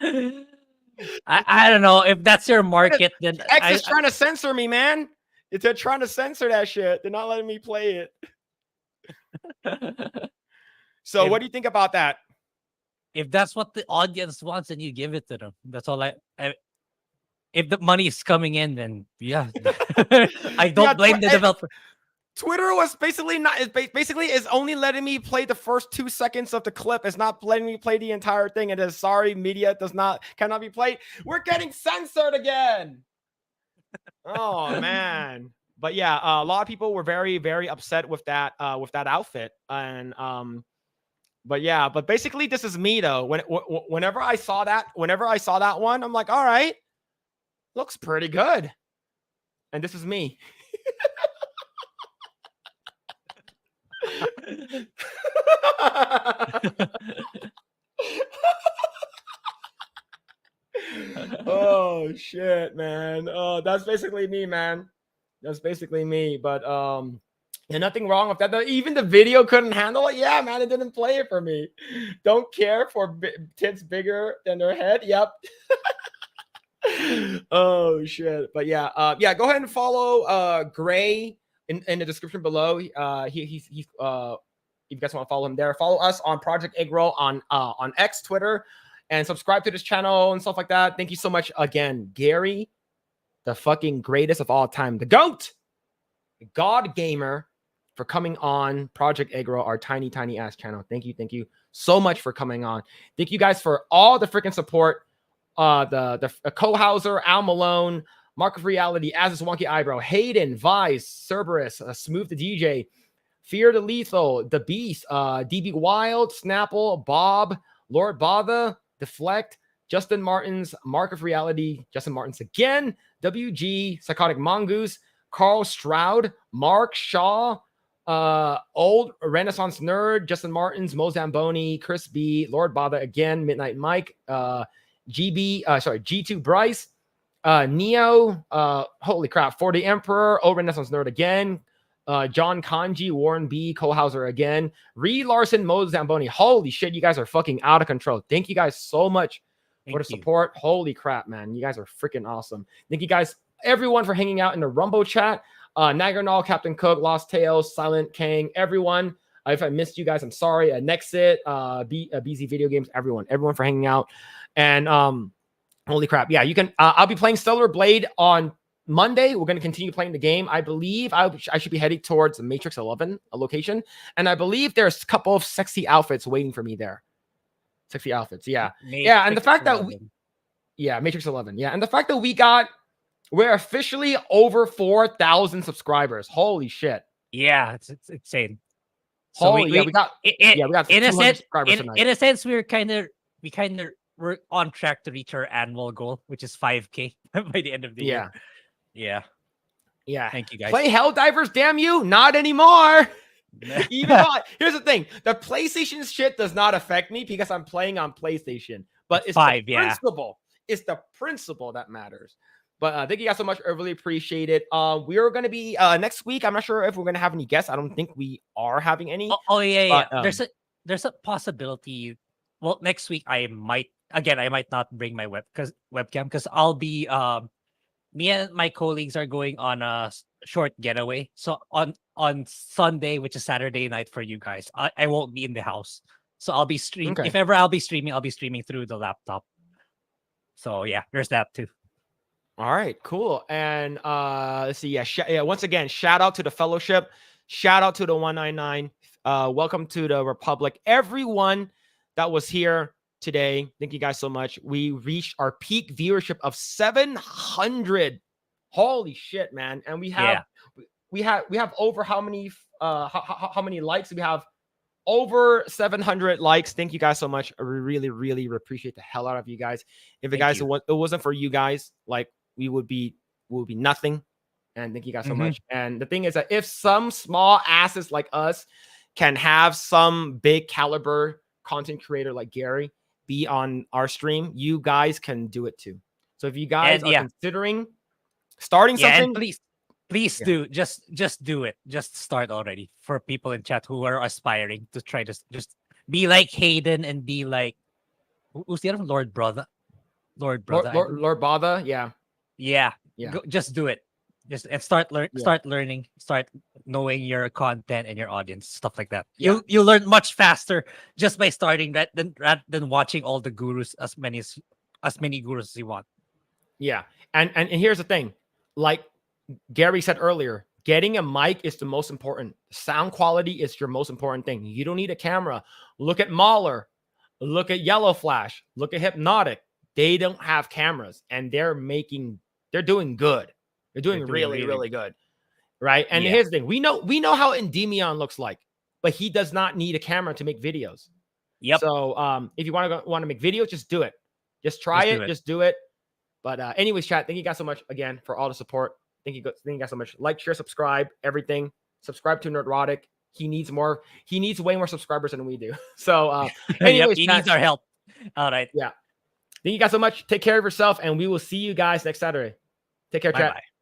I don't know if that's your market. Then X is trying to censor me, man. They're trying to censor that shit. They're not letting me play it. So what do you think about that? If that's what the audience wants, then you give it to them. That's all if the money is coming in, then yeah. I don't blame the developer. Twitter was basically is only letting me play the first 2 seconds of the clip. It's not letting me play the entire thing. It is sorry, media cannot be played. We're getting censored again. Oh man. But yeah, a lot of people were very, very upset with that outfit. And but yeah, but basically this is me though. Whenever I saw that one, I'm like, all right, looks pretty good. And this is me. Oh shit, man. Oh, that's basically me, man. That's basically me. But yeah, nothing wrong with that. Even the video couldn't handle it. Yeah, man, it didn't play it for me. Don't care for tits bigger than their head. Yep. Oh shit. But yeah, yeah, go ahead and follow Grae in the description below. He's if you guys want to follow him there, follow us on Project Eggroll on X, Twitter, and subscribe to this channel and stuff like that. Thank you so much again, Gary, the fucking greatest of all time, the GOAT, the God Gamer, for coming on Project Eggroll, our tiny ass channel. Thank you so much for coming on. Thank you guys for all the freaking support. The Co-Hauser, Al Malone, Mark of Reality, Az's Wonky Eyebrow, Hayden, Vice, Cerberus, Smooth the DJ, Fear the Lethal, The Beast, DB Wild, Snapple, Bob, Lord Bother, Deflect, Justin Martins, Mark of Reality, Justin Martins again, WG, Psychotic Mongoose, Carl Stroud, Mark Shaw, Old Renaissance Nerd, Justin Martins, Mo Zamboni, Chris B, Lord Bother again, Midnight Mike, G2 Bryce, Neo, holy crap, For the Emperor, Old Renaissance Nerd again, John Kanji, Warren B, Co-Hauser again, Reed Larson, Mo Zamboni. Holy shit, you guys are fucking out of control. Thank you guys so much for the support. Holy crap, man. You guys are freaking awesome. Thank you guys, everyone, for hanging out in the Rumble chat. Nagranol, Captain Cook, Lost Tales, Silent Kang, everyone. If I missed you guys, I'm sorry. Nexit, BZ Video Games, everyone for hanging out. And holy crap. Yeah, you can. I'll be playing Stellar Blade on Monday. We're going to continue playing the game. I believe I should be heading towards the Matrix 11 location. And I believe there's a couple of sexy outfits waiting for me there. Sexy outfits. Yeah. Yeah. And the fact that Matrix 11. Yeah. And the fact that we're officially over 4,000 subscribers. Holy shit. Yeah. It's insane. So we got in a sense, subscribers tonight. In a sense, we're on track to reach our annual goal, which is 5K by the end of the year. Yeah. Thank you guys. Play Helldivers, damn you! Not anymore. Even though here's the thing: the PlayStation shit does not affect me because I'm playing on PlayStation. But it's the principle. It's the principle that matters. But thank you guys so much. I really appreciate it. We are going to be next week. I'm not sure if we're going to have any guests. I don't think we are having any. But, there's a possibility. Well, next week I might not bring my webcam because I'll be me and my colleagues are going on a short getaway. So on Sunday, which is Saturday night for you guys, I won't be in the house. So I'll be streaming. Okay. If ever I'll be streaming through the laptop. So yeah, there's that too. All right, cool. And let's see. Yeah, once again, shout out to the Fellowship. Shout out to the 199. Welcome to the Republic. Everyone that was here today, thank you guys so much. We reached our peak viewership of 700. Holy shit, man! And we have over how many likes? We have over 700 likes. Thank you guys so much. I really appreciate the hell out of you guys. If it wasn't for you guys, like we would be nothing. And thank you guys so much. And the thing is that if some small asses like us can have some big caliber content creator like Gary be on our stream, you guys can do it too. So if you guys are considering starting something, please do just do it. Just start already for people in chat who are aspiring to try to just be like Hayden and be like who's the other one? Lord Bother. Lord Bother. Yeah. Just do it. And start learning, start knowing your content and your audience, stuff like that. You'll learn much faster just by starting that rather than watching all the gurus, as many gurus as you want. Yeah. And here's the thing. Like Gary said earlier, getting a mic is the most important. Sound quality is your most important thing. You don't need a camera. Look at Mahler. Look at Yellow Flash. Look at Hypnotic. They don't have cameras and they're doing good. They're doing really good. right? And Yeah. here's the thing: we know how Endymion looks like, but he does not need a camera to make videos. Yep. So if you want to make videos, just do it. Just try Just do it. it. Just do it. But anyways, chat, thank you guys so much again for all the support. Thank you guys so much. Like, share, subscribe, everything. Subscribe to Nerdrotic. He needs way more subscribers than we do. So anyways, He chat, needs our help. All right. yeah. Thank you guys so much. Take care of yourself, and we will see you guys next Saturday. Take care, chat. Bye-bye.